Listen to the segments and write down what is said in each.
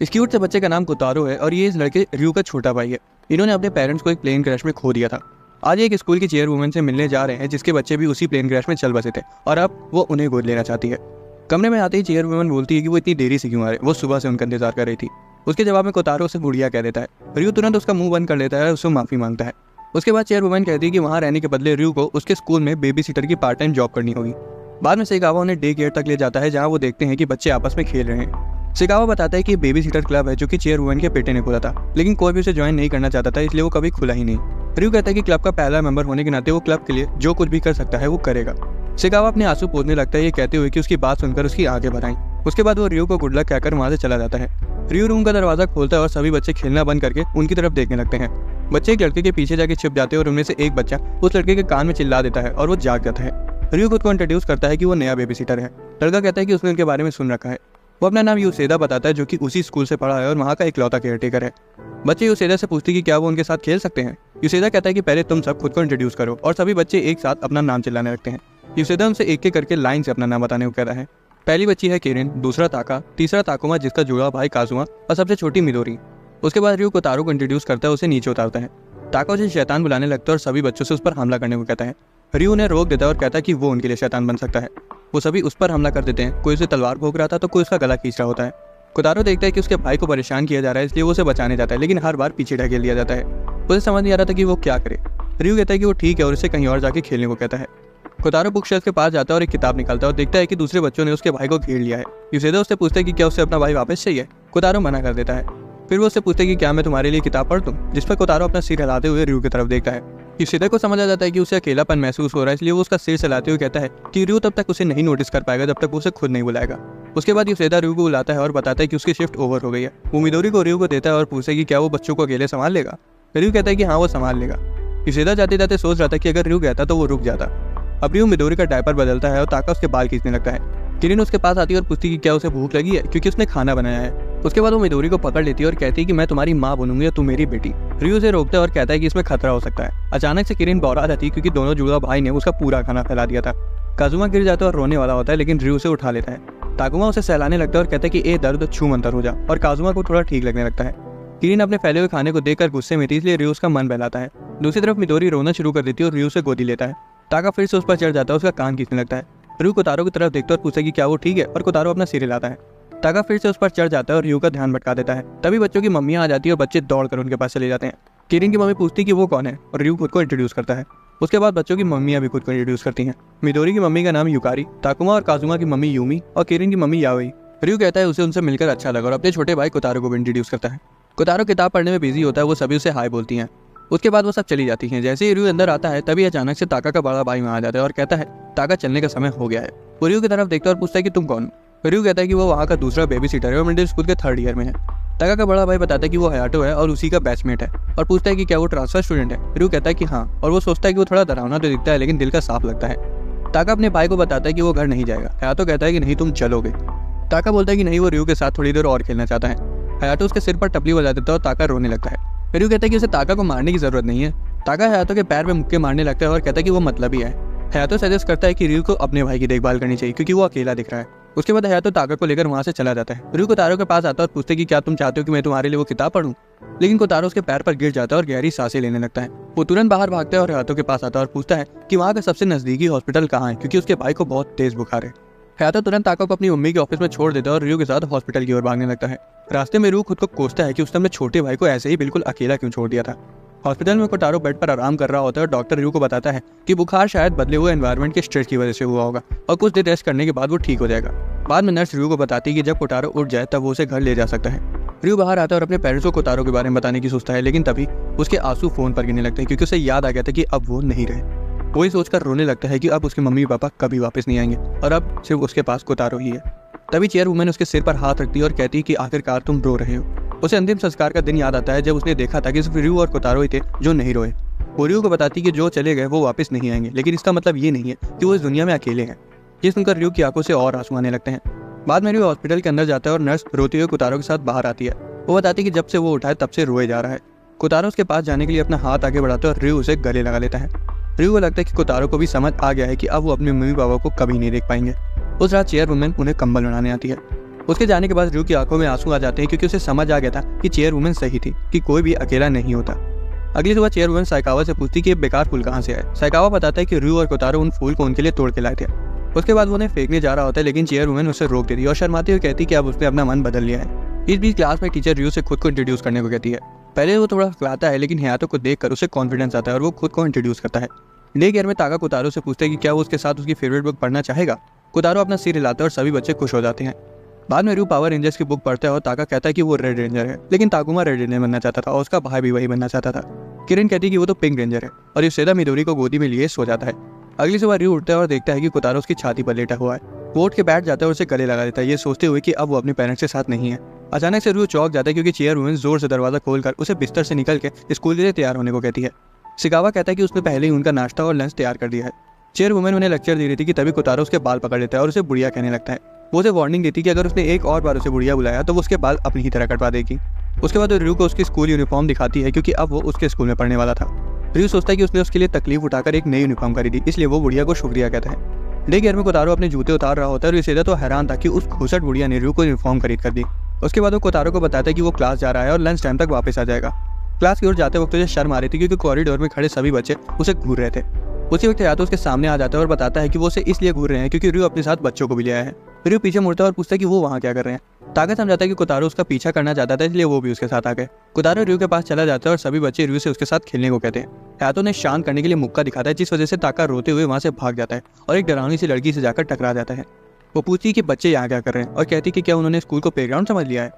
इस क्यूट से बच्चे का नाम कोतारो है और ये इस लड़के रयू का छोटा भाई है। इन्होंने अपने पेरेंट्स को एक प्लेन क्रैश में खो दिया था। आज एक स्कूल की चेयरवुमन से मिलने जा रहे हैं जिसके बच्चे भी उसी प्लेन क्रैश में चल बसे थे और अब वो उन्हें गोद लेना चाहती है। कमरे में आते ही चेयरवुमन बोलती है कि वो इतनी देरी से क्यों आ रहे, वो सुबह से उनका इंतजार कर रही थी। उसके जवाब में कोतारो उसे गुड़िया कह देता है। रयू तुरंत उसका मुंह बंद कर लेता है और उससे माफी मांगता है। उसके बाद चेयरवुमन कहती है कि वहाँ रहने के बदले रयू को उसके स्कूल में बेबी सीटर की पार्ट टाइम जॉब करनी होगी। बाद में सेगावा उन्हें डे केयर तक ले जाता है जहाँ वो देखते हैं कि बच्चे आपस में खेल रहे हैं। सेगावा बताता है कि बेबी सीटर क्लब है जो कि चेयरवुमन के बेटे ने खोला था, लेकिन कोई भी उसे ज्वाइन नहीं करना चाहता था, इसलिए वो कभी खुला ही नहीं। रयू कहता है कि क्लब का पहला मेंबर होने के नाते वो क्लब के लिए जो कुछ भी कर सकता है वो करेगा। सेगावा अपने आंसू पोंछने लगता है ये कहते हुए कि उसकी बात सुनकर उसकी आंखें भर आईं। उसके बाद वो रयू को गुड लक कहकर वहां से चला जाता है। रयू रूम का दरवाजा खोलता है और सभी बच्चे खेलना बंद करके उनकी तरफ देखने लगते हैं। बच्चे एक लड़के के पीछे जाके छिप जाते हैं और उनमें से एक बच्चा उस लड़के के कान में चिल्ला देता है और वो जाग जाता है। रयू खुद को इंट्रोड्यूस करता है कि वो नया बेबी सीटर है। लड़का कहता है कि उसने उनके बारे में सुन रखा है। वो अपना नाम यूसेदा बताता है जो कि उसी स्कूल से पढ़ा है और वहाँ का इकलौता केयरटेकर है। बच्चे यूसेदा से पूछते कि क्या वो उनके साथ खेल सकते हैं। यूसेदा कहता है कि पहले तुम सब खुद को इंट्रोड्यूस करो और सभी बच्चे एक साथ अपना नाम चिल्लाने लगते हैं। यूसेदा उनसे एक एक करके लाइन से अपना नाम बताने को कहता है। पहली बच्ची है केरिन, दूसरा ताका, तीसरा ताकुमा जिसका जुड़ा भाई काजुमा और सबसे छोटी मिदोरी। उसके बाद रयू कोतारो को इंट्रोड्यूस करता है, उसे नीचे उतारता है। ताका उसे शैतान बुलाने लगता है और सभी बच्चों से उस पर हमला करने को कहता है। रयू उन्हें रोक देता है और कहता है कि वो उनके लिए शैतान बन सकता है। वो सभी उस पर हमला कर देते हैं। कोई उसे तलवार भोंक रहा था तो कोई उसका गला खींच रहा होता है। कोतारो देखता है कि उसके भाई को परेशान किया जा रहा है, इसलिए वो उसे बचाने जाता है, लेकिन हर बार पीछे ढकेल दिया जाता है। उसे समझ नहीं आ रहा था कि वो क्या करे। रयू कहता है कि वो ठीक है और उसे कहीं और जाके खेलने को कहता है। कोतारो बुक शेल्फ के पास जाता है और एक किताब निकालता है और देखता है कि दूसरे बच्चों ने उसके भाई को घेर लिया है। यूसेदा उससे पूछता है कि क्या उसे अपना भाई वापस चाहिए। कोतारो मना कर देता है। फिर वो उससे पूछता है कि क्या मैं तुम्हारे लिए किताब पढ़ दूं, जिस पर कोतारो अपना सिर हिलाते हुए रयू की तरफ देखता है। यूसेदा को समझ आ जाता है कि उसे अकेलापन महसूस हो रहा है, इसलिए वो उसका सिर हिलाते हुए कहता है कि रयू तब तक उसे नहीं नोटिस कर पाएगा जब तक वो उसे खुद नहीं बुलाएगा। उसके बाद यूसेदा रयू को बुलाता है और बताता है कि उसकी शिफ्ट ओवर हो गई है। वो मिदोरी को रयू को देता है और पूछता है कि क्या वो बच्चों को अकेले संभाल लेगा। रयू कहता है कि हाँ वो संभाल लेगा। यूसेदा जाते जाते सोच रहा था कि अगर रयू कहता तो वो रुक जाता। अब रयू मिदोरी का डायपर बदलता है और ताका उसके बाल खींचने लगता है। किरिन उसके पास आती है और पूछती कि क्या उसे भूख लगी है क्योंकि उसने खाना बनाया है। उसके बाद वो मिदोरी को पकड़ लेती है और कहती है कि मैं तुम्हारी माँ बनूंगी और तुम मेरी बेटी। रयू उसे रोकता है और कहता है कि इसमें खतरा हो सकता है। अचानक से किरिन बौरा जाती है क्योंकि दोनों जुड़वा भाई ने उसका पूरा खाना फैला दिया था। काजुमा गिर जाता है और रोने वाला होता है, लेकिन रयू उसे उठा लेता है। ताकुमा उसे सहलाने लगता है और कहता है कि ए दर्द छू मंतर हो जा, और काजुमा को थोड़ा ठीक लगने लगता है। किरिन अपने फैले हुए खाने को देखकर गुस्से में थी, इसलिए रयू उसका मन बहलाता है। दूसरी तरफ मिदोरी रोना शुरू कर देती है और रयू से गोदी लेता है। ताका फिर से उस पर चढ़ जाता है, उसका कान खींचने लगता है। रयू कोतारो की तरफ देखता है और पूछता है कि क्या वो ठीक है, और कोतारो अपना सिर हिलाता है। ताका फिर से उस पर चढ़ जाता है और रयू का ध्यान भटका देता है। तभी बच्चों की मम्मियां आ जाती है और बच्चे दौड़कर उनके पास चले जाते हैं। किरिन की मम्मी पूछती है कि वो कौन है और रयू खुद को इंट्रोड्यूस करता है। उसके बाद बच्चों की मम्मियां भी खुद को इंट्रोड्यूस करती हैं। मिदोरी की मम्मी का नाम युकारी, ताकुमा और काजुमा की मम्मी यूमी और किरिन की मम्मी याओई। रयू कहता है उसे उनसे मिलकर अच्छा लगा और अपने छोटे भाई कोतारो को भी इंट्रोड्यूस करता है। कोतारो किताब पढ़ने में बिजी होता है, वो सभी उसे हाय बोलती हैं। उसके बाद वो सब चली जाती हैं। जैसे ही रयू अंदर आता है तभी अचानक से ताका का बड़ा भाई वहाँ आ जाता है और कहता है ताका चलने का समय हो गया है। वो रयू की तरफ देखता है और पूछता है कि तुम कौन हो। रयू कहता है कि वो वहाँ का दूसरा बेबी सीटर है और मिडिल स्कूल के 3rd ईयर में है। ताका का बड़ा भाई बताता है कि वो हयाटो है और उसी का बैचमेट है, और पूछता है कि क्या वो ट्रांसफर स्टूडेंट है। रयू कहता है कि हाँ, और वो सोचता है कि वो थोड़ा डरावना तो दिखता है लेकिन दिल का साफ लगता है। ताका अपने भाई को बताता है कि वो घर नहीं जाएगा। हयाटो कहता है कि नहीं तुम चलोगे। ताका बोलता है कि नहीं, वो रयू के साथ थोड़ी देर और खेलना चाहता है। हयाटो उसके सिर पर टपली बजा देता है और ताका रोने लगता है। रयू कहता है कि उसे ताका को मारने की जरूरत नहीं है। ताका हयाटो के पैर में मुक्के मारने लगता है और कहता है कि वो मतलबी है। हयाटो सजेस्ट करता है कि रयू को अपने भाई की देखभाल करनी चाहिए क्योंकि वो अकेला दिख रहा है। उसके बाद हयाटो ताका को लेकर वहां से चला जाता है। रयू कोतारो के पास आता है और पूछते कि क्या तुम चाहते हो कि मैं तुम्हारे लिए वो किताब पढ़ूं, लेकिन कोतारो उसके पैर पर गिर जाता है और गहरी सांसें लेने लगता है। वो तुरंत बाहर भागता है और हयाटो के पास आता है और पूछता है कि वहाँ का सबसे नजदीकी हॉस्पिटल कहाँ है क्योंकि उसके भाई को बहुत तेज बुखार है। हयाटो तुरंत ताका को अपनी मम्मी के ऑफिस में छोड़ देता है और रयू के साथ हॉस्पिटल की ओर भागने लगता है। रास्ते में रयू खुद को कोसता है कि उसने अपने छोटे भाई को ऐसे ही बिल्कुल अकेला क्यों छोड़ दिया था। हॉस्पिटल में कोतारो बेड पर आराम कर रहा होता है और डॉक्टर रयू को बताता है कि बुखार शायद बदले हुए एनवायरनमेंट के स्ट्रेस की वजह से हुआ होगा और कुछ देर रेस्ट करने के बाद वो ठीक हो जाएगा। बाद में नर्स रयू को बताती है कि जब कोतारो उठ जाए तब वो उसे घर ले जा सकता है। रयू बाहर आता है और अपने पेरेंट्स को कोतारो के बारे में बताने की सोचता है, लेकिन तभी उसके आंसू फोन पर गिरने लगते हैं क्योंकि उसे याद आ गया था कि अब वो नहीं रहे। वही सोचकर रोने लगता है कि अब उसके मम्मी पापा कभी वापस नहीं आएंगे और अब सिर्फ उसके पास कोतारो ही है। तभी चेयरवुमन उसके सिर पर हाथ रखती है और कहती है कि आखिरकार तुम रो रहे हो। उसे अंतिम संस्कार का दिन याद आता है जब उसने देखा था कि सिर्फ रयू और कोतारो ही थे जो नहीं रोए। वो रयू को बताती कि जो चले गए वो वापस नहीं आएंगे, लेकिन इसका मतलब ये नहीं है कि वो इस दुनिया में अकेले हैं। ये सुनकर रयू की आंखों से और आंसू आने लगते हैं। बाद में रयू हॉस्पिटल के अंदर जाता है और नर्स रोते हुए कोतारो के साथ बाहर आती है। वो बताती है कि जब से वो उठा है तब से रोए जा रहा है। कोतारो उसके पास जाने के लिए अपना हाथ आगे बढ़ाता है और रयू उसे गले लगा लेता है। रयू को लगता है कि कोतारो को भी समझ आ गया है कि अब वो अपने मम्मी पापा को कभी नहीं देख पाएंगे। उस रात चेयरवुमन उन्हें कंबल बनाने आती है। उसके जाने के बाद रू की आंखों में आंसू आ जाते हैं क्योंकि उसे समझ आ गया था कि चेयरवुमन सही थी कि कोई भी अकेला नहीं होता। अगली सुबह चेयरवुमन साइकावा से पूछती कि ये बेकार फूल कहाँ से आए। साइकावा बताता है कि रू और कोतारो उन फूल को उनके लिए तोड़ के लाए थे। उसके बाद वो उन्हें फेंकने जा रहा होता है, लेकिन चेयरवुमन उसे रोक देती है और शर्माती हुई कहती कि अब उसने अपना मन बदल लिया है। इस बीच क्लास में टीचर रू से खुद को इंट्रोड्यूस करने को कहती है। पहले वो थोड़ा खिलाता है, लेकिन हयातो को देखकर उसे कॉन्फिडेंस आता है और वो खुद को इंट्रोड्यूस करता है। डे केयर में ताका कोतारो से पूछते हैं कि क्या वो उसके साथ उसकी फेवरेट बुक पढ़ना चाहेगा। कोतारो अपना सिर हिलाता है और सभी बच्चे खुश हो जाते हैं। बाद में रू पावर रेंजर्स की बुक पढ़ता है और ताका कहता है कि वो रेड रेंजर है, लेकिन ताकुमा रेड रेंजर बनना चाहता था और उसका भाई भी वही बनना चाहता था। किरण कहती है कि वो तो पिंक रेंजर है और युसेदा मिदोरी को गोदी में लिए सो जाता है। अगली सुबह रू उठता है और देखता है कि कोतारो उसकी छाती पर लेटा हुआ है। वो उठ के बैठ जाता है और उसे गले लगा देता है, ये सोचते हुए कि अब वो अपने पेरेंट्स के साथ नहीं है। अचानक से रू चौंक जाता है क्योंकि चेयरवुमन जोर से दरवाजा खोलकर उसे बिस्तर से निकल के स्कूल के लिए तैयार होने को कहती है। सिकावा कहता है कि उसने पहले ही उनका नाश्ता और लंच तैयार कर दिया है। चेयरवुमन उन्हें लेक्चर दे रही थी कि तभी कोतारो उसके बाल पकड़ लेता है और उसे बुढ़िया कहने लगता है। वो उसे वार्निंग देती कि अगर उसने एक और बार उसे बुढ़िया बुलाया तो वो उसके बाल अपनी ही तरह कटवा देगी। उसके बाद रू को उसकी स्कूल यूनिफॉर्म दिखाती है क्योंकि अब वो उसके स्कूल में पढ़ने वाला था। रू सोचता है कि उसने उसके लिए तकलीफ उठाकर एक नई यूनिफॉर्म खरीदी, इसलिए वो बुढ़िया को शुक्रिया कहता है। डे केयर में कोतारो अपने जूते उतार रहा होता है और युसेदा तो हैरान था कि उस घुसट बुढ़िया ने रू को यूनिफॉर्म खरीद कर दी। उसके बाद वो कोतारो को बताता है कि वो क्लास जा रहा है और लंच टाइम तक वापस आ जाएगा। क्लास की ओर जाते वक्त उसे शर्म आ रही थी क्योंकि कॉरिडोर में खड़े सभी बच्चे उसे घूर रहे थे। उसी वक्त हयातो उसके सामने आ जाता है और बताता है कि वो उसे इसलिए घूर रहे हैं क्योंकि रू अपने साथ बच्चों को भी ले आया है। रू पीछे मुड़ता है और पूछता है कि वो वहाँ क्या कर रहे हैं। ताका समझाता है कि कोतारो उसका पीछा करना चाहता था, इसलिए वो भी उसके साथ आ गए। कोतारो रू के पास चला जाता है और सभी बच्चे रू से उसके साथ खेलने को कहते हैं। हयातो ने शांत करने के लिए मुक्का दिखाता है, जिस वजह से ताका रोते हुए वहाँ से भाग जाता है और एक डरावनी सी लड़की से जाकर टकरा जाता है। वो पूछती है कि बच्चे यहाँ क्या कर रहे हैं और कहती कि क्या उन्होंने स्कूल को प्लेग्राउंड समझ लिया है।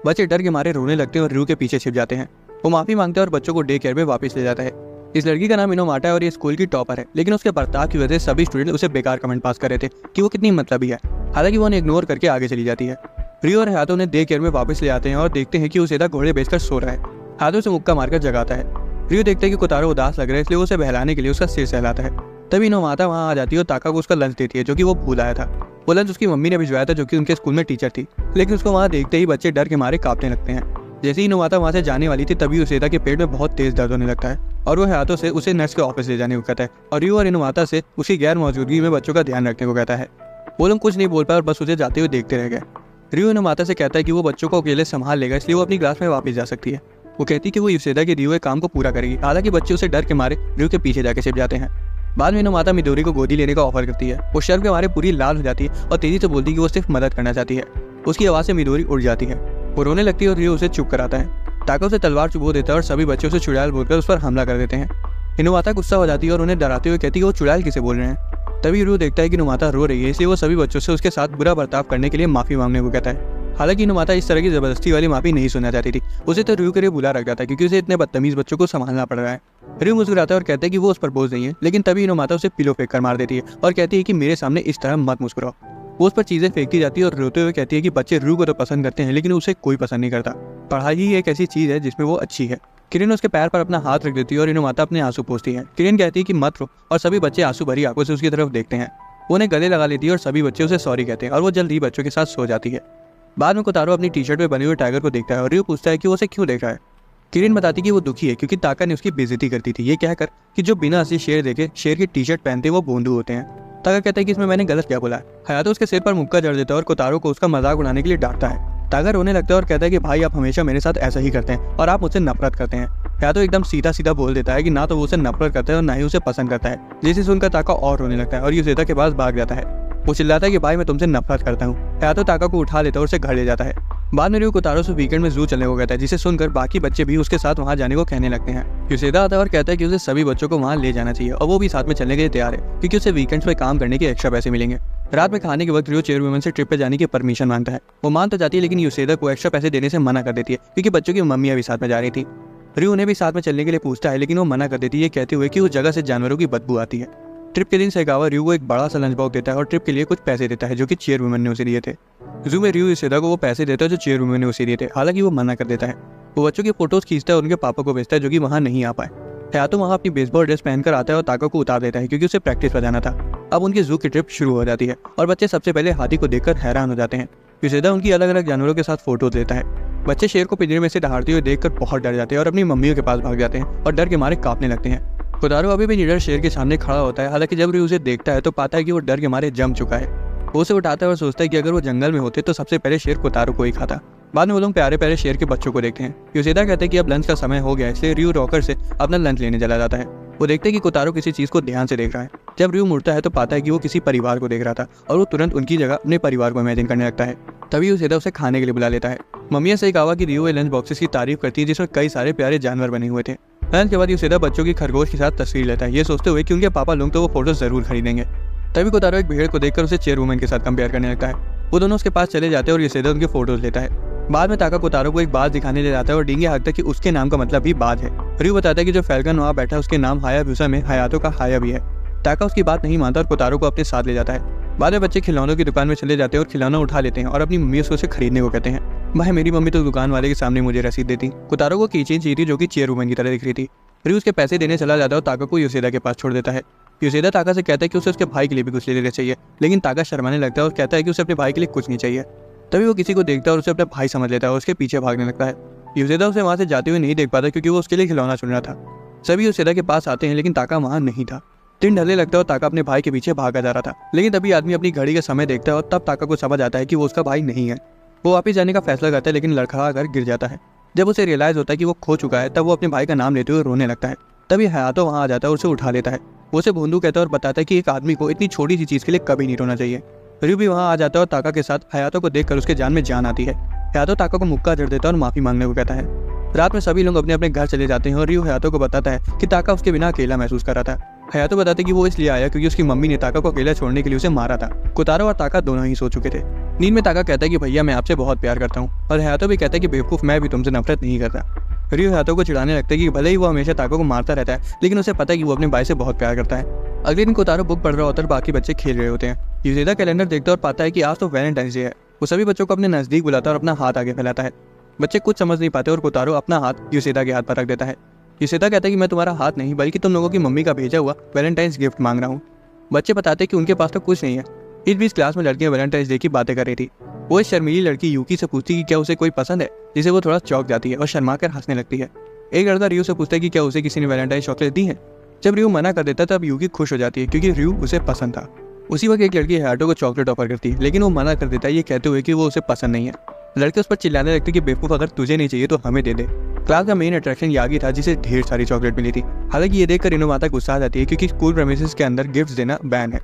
बच्चे डर के मारे रोने लगते हैं और रू के पीछे छिप जाते हैं। वो माफी मांगता है और बच्चों को डे केयर में वापस ले जाता है। इस लड़की का नाम इनोमाटा है और ये स्कूल की टॉपर है, लेकिन उसके बर्ताव की वजह से सभी स्टूडेंट उसे बेकार कमेंट पास कर रहे थे कि वो कितनी मतलबी है। हालांकि वो उन्हें इग्नोर करके आगे चली जाती है। रू और हयातो उन्हें डे केयर में वापस ले आते हैं और देखते हैं कि युसेदा घोड़े बेचकर सो रहा है। हयातो से मुक्का मारकर जगाता है। रू देखते हैं कि कोतारो उदास लग रहा है, इसलिए उसे बहलाने के लिए उसका सिर सहलाता है। तभी इनोमाटा वहाँ आ जाती है और ताका को उसका लंच देती है, जो कि वो भूल आया था। वो लंच उसकी मम्मी ने भिजवाया था, जो कि उनके स्कूल में टीचर थी, लेकिन उसको वहाँ देखते ही बच्चे डर के मारे कांपने लगते हैं। जैसे ही इनोमाटा वहाँ से जाने वाली थी तभी युसेदा के पेट में बहुत तेज दर्द होने लगता है और वो हयातो से उसे नर्स के ऑफिस ले जाने को कहता है और रू और इनोमाटा से उसकी गैर मौजूदगी में बच्चों का ध्यान रखने को कहता है। वो लोग कुछ नहीं बोल पाए और बस उसे जाते हुए देखते रह गए। रू इनोमाटा से कहता है कि वो बच्चों को अकेले संभाल लेगा, इसलिए वो अपनी क्लास में वापस जा सकती है। वो कहती है कि वो युसेदा के दिए हुए काम को पूरा करेगी। हालांकि बच्चे उसे डर के मारे रू के पीछे जाके छिप जाते हैं। बाद में इनोमाटा मिदोरी को गोदी लेने का ऑफर करती है। वो शर्म के मारे पूरी लाल हो जाती है और तेजी से बोलती है कि वो सिर्फ मदद करना चाहती है। उसकी आवाज़ से मिदोरी उड़ जाती है। वो रोने लगती है और रू उसे चुप कराता है। ताका उसे तलवार चुभो देता है और सभी बच्चे उसे चुड़ैल बोलकर उस पर हमला कर देते हैं। इनोमाटा गुस्सा हो जाती है और उन्हें डराते हुए कहती है कि वो चुड़ैल किसे बोल रहे हैं। तभी रू देखता है कि इनोमाटा रो रही है, इसलिए वो सभी बच्चों से उसके साथ बुरा बर्ताव करने के लिए माफी मांगने को कहता है। हालांकि इनोमाटा इस तरह की जबरदस्ती वाली माफी नहीं सुनना चाहती थी। उसे तो रू के लिए बुला रख जाता है क्योंकि उसे इतने बदतमीज बच्चों को संभालना पड़ रहा है। रू मुस्कुराता है और कहता है कि वो उस पर बोझ नहीं है, लेकिन तभी इनोमाटा उसे पिलो फेंक कर मार देती है और कहती है कि मेरे सामने इस तरह मत मुस्कुराओ। वो उस पर चीजें फेंकती जाती है और रोते हुए कहती है कि बच्चे रू को तो पसंद करते हैं, लेकिन उसे कोई पसंद नहीं करता। पढ़ाई ही एक ऐसी चीज है जिसमें वो अच्छी है। किरण उसके पैर पर अपना हाथ रख देती है और इनोमाटा अपने आंसू पोंछती है। किरण कहती है कि मत रो और सभी बच्चे आंसू भरी आंखों से उसकी तरफ देखते हैं। वो उन्हें गले लगा लेती है और सभी बच्चे उसे सॉरी कहते हैं और वो जल्द ही बच्चों के साथ सो जाती है। बाद में कोतारो अपनी टी शर्ट में बने हुए टाइगर को देखता है और रू पूछता है कि वो उसे क्यों देख रहा है। किरण बताती कि वो दुखी है क्योंकि ताका ने उसकी बेइज्जती करती थी, ये कहकर कि जो बिना असली शेर देखे शेर की टी शर्ट पहनते वो बोंदू होते हैं। ताका कहता है कि इसमें मैंने गलत क्या बोला है। हयातो उसके सिर पर मुक्का जड़ देता है और कोतारो को उसका मजाक उड़ाने के लिए डांटता है। ताका रोने लगता है और कहता है कि भाई आप हमेशा मेरे साथ ऐसा ही करते हैं और आप मुझसे नफरत करते हैं। हयातो एकदम सीधा सीधा बोल देता है कि ना तो वो उसे नफरत करता है और ना ही उसे पसंद करता है। जिसे सुनकर ताका और रोने लगता है और युसेदा के पास भाग जाता है। वो चिल्लाता है कि भाई मैं तुमसे नफरत करता हूँ। हयातो ताका को उठा लेता है और उसे घर ले जाता है। बाद में रू कोतारो से वीकेंड में जू चलने को कहता है, जिसे सुनकर बाकी बच्चे भी उसके साथ वहाँ जाने को कहने लगते हैं। युसेदा आता है और कहता है कि उसे सभी बच्चों को वहाँ ले जाना चाहिए और वो भी साथ में चलने के लिए तैयार है क्योंकि उसे वीकेंड्स में काम करने के एक्स्ट्रा पैसे मिलेंगे। रात में खाने के वक्त रू चेयरवुमन से ट्रिप पे जाने की परमिशन मांगता है। वो मान तो जाती है, लेकिन युसेदा को एक्स्ट्रा पैसे देने से मना कर देती है क्योंकि बच्चों की मम्मियाँ भी साथ में जा रही थी। रू उन्हें भी साथ में चलने के लिए पूछता है, लेकिन वो मना कर देती है, कहते हुए कि उस जगह से जानवरों की बदबू आती है। ट्रिप के दिन साइकावा रू को एक बड़ा सा लंच बॉक्स देता है और ट्रिप के लिए कुछ पैसे देता है जो कि चेयरवुमन ने उसे दिए थे। जू में रू युसेदा को वो पैसे देता है जो चेयरवुमन ने उसे दिए थे। हालांकि वो मना कर देता है। वो बच्चों की फोटोज खींचता है और उनके पापा को भेजता है जो कि वहाँ नहीं आ पाए। हयातो वहाँ अपनी बेसबॉल ड्रेस पहनकर आता है और ताका को उतार देता है क्योंकि उसे प्रैक्टिस पर जाना था। अब उनकी जू की ट्रिप शुरू हो जाती है और बच्चे सबसे पहले हाथी को देखकर हैरान हो जाते हैं। युसेदा उनकी अलग अलग जानवरों के साथ फोटो लेता है। बच्चे शेर को पिंजरे में से दहाड़ते हुए देखकर बहुत डर जाते हैं और अपनी मम्मियों के पास भाग जाते हैं और डर के मारे कांपने लगते हैं। कोतारो अभी भी निडर शेर के सामने खड़ा होता है। हालांकि जब रू उसे देखता है तो पाता है कि वो डर के मारे जम चुका है। वो उसे उठाता है और सोचता है कि अगर वो जंगल में होते तो सबसे पहले शेर कोतारो को ही खाता। बाद में वो लोग प्यारे प्यारे शेर के बच्चों को देखते हैं। योशिदा कहते हैं कि अब लंच का समय हो गया, इसलिए रयू रॉकर से अपना लंच लेने चला जाता है। वो देखते हैं कि कोतारो किसी चीज को ध्यान से देख रहा है। जब रयू मुड़ता है तो पाता है कि वो किसी परिवार को देख रहा था और वो तुरंत उनकी जगह अपने परिवार को इमेजिन करने लगता है। तभी योशिदा उसे खाने के लिए बुला लेता है। मम्मी से कहा कि रयू लंच बॉक्सेस की तारीफ करती है जिसमें कई सारे प्यारे जानवर बने हुए थे। लंच के बाद योशिदा बच्चों की खरगोश के साथ तस्वीर लेता है, ये सोचते हुए कि उनके पापा लोग तो वो फोटो जरूर खरीदेंगे। तभी कोतारो एक भेड़ को देखकर उसे चेयरवुमन के साथ कंपेयर करने लगता है। वो दोनों उसके पास चले जाते हैं और योशिदा उनके फोटोज लेता है। बाद में ताका कोतारो को एक बाज दिखाने ले जाता है और डींगे हाँकता है कि उसके नाम का मतलब भी बाज है। रयू बताता है कि जो फैल्कन वहाँ बैठा है उसके नाम हायाबुसा में हयातो का हाया भी है। ताका उसकी बात नहीं मानता और कोतारो को अपने साथ ले जाता है। बाद में बच्चे खिलौनों की दुकान में चले जाते हैं और खिलौना उठा लेते हैं और अपनी मम्मी उसको उसे खरीदने को कहते हैं। भाई मेरी मम्मी तो दुकान वाले के सामने मुझे रसीद देती। कोतारो को कीचेन चाहिए थी जो कि चेयरवुमन की तरह दिख रही थी। रयू उसके पैसे देने चला जाता है और ताका को योशिदा के पास छोड़ देता है। योशिदा ताका से कहता है कि उसे उसके भाई के लिए भी कुछ ले लेना चाहिए, लेकिन ताका शर्माने लगता है और कहता है कि उसे अपने भाई के लिए कुछ नहीं चाहिए। तभी वो किसी को देखता है और उसे अपना भाई समझ लेता है और उसके पीछे भागने लगता है। योशिदा उसे वहां से जाते हुए नहीं देख पाता क्योंकि वो उसके लिए खिलौना चुन रहा था। सभी योशिदा के पास आते हैं लेकिन ताका वहां नहीं था। दिन ढलने लगता है और ताका अपने भाई के पीछे भागा जा रहा था, लेकिन तभी आदमी अपनी घड़ी का समय देखता है और तब ताका को समझ आता है कि वो उसका भाई नहीं है। वो वापस जाने का फैसला करता है लेकिन लड़खड़ा कर गिर जाता है। जब उसे रियलाइज होता है कि वो खो चुका है तब वो अपने भाई का नाम लेते हुए रोने लगता है। तभी हयातो वहां आ जाता है और उसे उठा लेता है। वो उसे भोंदू कहता है और बताता है कि एक आदमी को इतनी छोटी सी चीज के लिए कभी नहीं रोना चाहिए। रयू भी वहां आ जाता है और ताका के साथ हयातो को देखकर उसके जान में जान आती है। हयातो ताका को मुक्का जड़ देता है और माफी मांगने को कहता है। रात में सभी लोग अपने अपने घर चले जाते हैं और रयू हयातो को बताता है कि ताका उसके बिना अकेला महसूस कर रहा था। हयातो बताते कि वो इसलिए आया क्योंकि उसकी मम्मी ने ताका को अकेला छोड़ने के लिए उसे मारा था। कोतारो और ताका दोनों ही सो चुके थे। नींद में ताका कहता है कि भैया मैं आपसे बहुत प्यार करता हूँ, और हयातो भी कहता है कि बेवकूफ मैं भी तुमसे नफरत नहीं करता। रयू हयातो को चिढ़ाने लगता है कि भले ही वो हमेशा ताका को मारता रहता है लेकिन उसे पता है कि वो अपने भाई से बहुत प्यार करता है। अगले दिन कोतारो बुक पढ़ रहा होता है और बाकी बच्चे खेल रहे होते हैं। योशिदा कैलेंडर देखता है और पाता है कि आज तो वैलेंटाइंस डे है। वो सभी बच्चों को अपने नजदीक बुलाता है और अपना हाथ आगे फैलाता है। बच्चे कुछ समझ नहीं पाते और कोतारो अपना हाथ योशिदा के हाथ पर रख देता है। योशिदा कहता है कि मैं तुम्हारा हाथ नहीं बल्कि तुम लोगों की मम्मी का भेजा हुआ वैलेंटाइंस गिफ्ट मांग रहा हूँ। बच्चे बताते कि उनके पास तो कुछ नहीं है। इस बीच क्लास में लड़कियां वैलेंटाइंस डे की बातें कर रही थी। वो इस शर्मीली लड़की यूकी से पूछती कि क्या उसे कोई पसंद है, जिसे वो थोड़ा चौंक जाती है और शर्मा कर हंसने लगती है। एक लड़का रयू से पूछता है कि क्या उसे किसी ने वैलेंटाइन चॉकलेट दी है। जब रयू मना कर देता तब यूकी खुश हो जाती है क्योंकि रयू उसे पसंद था। उसी वक्त एक लड़की हयातो को चॉकलेट ऑफर करती है लेकिन वो मना कर देता है ये कहते हुए कि वो उसे पसंद नहीं है। लड़के उस पर चिल्लाने लगते कि बेवकूफ अगर तुझे नहीं चाहिए तो हमें दे दे। क्लास का मेन अट्रैक्शन यागी था जिसे ढेर सारी चॉकलेट मिली थी। हालांकि ये देखकर इनोमाता गुस्सा आ जाती है क्योंकि स्कूल प्रेमिसेस के अंदर गिफ्ट देना बैन है।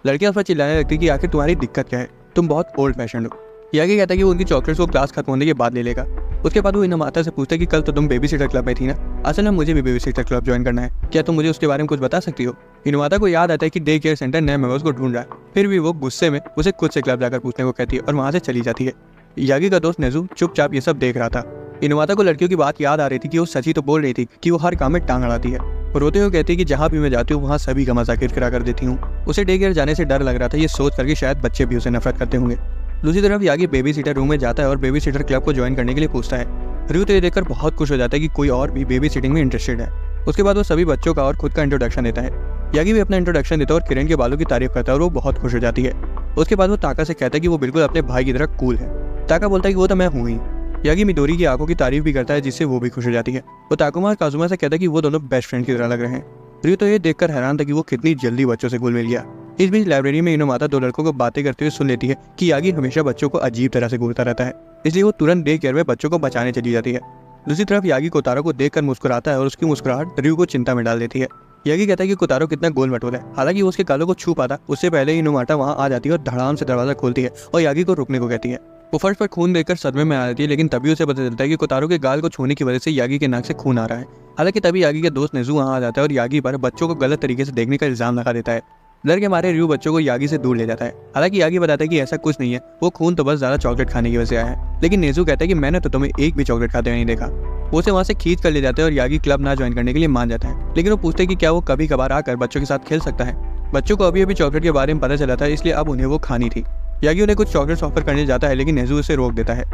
लड़कियां उस पर चिल्लाने लगती कि आखिर तुम्हारी दिक्कत क्या है, तुम बहुत ओल्ड फैशन हो। यागी कहता है कि वो उनकी चॉकलेट्स को क्लास खत्म होने के बाद ले लेगा। उसके बाद वो इनोमाता से पूछता है कि कल तो तुम बेबी सिटर क्लब में थी ना, असल में मुझे भी बेबी सिटर क्लब ज्वाइन करना है, क्या तुम मुझे उसके बारे में कुछ बता सकती हो। इनोमाता को याद आता है कि डे केयर सेंटर नए मेंबर्स को ढूंढ रहा है, फिर भी वो गुस्से में उसे खुद से क्लब जाकर पूछने को कहती है और वहां से चली जाती है। यागी का दोस्त नेजू चुपचाप ये सब देख रहा था। इनोमाता को लड़कियों की बात याद आ रही थी कि वो सची तो बोल रही थी कि वो हर काम में टांग अड़ाती है। रोते हुए कहती है कि जहाँ भी मैं जाती हूँ वहाँ सभी का मजाक किरकिरा कर देती हूँ। उसे डे केयर जाने से डर लग रहा था, ये सोच करके शायद बच्चे भी उसे नफरत करते होंगे। दूसरी तरफ यागी बेबी सीटर रूम में जाता है और बेबी सीटर क्लब को ज्वाइन करने के लिए पूछता है। रयू तो ये देखकर बहुत खुश हो जाता है कि कोई और भी बेबी सिटिंग में इंटरेस्टेड है। उसके बाद वो सभी बच्चों का और खुद का इंट्रोडक्शन देता है। यागी भी अपना इंट्रोडक्शन देता है और किरण के बालों की तारीफ करता है और वो बहुत खुश हो जाती है। उसके बाद वो ताका से कहता है कि वो बिल्कुल अपने भाई की तरह कूल है। ताका बोलता है कि वो तो मैं हूँ ही। यागी मिडोरी की आंखों की तारीफ भी करता है जिससे वो भी खुश हो जाती है। वो ताकुमा और काजुमा से कहता है कि वो दोनों बेस्ट फ्रेंड की तरह लग रहे हैं। रयू तो ये देखकर हैरान था कि वो कितनी जल्दी बच्चों से घुल मिल गया। इस बीच लाइब्रेरी में इनोमाता दो लड़कों को बातें करते हुए सुन लेती है कि यागी हमेशा बच्चों को अजीब तरह से घूरता रहता है, इसलिए वो तुरंत डे केयर में बच्चों को बचाने चली जाती है। दूसरी तरफ यागी कोतारो को देखकर मुस्कुराता है और उसकी मुस्कुराहट रयू को चिंता में डाल देती है। यागी कहता है कि कोतारो कितना गोल मटोल है। हालांकि वो उसके गालों को छू पाता उससे पहले ही इनोमाता वहां आ जाती है और धड़ाम से दरवाजा खोलती है और यागी को रुकने को कहती है। वो फर्श पर खून देखकर सदमे में आ जाती है लेकिन तभी उसे पता चलता है कि कोतारो के गाल को छूने की वजह से यागी के नाक से खून आ रहा है। हालांकि तभी यागी के दोस्त नेजू वहां आ जाता है और यागी पर बच्चों को गलत तरीके से देखने का इल्जाम लगा देता है। डर के मारे रयू बच्चों को यागी से दूर ले जाता है। हालांकि यागी बताता है कि ऐसा कुछ नहीं है, वो खून तो बस ज्यादा चॉकलेट खाने की वजह से आया है। लेकिन नेजू कहता है कि मैंने तो तुम्हें एक भी चॉकलेट खाते हुए नहीं देखा। वो उसे वहां से खींच कर ले जाते हैं और यागी क्लब ना ज्वाइन करने के लिए मान जाता है। लेकिन वो पूछते हैं कि क्या वो कभी कभार आकर बच्चों के साथ खेल सकता है। बच्चों को अभी अभी चॉकलेट के बारे में पता चला था, इसलिए अब उन्हें वो खानी थी। यागी उन्हें कुछ चॉकलेट्स ऑफर करने जाता है लेकिन नेजू उसे रोक देता है।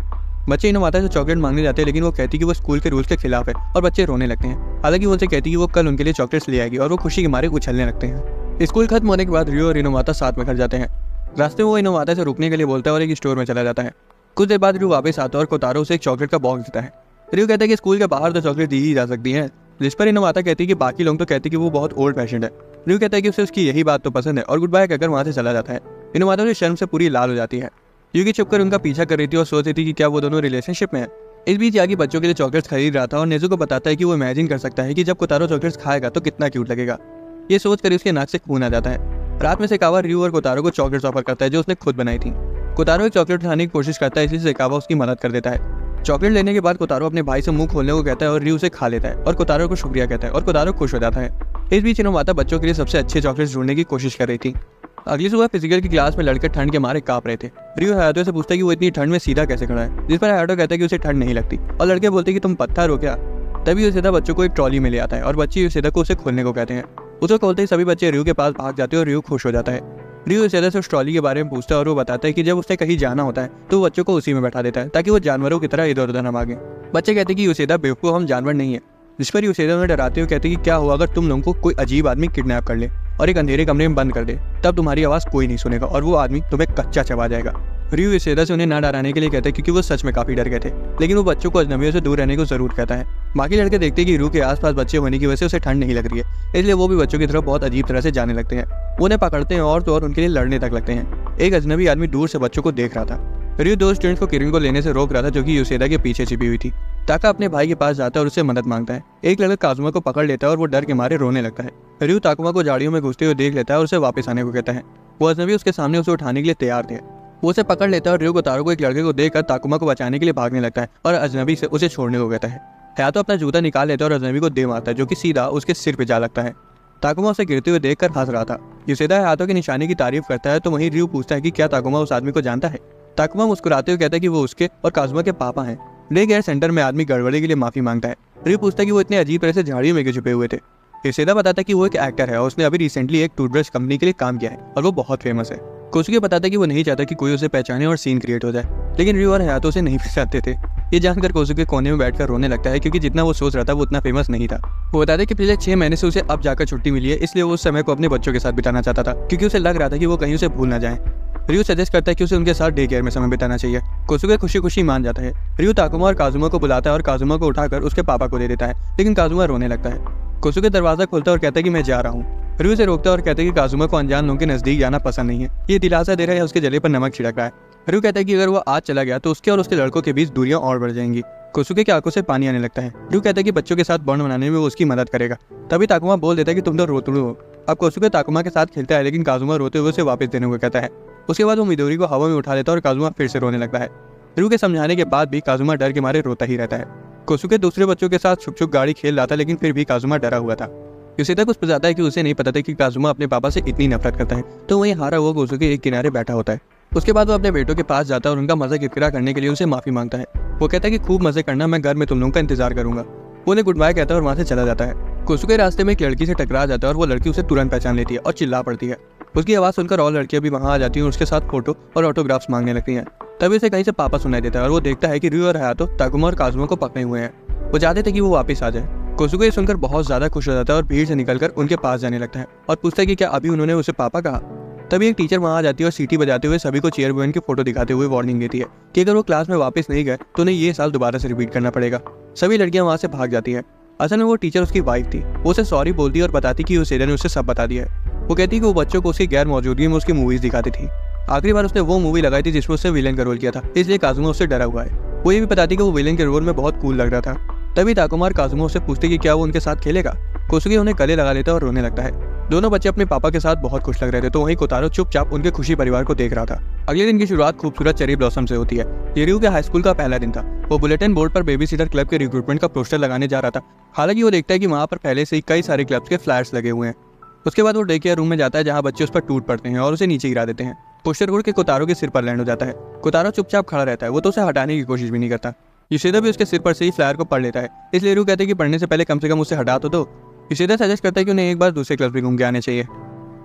बच्चे इनोमाता से चॉकलेट मांगने जाते हैं लेकिन वो कहती है कि वो स्कूल के रूल्स के खिलाफ है और बच्चे रोने लगते हैं। हालांकि वो उनसे कहती है कि वो कल उनके लिए चॉकलेट्स ले आएगी और वो खुशी के मारे उछलने लगते हैं। स्कूल खत्म होने के बाद रयू और इनोमाता साथ में घर जाते हैं। रास्ते में वो इनोमाता से रुकने के लिए बोलता है और एक स्टोर में चला जाता है। कुछ देर बाद रयू वापस आता है और कोतारो उसे एक चॉकलेट का बॉक्स देता है। रयू कहता है कि स्कूल के बाहर तो चॉकलेट दी ही जा सकती है, जिस पर इनोमाता कहती है कि बाकी लोग तो कहते हैं कि वो बहुत ओल्ड फैशन है। रयू कहता है कि उसे उसकी यही बात तो पसंद है और गुड बाय कहकर वहां से चला जाता है। रियो माता शर्म से पूरी लाल हो जाती है। यूकी छुपकर उनका पीछा कर रही थी और सोच रही थी कि क्या वो दोनों रिलेशनशिप में है। इस बीच यागी बच्चों के लिए चॉकलेट्स खरीद रहा था और नेज़ू को बताता है कि वो इमेजिन कर सकता है कि जब कोतारो चॉकलेट्स खाएगा तो कितना क्यूट लगेगा। ये सोच कर उसके नाक से खून आ जाता है। रात में सेकावा रियो और कोतारो को चॉकलेट्स ऑफर करता है जो उसने खुद बनाई थी। कोतारो एक चॉकलेट उठाने की कोशिश करता है, इसलिए सेकावा उसकी मदद कर देता है। चॉकलेट लेने के बाद कोतारो अपने भाई से मुंह खोलने को कहता है और रियो उसे खा लेता है और कोतारो को शुक्रिया कहता है और कोतारो खुश हो जाता है। इस बीच हिनोमाता बच्चों के लिए सबसे अच्छे चॉकलेट्स ढूंढने की कोशिश कर रही थी। अगली सुबह फिजिकल की क्लास में लड़के ठंड के मारे कांप रहे थे। रियो हायातो से पूछता है कि वो इतनी ठंड में सीधा कैसे खड़ा है, जिस पर हायातो कहता है कि उसे ठंड नहीं लगती और लड़के बोलते हैं कि तुम पत्थर हो क्या। तभी यूसेदा बच्चों को एक ट्रॉली में ले आता है और बच्चे यूसेदा को उसे खोलने को कहते हैं। उसे खोलते ही सभी बच्चे रियो के पास भाग जाते हैं और रियो खुश हो जाता है। रियो यूसेदा से उस ट्रॉली के बारे में पूछता है और वो बताता है कि जब उसने कहीं जाना होता है तो वो बच्चों को उसी में बैठा देता है ताकि वो जानवरों की तरह इधर उधर न भागे। बच्चे कहते हैं कि यूसेदा बेवकूफ, हम जानवर नहीं है। जिस पर यूसेदा उन्हें डराते हुए कहते हैं कि क्या हुआ अगर तुम लोगों को कोई अजीब आदमी किडनैप कर ले और एक अंधेरे कमरे में बंद कर दे, तब तुम्हारी आवाज कोई नहीं सुनेगा और वो आदमी तुम्हें कच्चा चबा जाएगा। रियो यूसेदा से उन्हें ना डराने के लिए कहता है क्योंकि वो सच में काफी डर गए थे, लेकिन वो बच्चों को अजनबियों से दूर रहने को जरूर कहता है। बाकी लड़के देखते हैं कि रियो के आसपास बच्चे होने की वजह से उसे ठंड नहीं लग रही है, इसलिए वो भी बच्चों की तरफ बहुत अजीब तरह से जाने लगते हैं। वो उन्हें पकड़ते हैं और तो और उनके लिए लड़ने तक लगते हैं। एक अजनबी आदमी दूर से बच्चों को देख रहा था। रियो दो स्टूडेंट्स को किरिन को लेने से रोक रहा था जो कि यूसेदा के पीछे छिपी हुई थी। ताका अपने भाई के पास जाता है और उससे मदद मांगता है। एक लड़का काजुमा को पकड़ लेता है और वो डर के मारे रोने लगता है। रियो ताकुमा को झाड़ियों में घुसते हुए देख लेता है और उसे वापस आने को कहता है। वो अजनबी उसके सामने उसे उठाने के लिए तैयार थे। वो उसे पकड़ लेता है और रियो कोतारो को एक लड़के को देखकर ताकुमा को बचाने के लिए भागने लगता है और अजनबी से उसे छोड़ने को कहता है। हयातो अपना जूता निकाल लेता है और अजनबी को दे मारता है जो कि सीधा उसके सिर पे जा लगता है। ताकुमा उसे गिरते हुए देखकर हंस रहा था। यूसेदा हयातो की निशाने की तारीफ करता है तो वहीं रियो पूछता है कि क्या ताकुमा उस आदमी को जानता है। ताकुमा मुस्कुराते हुए कहता है कि वो उसके और काजुमा के पापा हैं। डे केयर सेंटर में आदमी गड़बड़ी के लिए माफी मांगता है। रियो पूछता है कि वो इतने अजीब तरह से झाड़ियों में क्यों छुपे हुए थे। यूसेदा बताता है कि वो एक एक्टर है और उसने अभी रिसेंटली एक टूथब्रश कंपनी के लिए काम किया है और वो बहुत फेमस है। कोसुके बताता है कि वो नहीं चाहता कि कोई उसे पहचाने और सीन क्रिएट हो जाए, लेकिन रियो और हयातो उसे नहीं पहचानते थे। ये जानकर कोसुके कोने में बैठकर रोने लगता है क्योंकि जितना वो सोच रहा था वो उतना फेमस नहीं था। वो बताते हैं कि पिछले 6 महीने से उसे अब जाकर छुट्टी मिली है, इसलिए वो उस समय को अपने बच्चों के साथ बिताना चाहता था क्योंकि उसे लग रहा था कि वो कहीं उसे भूल ना जाए। रियो सजेस्ट करता है कि उसे उनके साथ डे केयर में समय बिताना चाहिए। कोसुके खुशी खुशी मान जाता है। रियो ताकुमा और काजुमा को बुलाता है और काजुमा को उठाकर उसके पापा को दे देता है, लेकिन काजुमा रोने लगता है। कोसुके दरवाजा खोलता है और कहता है कि मैं जा रहा हूँ। रियो से रोकता है और कहता है कि काजुमा को अनजान लोगों के नजदीक जाना पसंद नहीं है, ये दिलासा दे रहा है उसके जले पर नमक छिड़क रहा है। रियो कहता है कि अगर वो आज चला गया तो उसके और उसके लड़कों के बीच दूरियां और बढ़ जाएंगी। कोसुके की आंखों से पानी आने लगता है। रियो कहता है कि बच्चों के साथ बॉन्ड बनाने में वो उसकी मदद करेगा। तभी ताकुमा बोल देता है कि तुम तो रोतड़ू हो। अब कोसुके ताकुमा के साथ खेलता है, लेकिन काजुमा रोते हुए उसे वापस देने को कहता है। उसके बाद वो मिदोरी को हवा में उठा लेता है और काजुमा फिर से रोने लगता है। रियो के समझाने के बाद भी काजुमा डर के मारे रोता ही रहता है। कोसुके दूसरे बच्चों के साथ छुप छुप गाड़ी खेल रहा था, लेकिन फिर भी काजुमा डरा हुआ था। यूसेदा कुछ बताता है कि उसे नहीं पता था कि काजुमा अपने पापा से इतनी नफरत करता है, तो वहीं हारा हुआ कोसुके एक किनारे बैठा होता है। उसके बाद वो अपने बेटों के पास जाता है और उनका मजा किरकिरा करने के लिए उनसे माफी मांगता है। वो कहता है कि खूब मजे करना, मैं घर में तुम लोगों का इंतजार करूंगा। वो उन्हें गुड बाय कहता है और वहां से चला जाता है। कोसुके रास्ते में एक लड़की से टकरा जाता है और वो लड़की उसे तुरंत पहचान लेती है और चिल्ला पड़ती है। उसकी आवाज सुनकर और लड़कियां भी वहां आ जाती हैं और उसके साथ फोटो और ऑटोग्राफ्स मांगने लगती हैं। तभी उसे कहीं से पापा सुनाई देता है और वो देखता है कि रियो और हयातो ताकुमा और काजुमा को पकड़े हुए हैं। वो चाहते थे कि वो वापस आ जाए। कोसुके सुनकर बहुत ज्यादा खुश हो जाता है और भीड़ से निकलकर उनके पास जाने लगता है और पूछता है कि क्या अभी उन्होंने उसे पापा कहा। तभी एक टीचर वहां आ जाती है और सीटी बजाते हुए सभी को चेयरमैन की फोटो दिखाते हुए वार्निंग देती है कि अगर वो क्लास में वापस नहीं गए तो उन्हें ये साल दोबारा से रिपीट करना पड़ेगा। सभी लड़कियां वहां से भाग जाती है। असल में वो टीचर उसकी वाइफ थी। वो उसे सॉरी बोलती है और बताती कि यूसेदा ने उसे सब बता दिया है। वो कहती कि वो बच्चों को उसकी गैर मौजूदगी में उसकी मूवीज दिखाती थी। आखिरी बार उसने वो मूवी लगाई थी जिसमें उससे विलेन का रोल किया था, इसलिए काजुमा उससे डरा हुआ है। वो ये भी बताती कि वो विलेन के रोल में बहुत कूल लग रहा था। तभी ताकुमा और काजुमा उससे पूछते कि क्या वो उनके साथ खेलेगा। कोसुके उन्हें गले लगा लेता है और रोने लगता है। दोनों बच्चे अपने पापा के साथ बहुत खुश लग रहे थे, तो वहीं कोतारो चुपचाप उनके खुशी परिवार को देख रहा था। अगले दिन की शुरुआत खूबसूरत चेरी ब्लॉसम से होती है। ये रियो के हाई स्कूल का पहला दिन था। वो बुलेटिन बोर्ड पर बेबी सीटर क्लब के रिक्रूटमेंट का पोस्टर लगाने जा रहा था। हालांकि वो देखता है कि वहाँ पर पहले से ही कई सारे क्लब्स के फ्लैट्स लगे हुए हैं। उसके बाद वो डे केयर रूम में जाता है जहाँ बच्चे उस पर टूट पड़ते हैं और उसे नीचे गिरा देते हैं। पोस्टर उड़ के कोतारो के सिर पर लैंड हो जाता है। कोतारो चुपचाप खड़ा रहता है, वो तो उसे हटाने की कोशिश भी नहीं करता। यूसेदा भी उसके सिर पर से ही फ्लायर को पढ़ लेता है, इसलिए रियो कहते हैं कि पढ़ने से पहले कम से कम उसे हटा तो दो। यूसेदा सजेस्ट करता है कि उन्हें एक बार दूसरे क्लब भी घूम के आने चाहिए।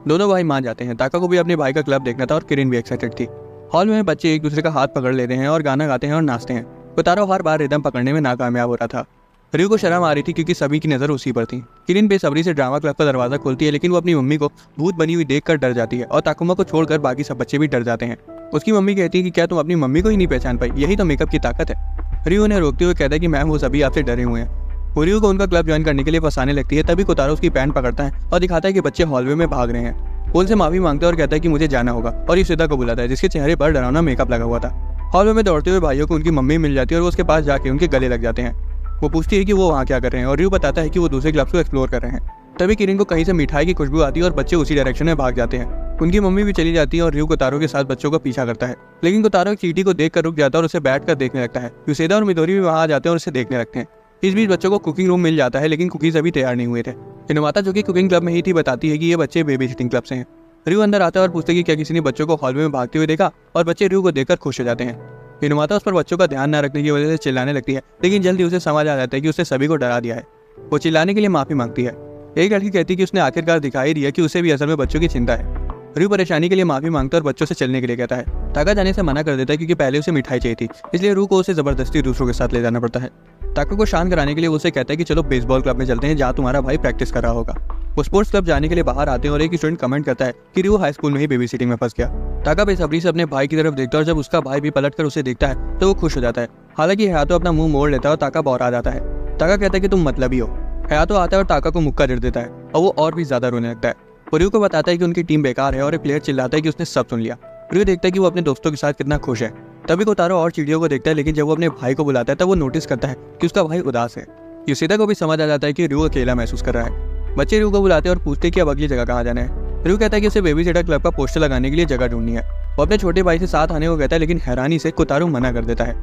दोनों भाई मान जाते हैं। ताका को भी अपने भाई का क्लब देखना था और किरिन भी एक्साइटेड थी। हॉल में बच्चे एक दूसरे का हाथ पकड़ लेते हैं और गाना गाते हैं और नाचते हैं। कोतारो हर बार रिदम पकड़ने में नाकामयाब हो रहा था। रियो को शर्म आ रही थी क्योंकि सभी की नजर उसी पर थी। किरिन बेसब्री से ड्रामा क्लब का दरवाजा खोलती है, लेकिन वो अपनी मम्मी को भूत बनी हुई देखकर डर जाती है और ताकुमा को छोड़कर बाकी सब बच्चे भी डर जाते हैं। उसकी मम्मी कहती है कि क्या तुम अपनी मम्मी को ही नहीं पहचान पाई, यही तो मेकअप की ताकत है। रियो उन्हें रोकते हुए कहता है कि मैम वो सभी आपसे डरे हुए हैं। वो रियो को उनका क्लब ज्वाइन करने के लिए फंसाने लगती है। तभी कोतारो उसकी पैंट पकड़ता है और दिखाता है कि बच्चे हॉलवे में भाग रहे हैं। वो उनसे माफी मांगता है और कहता है कि मुझे जाना होगा और युसेदा को बुलाता है जिसके चेहरे पर डरावना मेकअप लगा हुआ था। हॉल में दौड़ते हुए भाइयों को उनकी मम्मी मिल जाती है और वो उसके पास जाके उनके गले लग जाते हैं। वो पूछती है कि वो वहाँ क्या कर रहे हैं और रयू बताता है कि वो दूसरे क्लब्स को एक्सप्लोर कर रहे हैं। तभी किरिन को कहीं से मिठाई की खुशबू आती है और बच्चे उसी डायरेक्शन में भाग जाते हैं। उनकी मम्मी भी चली जाती है और रयू कोतारो के साथ बच्चों का पीछा करता है, लेकिन कोतारो एक चींटी को देखकर रुक जाता है और उसे बैठकर देखने लगता है। युसेदा और मिदोरी भी वहाँ आ जाते हैं और उसे देखने लगते हैं। इस बीच बच्चों को कुकिंग रूम मिल जाता है, लेकिन कुकीज अभी तैयार नहीं हुए थे। हिनोमाता जो कि कुकिंग क्लब में ही थी बताती है कि ये बच्चे बेबी सिटिंग क्लब से हैं। रयू अंदर आता है और पूछते कि क्या किसी ने बच्चों को हॉल में भागते हुए देखा, और बच्चे रयू को देखकर खुश हो जाते हैं। हिनोमाता उस पर बच्चों का ध्यान न रखने की वजह से चिल्लाने लगती है, लेकिन जल्दी उसे समझ आ जाता है कि उसने सभी को डरा दिया है। वो चिल्लाने के लिए माफी मांगती है। एक लड़की कहती है कि उसने आखिरकार दिखाई दिया कि उसे भी असल में बच्चों की चिंता है। रयू परेशानी के लिए माफी मांगता है और बच्चों से चलने के लिए कहता है। ताका जाने से मना कर देता है क्योंकि पहले उसे मिठाई चाहिए थी, इसलिए रयू को उसे जबरदस्ती दूसरों के साथ ले जाना पड़ता है। ताका को शांत कराने के लिए उसे कहता है कि चलो बेसबॉल क्लब में चलते हैं जहाँ तुम्हारा भाई प्रैक्टिस कर रहा होगा। वो स्पोर्ट्स क्लब जाने के लिए बाहर आते हैं और एक स्टूडेंट कमेंट करता है कि रयू हाई स्कूल में ही बेबी सिटिंग में फंस गया। ताका बेसब्री से अपने भाई की तरफ देखता है और जब उसका भाई भी पलट कर उसे देखता है तो वो खुश हो जाता है। हालांकि हयातो अपना मुंह मोड़ लेता है और ताका बौरा जाता है। ताका कहता है कि तुम मतलबी हो। हयातो आता है और ताका को मुक्का जड़ देता है और वो और भी ज्यादा रोने लगता है। रयू को बताता है कि उनकी टीम बेकार है और एक प्लेयर चिल्लाता है कि उसने सब सुन लिया। रयू देखता है कि वो अपने दोस्तों के साथ कितना खुश है। तभी कोतारो और चींटियों को देखता है, लेकिन जब वो अपने भाई को बुलाता है तब वो नोटिस करता है कि उसका भाई उदास है। युसेदा को भी समझ आ जाता है कि रयू अकेला महसूस कर रहा है। बच्चे रयू को बुलाते हैं और पूछते हैं कि अब अगली जगह कहाँ जाना है। रयू कहता है कि उसे बेबी सिटर क्लब का पोस्टर लगाने के लिए जगह ढूंढनी है। वो अपने छोटे भाई से साथ आने को कहता है, लेकिन हैरानी से कोतारो मना कर देता है।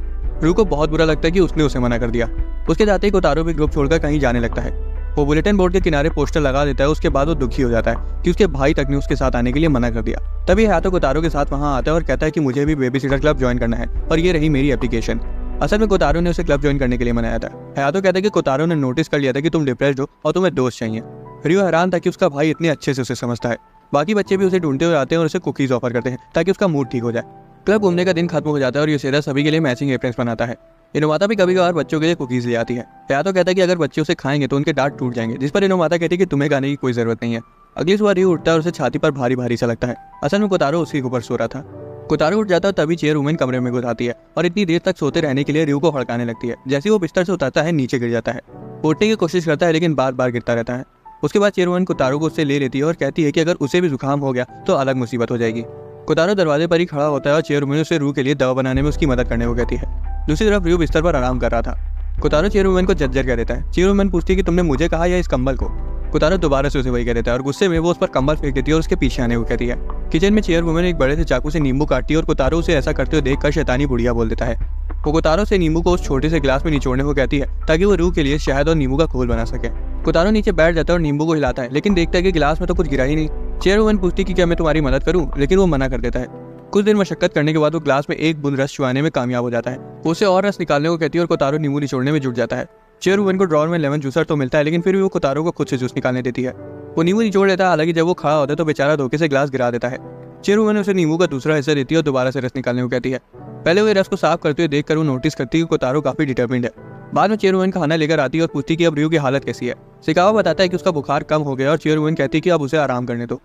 रयू को बहुत बुरा लगता है कि उसने उसे मना कर दिया। उसके जाते ही कोतारो भी ग्रुप छोड़कर कहीं जाने लगता है। वो बुलेटिन बोर्ड के किनारे पोस्टर लगा देता है। उसके बाद वो दुखी हो जाता है कि उसके भाई तक ने उसके साथ आने के लिए मना कर दिया। तभी हयातो कोतारो के साथ वहाँ आता है और कहता है कि मुझे भी बेबी सिटर क्लब ज्वाइन करना है और ये रही मेरी एप्लीकेशन। असल में कोतारो ने उसे क्लब ज्वाइन करने के लिए मनाया था। हयातो कहता है कि कोतारो ने नोटिस कर लिया था कि तुम डिप्रेस्ड हो और तुम्हें दोस्त चाहिए। रयू हैरान था कि उसका भाई इतने अच्छे से उसे समझता है। बाकी बच्चे भी उसे ढूंढते हुए आते हैं और उसे कुकीज ऑफर करते हैं ताकि उसका मूड ठीक हो जाए। क्लब घूमने का दिन खत्म हो जाता है और युसेदा सभी के लिए मैचिंग एप्रन्स बनाता है। हिनोमाता भी कभी कभार बच्चों के लिए कुकीज ले आती है। हयातो कहता है कि अगर बच्चे उसे खाएंगे तो उनके दांत टूट जाएंगे, जिस पर हिनोमाता कहती है कि तुम्हें खाने की कोई जरूरत नहीं है। अगली सुबह रयू उठता है और उसे छाती पर भारी भारी सा लगता है। असल में कोतारो उसके ऊपर सो रहा था। कोतारो उठ जाता है तभी चेयर वुमेन कमरे में घुस आती है और इतनी देर तक सोते रहने के लिए रयू को हड़काने लगती है। जैसे वो बिस्तर से उतरता है नीचे गिर जाता है। उठने की कोशिश करता है लेकिन बार बार गिरता रहता है। उसके बाद चेयर वुमेन कोतारो को उससे ले लेती है और कहती है कि अगर उसे भी जुकाम हो गया तो अलग मुसीबत हो जाएगी। कोतारो दरवाजे पर ही खड़ा होता है और चेयर वुमेन उसे रयू के लिए दवा बनाने में उसकी मदद करने को कहती है। दूसरी तरफ रयू बिस्तर पर आराम कर रहा था। कोतारो चेयर वुमेन को जज्जर कह देता है। चेयर वुमेन पूछती है कि तुमने मुझे कहा या इस कंबल को। कोतारो दोबारा से उसे वही कह देता है और गुस्से में वो उस पर कंबल फेंक देती है और उसके पीछे आने को कहती है। किचन में चेयर वुमेन एक बड़े से चाकू से नींबू काटती है और कोतारो उसे ऐसा करते हुए देखकर शैतानी बुढ़िया बोल देता है। वो कोतारो से नींबू को उस छोटे से गिलास में निचोड़ने को कहती है ताकि वो रयू के लिए शहद और नींबू का घोल बना सके। कोतारो नीचे बैठ जाता है और नींबू को हिलाता है, लेकिन देखता है कि गिलास में तो कुछ गिरा ही नहीं। चेयर वुमेन पूछती कि क्या मैं तुम्हारी मदद करूं, लेकिन वो मना कर देता है। कुछ देर मशक्कत करने के बाद वो ग्लास में एक बूंद रस चुआने में कामयाब हो जाता है। वो उसे और रस निकालने को कहती है और कोतारो नींबू निचोड़ने में जुट जाता है। चेयर वुमेन को ड्रॉर में लेमन जूसर तो मिलता है, लेकिन फिर भी वो कोतारो को खुद से जूस निकालने देती है। वो नींबू निचोड़ लेता है, हालांकि जब वो खड़ा होता है तो बेचारा धोखे से ग्लास गिरा देता है। चेयर वुमेन उसे नींबू का दूसरा हिस्सा देती है और दोबारा से रस निकालने को कहती है। पहले वो रस को साफ करते हुए देखकर वो नोटिस करती है कि कोतारो काफी डिटर्मिन्ड है। बाद में चेयर वुमेन खाना लेकर आती है और पूछती कि अब रयू की हालत कैसी है। शिकावा बताता है कि उसका बुखार कम हो गया और चेयर वुमेन कहती है कि अब उसे आराम करने दो।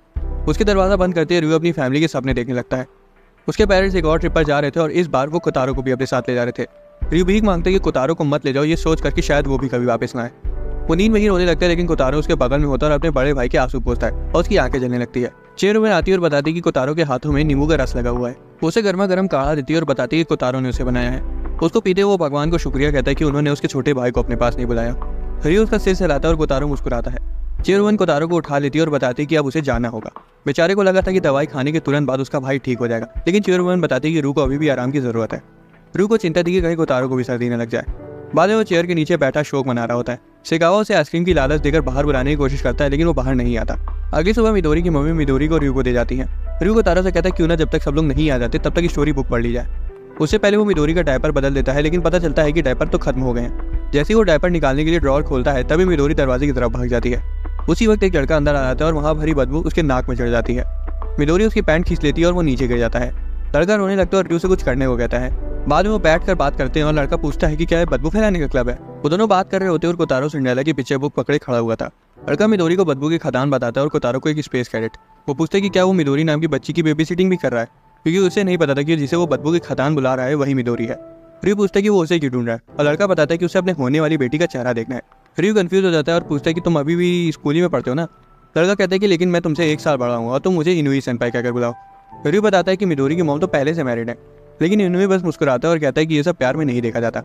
उसके दरवाजा बंद करते रयू अपनी फैमिली के सपने देखने लगता है। उसके पेरेंट्स एक और ट्रिप पर जा रहे थे और इस बार वो कोतारो को भी अपने साथ ले जा रहे थे। रयू भीख मांगते कि कोतारो को मत ले जाओ, ये सोच कर कि शायद वो भी कभी वापस ना आए। वो नींद में ही रोने लगता है, लेकिन कोतारो उसके बगल में होता है और अपने बड़े भाई के आंसू पोंछता है और उसकी आंखें जलने लगती है। चेयर वुमेन आती है और बताती है कि कोतारो के हाथों में नींबू का रस लगा हुआ है। वो उसे गर्मा गर्म काढ़ा देती है और बताती है कि कोतारो ने उसे बनाया है। उसको पीते वो भगवान को शुक्रिया कहता है कि उन्होंने उसके छोटे भाई को अपने पास नहीं बुलाया। रयू उसका सिर हिलाता है और कोतारो मुस्कुराता है। चेयर वुमेन कोतारो को उठा लेती है और बताती है कि अब उसे जाना होगा। बेचारे को लगा था कि दवाई खाने के तुरंत बाद उसका भाई ठीक हो जाएगा, लेकिन चेयर वुमेन बताती है कि रयू को अभी भी आराम की जरूरत है। रयू को चिंता थी कि कहीं कोतारो को भी सर्दी न लग जाए। बाद में वो चेयर के नीचे बैठा शोक मना रहा होता है। शिकावा उसे आइसक्रीम की लालच देकर बाहर बुलाने की कोशिश करता है, लेकिन वो बाहर नहीं आता। अगली सुबह मिदोरी की मम्मी मिदोरी को रयू को दे जाती है। रयू कोतारो से कहता है क्यों ना जब तक सब लोग नहीं आ जाते तब तक स्टोरी बुक पढ़ ली जाए। उससे पहले वो मिदोरी का डायपर बदल देता है, लेकिन पता चलता है कि डायपर तो खत्म हो गए हैं। जैसे ही वो डायपर निकालने के लिए ड्रॉर खोलता है तभी मिदोरी दरवाजे की तरफ भाग जाती है। उसी वक्त एक लड़का अंदर आ जाता है और वहाँ भरी बदबू उसके नाक में चढ़ जाती है। मिदोरी उसकी पैंट खींच लेती है और वो नीचे गिर जाता है। लड़का रोने लगता है और रयू से कुछ करने को कहता है। बाद में वो बैठकर बात करते हैं और लड़का पूछता है कि क्या बदबू फैलाने का क्लब है। वो दोनों बात कर रहे होते हैं और कोतारो सिंड्रेला की पिक्चर बुक पकड़े खड़ा हुआ था। लड़का मिदोरी को बदबू की खदान बताता है और कोतारो को एक स्पेस कैडेट। वो पूछते हैं कि क्या वो मिदोरी नाम की बच्ची की बेबी सिटिंग भी कर रहा है, क्योंकि उसे नहीं पता था कि जिसे वो बदबू की खदान बुला रहा है वही मिदोरी है। रयू पूछता है कि वो उसे क्यों ढूंढ रहा है और लड़का बताता है कि उसे अपने होने वाली बेटी का चेहरा देखना है। रयू कंफ्यूज हो जाता है और पूछता है कि तुम अभी भी स्कूल ही में पढ़ते हो ना। लड़का कहता है कि लेकिन मैं तुमसे 1 साल बड़ा हूँ और तुम मुझे इनुई सेनपाई कहकर बुलाओ। रियू बताता है कि मिडोरी की मॉम तो पहले से मैरिड है, लेकिन इनुई बस मुस्कुराता है और कहता है कि ये सब प्यार में नहीं देखा जाता।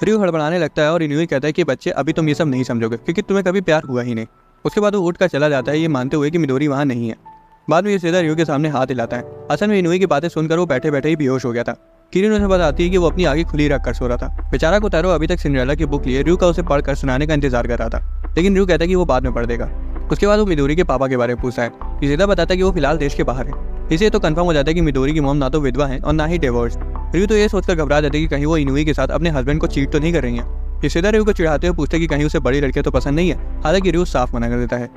रियू हड़बड़ाने लगता है और इनुई कहता है कि बच्चे अभी तुम ये सब नहीं समझोगे क्योंकि तुम्हें कभी प्यार हुआ ही नहीं। उसके बाद वो उठ कर चला जाता है, ये मानते हुए कि मिडोरी वहाँ नहीं है। बाद में यूशिदा रियू के सामने हाथ हिलाता है। असल में इनुई की बातें सुनकर वो बैठे बैठे ही बेहोश हो गया था। किरिन उसे बताती है कि वो अपनी आंखें खुली रख कर सो रहा था। बेचारा कोतारो अभी तक सिंड्रेला की बुक लिए रियू का उसे पढ़कर सुनाने का इंतजार कर रहा था, लेकिन रियू कहता है कि वो बाद में पढ़ देगा। उसके बाद वो मिडोरी के पापा के बारे में पूछता है। यूशिदा बताता है कि वो फिलहाल देश के बाहर है। इसे तो कंफर्म हो जाता है कि मिडोरी की मॉम ना तो विधवा है और ना ही डिवोर्स। रियू तो ये सोचकर घबरा जाती है कि कहीं वो इनुई के साथ अपने हस्बैंड को चीट तो नहीं कर रही है। यूशिदा रियू को चिढ़ाते हुए पूछते कि कहीं उसे बड़ी लड़कियां तो पसंद नहीं है, हालांकि रियू साफ मना कर देता है।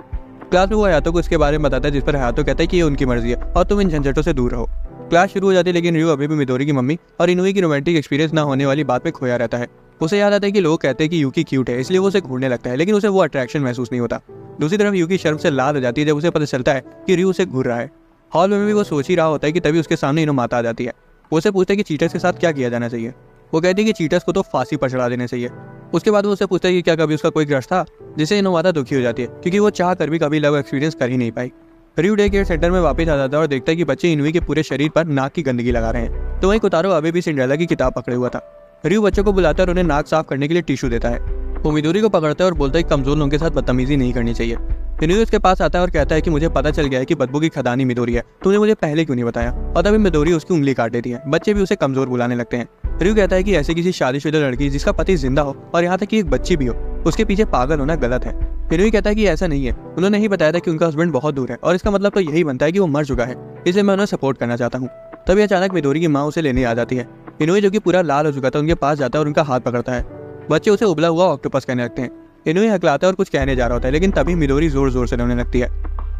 क्लास में वो हयातो को इसके बारे में बताता है, जिस पर हयातो कहता है कि ये उनकी मर्जी है और तुम इन झंझटों से दूर रहो। क्लास शुरू हो जाती है, लेकिन रियू अभी भी मिडोरी की मम्मी और इनुई की रोमांटिक एक्सपीरियंस ना होने वाली बात में खोया रहता है। उसे याद आता है कि लोग कहते हैं कि यूकी क्यूट है, इसलिए वो उसे घूरने लगता है, लेकिन उसे वो अट्रैक्शन महसूस नहीं होता। दूसरी तरफ यूकी शर्म से लाल हो जाती है जब उसे पता चलता है कि रियू उसे घूर रहा है। हॉल में भी वो सोच ही रहा होता है कि तभी उसके सामने इनोमाता आ जाती है। वो उसे पूछता है कि चीटर्स के साथ क्या किया जाना चाहिए। वो कहती है कि चीटर्स को तो फांसी पर चढ़ा देना चाहिए। उसके बाद वो उससे पूछता है कि क्या कभी उसका कोई क्रश था, जिसे इनोमाता दुखी हो जाती है क्योंकि वो चाह कर भी कभी लव एक्सपीरियंस कर ही नहीं पाई। रियू डे केयर सेंटर में वापस आ जाता है और देखता है कि बच्चे इनुई के पूरे शरीर पर नाक की गंदगी लगा रहे हैं, तो वहीं कोतारो अभी भी सिंड्रेला की किताब पकड़े हुआ था। रियू बच्चों को बुलाता है और उन्हें नाक साफ करने के लिए टिश्यू देता है। वो मिडोरी को पकड़ता है और बोलता है कि कमजोर लोगों के साथ बदतमीजी नहीं करनी चाहिए। इनुई उसके पास आता है और कहता है कि मुझे पता चल गया है कि बदबू की खदानी मिडोरी है, तुमने मुझे पहले क्यों नहीं बताया। और तभी मिडोरी उसकी उंगली काट देती है। बच्चे भी उसे कमजोर बुलाने लगते हैं। रियू कहता है कि ऐसे किसी शादीशुदा लड़की जिसका पति जिंदा हो और यहाँ तक कि एक बच्ची भी हो, उसके पीछे पागल होना गलत है। इनुई कहता है कि ऐसा नहीं है, उन्होंने ही बताया था कि उनका हस्बैंड बहुत दूर है और इसका मतलब तो यही बनता है कि वो मर चुका है, इसलिए मैं उन्हें सपोर्ट करना चाहता हूँ। तभी अचानक मिडोरी की माँ उसे लेने आ जाती है। इनुई जो कि पूरा लाल हो चुका था उनके पास जाता है और उनका हाथ पकड़ता है। बच्चे उसे उबला हुआ ऑक्टोपस कहने लगते हैं। इनुई हकलाता है और कुछ कहने जा रहा होता है, लेकिन तभी मिडोरी जोर जोर से रोने लगती है।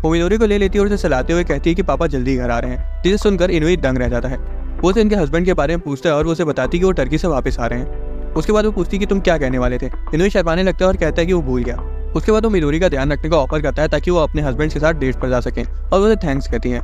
वो मिडोरी को ले लेती है और उसे सहलाते हुए कहती है कि पापा जल्दी घर आ रहे हैं, जिसे सुनकर इनुई दंग रह जाता है। वो उसे इनके हस्बैंड के बारे में पूछता है और वो उसे बताती है कि वो टर्की से वापस आ रहे हैं। उसके बाद वो पूछती है कि तुम क्या कहने वाले थे। इनुई शर्माने लगता है और कहता है कि वो भूल गया। उसके बाद वो मिडोरी का ध्यान रखने का ऑफर करता है ताकि वो अपने हस्बैंड के साथ डेट पर जा सकें और उसे थैंक्स कहती है।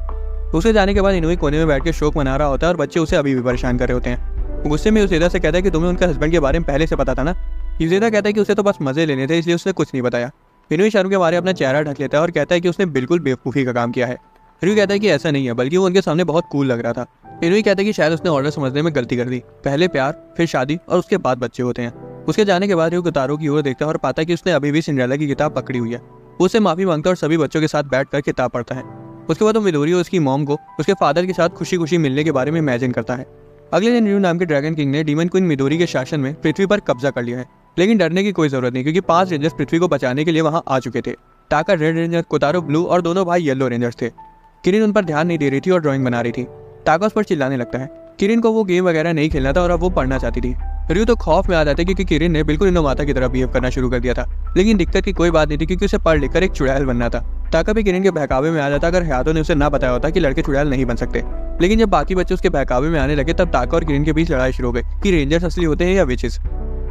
उसे जाने के बाद इनुई कोने में बैठ के शोक मना रहा होता है और बच्चे उसे अभी भी परेशान कर रहे होते हैं। गुस्से में यूशिदा से कहता है कि तुम्हें उनके हस्बैंड के बारे में पहले से पता था ना। यूशिदा कहता है कि उसे तो बस मजे लेने थे, इसलिए उसने कुछ नहीं बताया। इनुई शर्म के मारे अपना चेहरा ढक लेता है और कहता है कि उसने बिल्कुल बेवकूफ़ी का काम किया है। रियू कहता है कि ऐसा नहीं है, बल्कि वो उनके सामने बहुत कूल लग रहा था। इनुई कहता है कि शायद उसने ऑर्डर समझने में गलती कर दी, पहले प्यार फिर शादी और उसके बाद बच्चे होते हैं। उसके जाने के बाद रियू कोतारो की ओर देखता है और पाता है कि उसने अभी भी सिंड्रेला की किताब पकड़ी हुई है। वो उससे माफी मांगता है और सभी बच्चों के साथ बैठकर किताब पढ़ता है। उसके बाद वो मिडोरी और उसकी मॉम को उसके फादर के साथ खुशी खुशी मिलने के बारे में इमेजिन करता है। अगले दिन रियू नाम के ड्रैगन किंग ने डीमन क्वीन मिडोरी के शासन में पृथ्वी पर कब्जा कर लिया है, लेकिन डरने की कोई जरूरत नहीं क्योंकि 5 रेंजर्स पृथ्वी को बचाने के लिए वहां आ चुके थे। टाका रेड रेंजर, कोतारो ब्लू और दोनों भाई येलो रेंजर्स थे। किरिन उन पर ध्यान नहीं दे रही थी और ड्राइंग बना रही थी। टाका उस पर चिल्लाने लगता है। किरिन को वो गेम वगैरह नहीं खेलना था और अब वो पढ़ना चाहती थी। रियू तो खौफ में आ जाते क्योंकि किरिन ने बिल्कुल इनोमाता की तरह बिहेव करना शुरू कर दिया था, लेकिन दिक्कत की कोई बात नहीं थी क्योंकि उसे पढ़ लिखकर एक चुड़ैल बनना था। टाका भी किरिन के बहकावे में आ जाता अगर हयातो ने उसे ना बताया होता कि लड़के चुड़ैल नहीं बन सकते। लेकिन जब बाकी बच्चे उसके बहकावे में आने लगे तब टाका और किरिन के बीच लड़ाई शुरू हो गई कि रेंजर्स असली होते हैं या विचेस।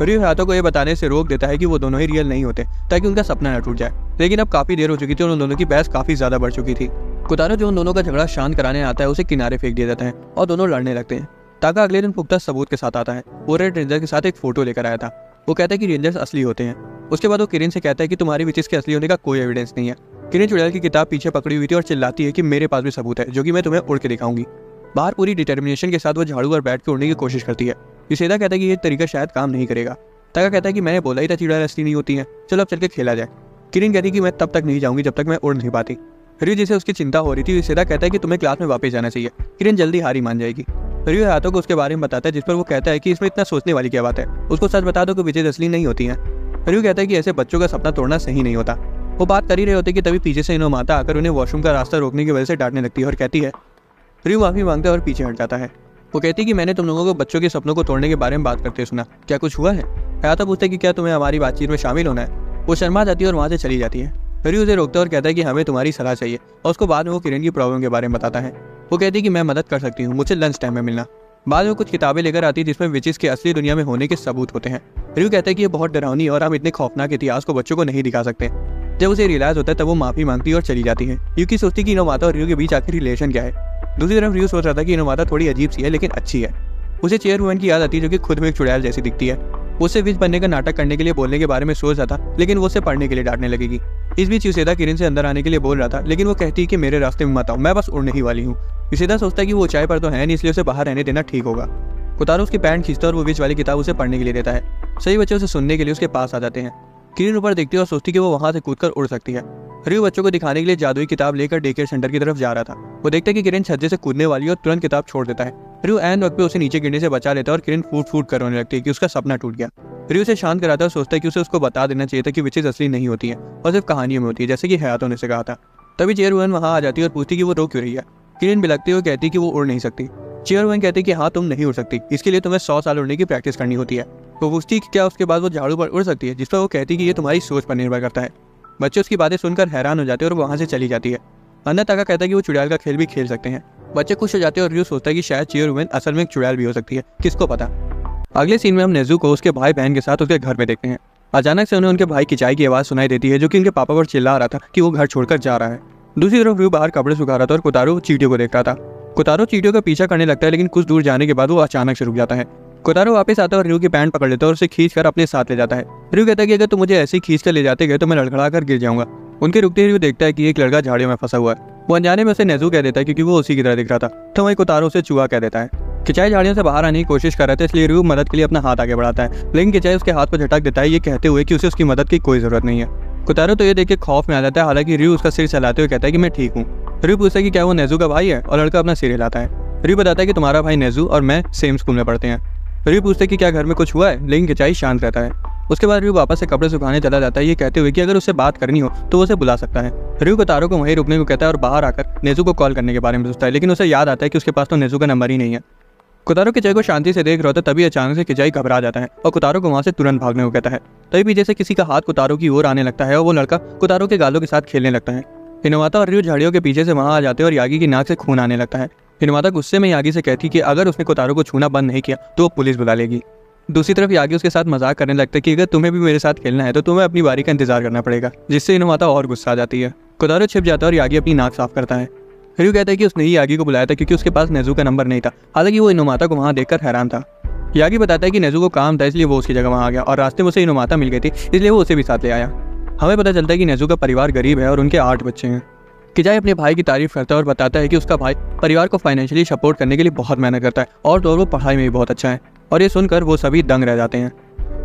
रियू हयातो को यह बताने से रोक देता है कि वो दोनों ही रियल नहीं होते ताकि उनका सपना न टूट जाए, लेकिन अब काफी देर हो चुकी थी और उन दोनों की बहस काफी ज्यादा बढ़ चुकी थी। कोतारो जो उन दोनों का झगड़ा शांत कराने आता है उसे किनारे फेंक दिया जाता है और दोनों लड़ने लगते हैं। टाका अगले दिन पुख्ता सबूत के साथ आता है। वो रेड रेंजर के साथ एक फोटो लेकर आया था। वो कहता है कि रेंजर्स असली होते हैं। उसके बाद वो किरिन से कहता है कि तुम्हारी विचेस के असली होने का कोई एविडेंस नहीं है। किरिन चुड़ैल की किताब पीछे पकड़ी हुई थी और चिल्लाती है कि मेरे पास भी सबूत है जो कि मैं तुम्हें उड़ के दिखाऊंगी। बाहर पूरी डिटर्मिनेशन के साथ वो झाड़ू पर बैठ के उड़ने की कोशिश करती है। यूशिदा कहता है कि ये तरीका शायद काम नहीं करेगा। टाका कहता है कि मैंने बोला ही था चुड़ैल असली नहीं होती है, चलो अब चल के खेला जाए। किरिन कहती है कि मैं तब तक नहीं जाऊंगी जब तक मैं उड़ नहीं पाती। रियू जिसे उसकी चिंता हो रही थी, यूशिदा कहता है कि तुम्हें क्लास में वापस जाना चाहिए, किरिन जल्दी हारी मान जाएगी। रियू हयातो को उसके बारे में बताता है, जिस पर वो कहता है कि इसमें इतना सोचने वाली क्या बात है, उसको सच बता दो कि विचेस असली नहीं होती हैं। रियू कहता है कि ऐसे बच्चों का सपना तोड़ना सही नहीं होता। वो बात कर ही रहे होते कि तभी पीछे से इनोमाता आकर उन्हें वॉशरूम का रास्ता रोकने की वजह से डांटने लगती है और कहती है। रियू माफी मांगता है और पीछे हट जाता है। वो कहती है कि मैंने तुम लोगों को बच्चों के सपनों को तोड़ने के बारे में बात करते सुना, क्या कुछ हुआ है? हयातो पूछता है कि क्या तुम्हें हमारी बातचीत में शामिल होना है। वो शर्मा जाती है और वहाँ से चली जाती है। रियू उसे रोकता है और कहता है कि हमें तुम्हारी सलाह चाहिए और उसको बाद में वो किरिन की प्रॉब्लम के बारे में बताता है। वो कहती है कि मैं मदद कर सकती हूँ, मुझे लंच टाइम में मिलना। बाद में कुछ किताबें लेकर आती है जिसमें विचेस के असली दुनिया में होने के सबूत होते हैं। रियू कहता है कि ये बहुत डरावनी और हम इतने खौफनाक इतिहास को बच्चों को नहीं दिखा सकते। जब उसे रियलाइज होता है तब वो माफी मांगती है और चली जाती है। यूकी सोचती कि इनोमाता और रियू के बीच आखिर रिलेशन क्या है। दूसरी तरफ रियू सोच रहा था कि इनोमाता थोड़ी अजीब सी है लेकिन अच्छी है। उसे चेयर वुमन की याद आती है जो कि खुद में एक चुड़ैल जैसी दिखती है। वो उसे विज बनने का नाटक करने के लिए बोलने के बारे में सोच रहा था, लेकिन वो उसे पढ़ने के लिए डांटने लगेगी। इस बीच युसेदा किरण से अंदर आने के लिए बोल रहा था, लेकिन वो कहती है कि मेरे रास्ते में मत आओ, मैं बस उड़ने ही वाली हूँ। युसेदा सोचता है कि वो ऊंचाई पर तो है नहीं, इसलिए उसे बाहर रहने देना ठीक होगा। कोतारो उसकी पैंट खींचता है और वो विज वाली किताब उसे पढ़ने के लिए देता है। सही बच्चे उसे सुनने के लिए उसके पास आ जाते हैं। किरण ऊपर देखती है और सोचती है कि वो वहां से कूदकर उड़ सकती है। रयू बच्चों को दिखाने के लिए जादुई किताब लेकर डे केयर सेंटर की तरफ जा रहा था। वो देखता है कि किरण छज्जे से कूदने वाली है और तुरंत किताब छोड़ देता है। रयू ऐन वक्त पे उसे नीचे गिरने से बचा लेता है और किरण फूट फूट कर रोने लगती है कि उसका सपना टूट गया। रयू उसे शांत कराता है और सोचता है कि उसे उसको बता देना चाहिए था कि विचेस असली नहीं होती है और सिर्फ कहानियों में होती है, जैसे कि हयातो ने से कहा था। तभी चेयरवुमन वहां आ जाती है और पूछती कि वो रो क्यों रही है। किरण बिलखती हुई कहती कि वो उड़ नहीं सकती। चेयरवुमन कहती कि हाँ तुम नहीं उड़ सकती, इसके लिए तुम्हें 100 साल उड़ने की प्रैक्टिस करनी होती है। वो पूछती कि क्या उसके बाद वो झाड़ू पर उड़ सकती है, जिस पर वो कहती कि ये तुम्हारी सोच पर निर्भर करता है। बच्चे उसकी बातें सुनकर हैरान हो जाते हैं और वहां से चली जाती है। अन्ना ताका कहता है कि वो चुड़ैल का खेल भी खेल सकते हैं। बच्चे खुश हो जाते हैं और रयू सोचता है कि शायद चेयरवुमन असल में एक चुड़ैल भी हो सकती है, किसको पता। अगले सीन में हम नेज़ू को उसके भाई बहन के साथ उसके घर में देखते हैं। अचानक से उन्हें उनके भाई किचाई की आवाज़ सुनाई देती है, जो कि उनके पापा पर चिल्ला रहा था कि वो घर छोड़कर जा रहा है। दूसरी तरफ रयू बाहर कपड़े सुखा रहा था और कोतारो चींटियों को देख रहा था। कोतारो चींटियों का पीछा करने लगता है, लेकिन कुछ दूर जाने के बाद वो अचानक से रुक जाता है। कोतारो वापस आता है और रयू की पैंट पकड़ लेता है और उसे खींचकर अपने साथ ले जाता है। रयू कहता है कि अगर तुम मुझे ऐसे ही खींच कर ले जाते गए तो मैं लड़खड़ा कर गिर जाऊंगा। उनके रुकते ही रयू देखता है कि एक लड़का झाड़ियों में फंसा हुआ है। वो अनजाने में उसे नेज़ू कह देता है क्योंकि वो उसी की तरह दिख रहा था, तो वही कोतारो उसे चूहा कह देता है। किचाई झाड़ियों से बाहर आने की कोशिश कर रहा था, इसलिए रयू मदद के लिए अपना हाथ आगे बढ़ाता है, लेकिन किचाई उसके हाथ को झटक देता है, ये कहते हुए कि उसे उसकी मदद की कोई जरूरत नहीं है। कोतारो तो ये देख के खौफ में आ जाता है, हालांकि रयू उसका सिर चलाते हुए कहता है कि मैं ठीक हूँ। रयू पूछता है कि क्या वो नेज़ू का भाई है, और लड़का अपना सिर हिलाता है। रयू बताता है कि तुम्हारा भाई नेज़ू और मैं सेम स्कूल में पढ़ते हैं। रयू पूछता है कि क्या घर में कुछ हुआ है, लेकिन किचाई शांत रहता है। उसके बाद रयू वापस से कपड़े सुखाने चला जाता है, ये कहते हुए कि अगर उससे बात करनी हो तो वो उसे बुला सकता है। रयू कोतारो को वहीं रुकने को कहता है और बाहर आकर नेज़ू को कॉल करने के बारे में सोचता है, लेकिन उसे याद आता है कि उसके पास तो नेज़ू का नंबर ही नहीं है। कोतारो किचाई को शांति से देख रहा होता है, तभी अचानक से किचाई घबरा जाता है और कोतारो को वहां से तुरंत भागने को कहता है। तभी पीछे से किसी का हाथ कोतारो की ओर आने लगता है और वो लड़का कोतारो के गालों के साथ खेलने लगता है। हिनवाता और रयू झाड़ियों के पीछे से वहां आ जाते हैं और यागी की नाक से खून आने लगता है। हिनवाता गुस्से में यागी से कहती कि अगर उसने कोतारो को छूना बंद नहीं किया तो वो पुलिस बुला लेगी। दूसरी तरफ यागी उसके साथ मजाक करने लगता है कि अगर तुम्हें भी मेरे साथ खेलना है तो तुम्हें अपनी बारी का इंतजार करना पड़ेगा, जिससे हिनवाता और गुस्सा आ जाती है। कोतारो छिप जाता है और यागी अपनी नाक साफ करता है। रयू कहता है कि उसने ही यागी को बुलाया था क्योंकि उसके पास नेज़ू का नंबर नहीं था, हालांकि वो इनोमाता को वहां देखकर हैरान था। यागी बताता है कि नेज़ू को काम था, इसलिए वो उसकी जगह वहां आ गया और रास्ते में उसे इनोमाता मिल गई थी, इसलिए वो उसे भी साथ ले आया। हमें पता चलता है कि नेज़ू का परिवार गरीब है और उनके 8 बच्चे हैं। किचाई अपने भाई की तारीफ करता है और बताता है कि उसका भाई परिवार को फाइनेंशियली सपोर्ट करने के लिए बहुत मेहनत करता है और तो वो पढ़ाई में भी बहुत अच्छा है, और ये सुनकर वो सभी दंग रह जाते हैं।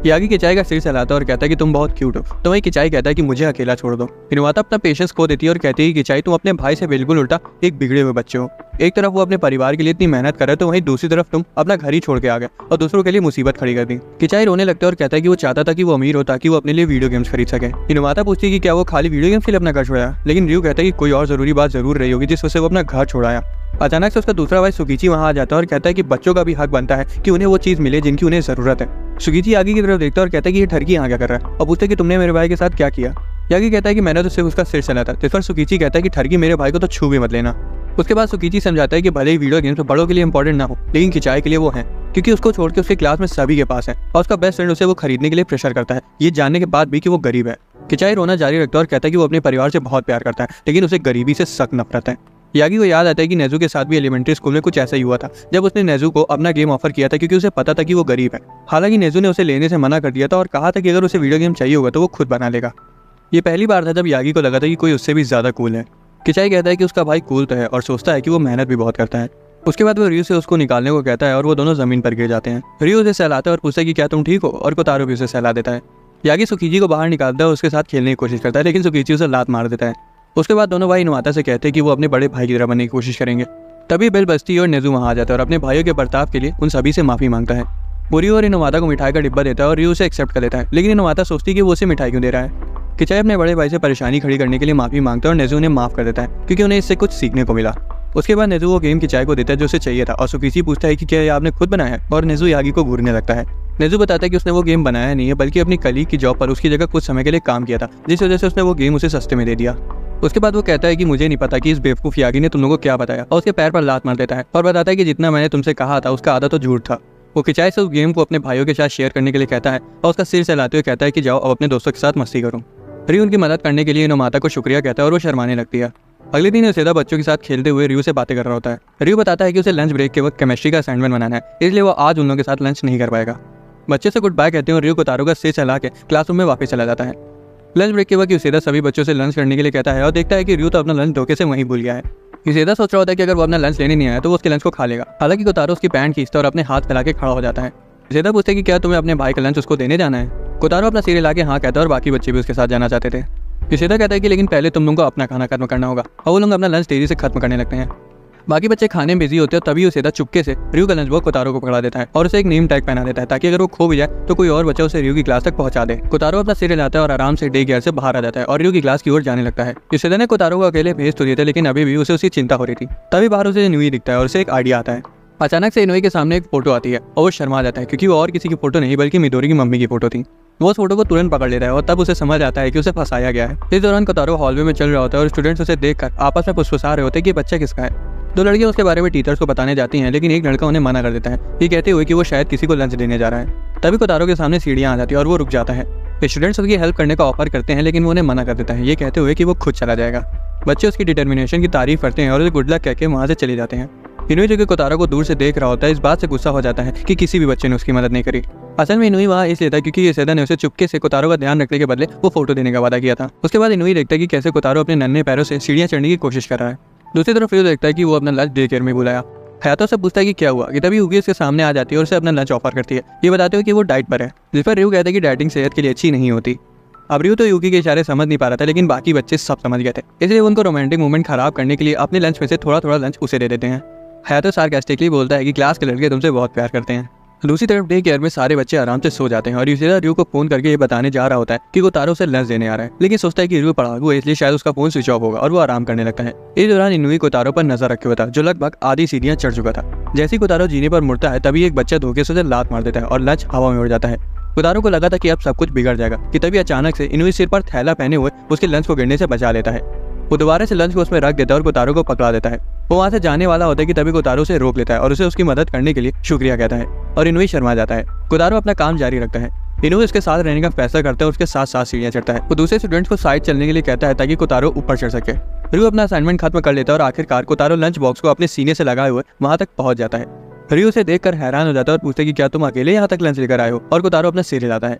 यागी किचाई का सिर सहलाता है और कहता है कि तुम बहुत क्यूट हो, तो वही किचाई कहता है कि मुझे अकेला छोड़ दो। हिनवाता अपना पेशेंस खो देती है और कहती है कि किचाई तुम अपने भाई से बिल्कुल उल्टा एक बिगड़े हुए बच्चे हो। एक तरफ वो अपने परिवार के लिए इतनी मेहनत कर रहे तो वहीं दूसरी तरफ तुम अपना घर ही छोड़ के आ गए और दूसरों के लिए मुसीबत खड़ी कर दी। किचाई रोने लगता है और कहता है कि वो चाहता था कि वो अमीर हो ताकि वो अपने लिए वीडियो गेम्स खरीद सके। हिनवाता पूछती है कि क्या वो खाली वीडियो गेम्स के लिए अपना घर छोड़ाया, लेकिन रयू कहता है कि कोई और जरूरी बात जरूर रही होगी जिस वजह से वो अपना घर छोड़ाया। अचानक से उसका दूसरा भाई सुकीची वहां आ जाता है और कहता है कि बच्चों का भी हक बनता है कि उन्हें वो चीज मिले जिनकी उन्हें जरूरत है। सुकीची यागी की तरफ देखता है और कहता है कि ये ठरकी यहाँ क्या कर रहा है, और पूछता है कि तुमने मेरे भाई के साथ क्या किया। यागी कहता है कि मैंने तो सिर्फ उसका सिर चला था, जिस पर सुकीची कहता है कि ठरकी मेरे भाई को तो छू भी मत लेना। उसके बाद सुकीची समझाता है कि भले ही वीडियो गेम्स बड़ों के लिए इंपॉर्टेंट ना हो, लेकिन किचाई के लिए वो है, क्योंकि उसको छोड़ के उसके क्लास में सभी के पास है और उसका बेस्ट फ्रेंड उसे वो खरीदने के लिए प्रेशर करता है, ये जानने के बाद भी कि वो गरीब है। किचाई रोना जारी रखता है और कहता है कि वो अपने परिवार से बहुत प्यार करता है, लेकिन उसे गरीबी से सख्त नफरत है। यागी को याद आता है कि नेज़ू के साथ भी एलिमेंट्री स्कूल में कुछ ऐसा ही हुआ था, जब उसने नेज़ू को अपना गेम ऑफर किया था क्योंकि उसे पता था कि वो गरीब है। हालांकि नेज़ू ने उसे लेने से मना कर दिया था और कहा था कि अगर उसे वीडियो गेम चाहिए होगा तो वो खुद बना लेगा। ये पहली बार था जब यागी को लगा था कि कोई उससे भी ज्यादा कूल है। किचाई कहता है कि उसका भाई कूल तो है और सोचता है कि वो मेहनत भी बहुत करता है। उसके बाद वो रयू से उसको निकालने को कहता है और वो दोनों जमीन पर गिर जाते हैं। रयू उसे सहलाता है और पूछता है कि क्या तुम ठीक हो, और कोतारो भी उसे सहला देता है। यागी सुकीची को बाहर निकालता है और उसके साथ खेलने की कोशिश करता है, लेकिन सुकीची उसे लात मार देता है। उसके बाद दोनों भाई हिनवाता से कहते हैं कि वो अपने बड़े भाई की तरह बनने की कोशिश करेंगे। तभी बेल बजती है और नेज़ू वहां आ जाता है और अपने भाइयों के बर्ताव के लिए उन सभी से माफी मांगता है। वो रयू और हिनवाता को मिठाई का डिब्बा देता है और रयू उसे एक्सेप्ट कर लेता है, लेकिन हिनवाता सोचती है कि वो उसे मिठाई क्यों दे रहा है। किचाई अपने बड़े भाई से परेशानी खड़ी करने के लिए माफी मांगता है और नेज़ू उन्हें माफ कर देता है क्योंकि उन्हें इससे कुछ सीखने को मिला। उसके बाद नेज़ू वो गेम किचाई को देता है जो उसे चाहिए था और सुकीची पूछता है कि क्या ये आपने खुद बनाया है, और नेज़ू यागी को घूरने लगता है। नेज़ू बताता है कि उसने वो गेम बनाया नहीं है, बल्कि अपनी कलीग की जॉब पर उसकी जगह कुछ समय के लिए काम किया था, जिस वजह से उसने वो गेम उसे सस्ते में दे दिया। उसके बाद वो कहता है कि मुझे नहीं पता कि इस बेवकूफ यागी ने तुम लोगों को क्या बताया, और उसके पैर पर लात मार देता है और बताता है कि जितना मैंने तुमसे कहा था उसका आधा तो झूठ था। वो किचाई से उस गेम को अपने भाइयों के साथ शेयर करने के लिए कहता है और उसका सिर सहलाते हुए कहता है कि जाओ अब अपने दोस्तों के साथ मस्ती करो। रयू उनकी मदद करने के लिए हिनोमाता को शुक्रिया कहता है और वो शर्माने लगती है। अगले दिन युसेदा बच्चों के साथ खेलते हुए रयू से बातें कर रहा होता है। रयू बताता है कि उसे लंच ब्रेक के वक्त केमिस्ट्री का असाइनमेंट बनाना है, इसलिए वो आज उन लोगों के साथ लंच नहीं कर पाएगा। बच्चे से गुड बाय कहते हैं और रियो कोतारो का सिर चला के क्लासरूम में वापस चला जाता है। लंच ब्रेक के वक्त यूसेदा सभी बच्चों से लंच करने के लिए कहता है और देखता है कि रियो तो अपना लंच धोखे से वहीं भूल गया है। यूसेदा सोच रहा होता है कि अगर वो अपना लंच लेने नहीं आया तो वो उसके लंच को खा लेगा। हालांकि कोतारो उसकी पैंट खींचता है और अपने हाथ फैला के खड़ा हो जाता है। यूसेदा पूछते हैं कि क्या तुम्हें अपने भाई का लंच उसको देने जाना है। कोतारो अपना सिर हिला के हाँ कहता है और बाकी बच्चे भी उसके साथ जाना चाहते थे। यूसेदा कहता है कि लेकिन पहले तुम लोगों को अपना खाना खत्म करना होगा और वो लोग अपना लंच तेजी से खत्म करने लगते हैं। बाकी बच्चे खाने में बिजी होते हैं, तभी यूसेदा चुपके से रियो का लंच बॉक्स कोतारो को पकड़ा देता है और उसे एक नेम टैग पहना देता है ताकि अगर वो खो भी जाए तो कोई और बच्चा उसे रियो की क्लास तक पहुंचा दे। कोतारो अपना सिर हिलाता है और आराम से डे केयर से बाहर आ जाता है और रियो की क्लास की ओर जाने लगता है। यूसेदा ने कोतारो को अकेले भेज तो दिए थे, लेकिन अभी भी उसे उसकी चिंता हो रही थी। तभी बाहर उसे इनुई दिखता है और उसे एक आइडिया आता है। अचानक से इनुई के सामने एक फोटो आती है और वो शर्मा जाता है क्योंकि वो और किसी की फोटो नहीं बल्कि मिदोरी की मम्मी की फोटो थी। वो उस फोटो को तुरंत पकड़ लेता है और तब उसे समझ आता है कि उसे फंसाया गया है। इस दौरान कोतारो हॉलवे में चल रहा होता है और स्टूडेंट्स उसे देखकर आपस में फुसफुसा रहे होते हैं कि बच्चा किसका है। दो लड़कियां उसके बारे में टीचर्स को बताने जाती हैं, लेकिन एक लड़का उन्हें मना कर देता है, ये कहते हुए कि वो शायद किसी को लंच देने जा रहा है। तभी कोतारो के सामने सीढ़ियां आ जाती है और वो रुक जाता है। स्टूडेंट्स उसकी हेल्प करने का ऑफर करते हैं, लेकिन वो उन्हें मना कर देता है, ये कहते हुए कि वो खुद चला जाएगा। बच्चे उसकी डिटर्मिनेशन की तारीफ करते हैं और उसे गुड लक कहकर वहां से चले जाते हैं। इनुई जो कि कोतारो को दूर से देख रहा होता है, इस बात से गुस्सा हो जाता है कि किसी भी बच्चे ने उसकी मदद नहीं करी। असल में इनुई वहाँ इसलिए था क्योंकि यूसेदा ने उसे चुपके से कोतारो का ध्यान रखने के बदले वो फोटो देने का वादा किया था। उसके बाद इनुई देखता है कि कैसे कोतारो अपने नन्हे पैरों से सीढ़ियां चढ़ने की कोशिश कर रहा है। दूसरी तरफ रियो देखता है कि वो अपना लंच डे केयर में बुलाया। हयातो से पूछता है कि क्या हुआ, कि तभी यूकी उसके सामने आ जाती है और उसे अपना लंच ऑफर करती है, ये बताते हुए कि वो डाइट पर है। जिस पर रियो कहता है कि डाइटिंग सेहत के लिए अच्छी नहीं होती। अब रियो तो यूकी के इशारे समझ नहीं पा रहा था, लेकिन बाकी बच्चे सब समझ गए थे, इसलिए उनको रोमांटिक मोमेंट खराब करने के लिए अपने लंच में से थोड़ा थोड़ा लंच उसे दे देते हैं। हयातो सार्कास्टिकली बोलता है कि क्लास के लड़के तुमसे बहुत प्यार करते हैं। दूसरी तरफ डे केयर में सारे बच्चे आराम से सो जाते हैं और यूसेदा रियो को फोन करके ये बताने जा रहा होता है कि कोतारो से लंच देने आ रहा है, लेकिन सोचता है कि रियो पढ़ाकू है इसलिए शायद उसका फोन स्विच ऑफ होगा और वो आराम करने लगता है। इस दौरान इनुई कोतारो पर नजर रखे हुआ था, जो लगभग आधी सीढ़ियां चढ़ चुका था। जैसे ही कोतारो जीने पर मुड़ता है, तभी एक बच्चा धोखे से उसे लात मार देता है और लंच हवा में उड़ जाता है। कोतारो को लगा था कि अब सब कुछ बिगड़ जाएगा कि तभी अचानक से इनुई सिर पर थैला पहने हुए उसके लंच को गिरने से बचा लेता है। वो दोबारा से लंच को उसमें रख देता है और कोतारो को पकड़ा देता है। वो वहां से जाने वाला होता है कि तभी कोतारो उसे रोक लेता है और उसे उसकी मदद करने के लिए शुक्रिया कहता है और इनुई शर्मा जाता है। कोतारो अपना काम जारी रखता है। इनुई उसके साथ रहने का फैसला करता है और उसके साथ साथ सीढ़ियां चढ़ता है। वो दूसरे स्टूडेंट्स को साइड चलने के लिए कहता है ताकि कोतारो ऊपर चढ़ सके। रियो अपना असाइनमेंट खत्म कर लेता है और आखिरकार कोतारो लंच बॉक्स को अपने सीने से लगाए हुए वहां तक पहुंच जाता है। रियो उसे देखकर हैरान हो जाता है और पूछता है कि क्या तुम अकेले यहाँ तक लंच लेकर आए हो, और कोतारो अपना सिर हिलाता है।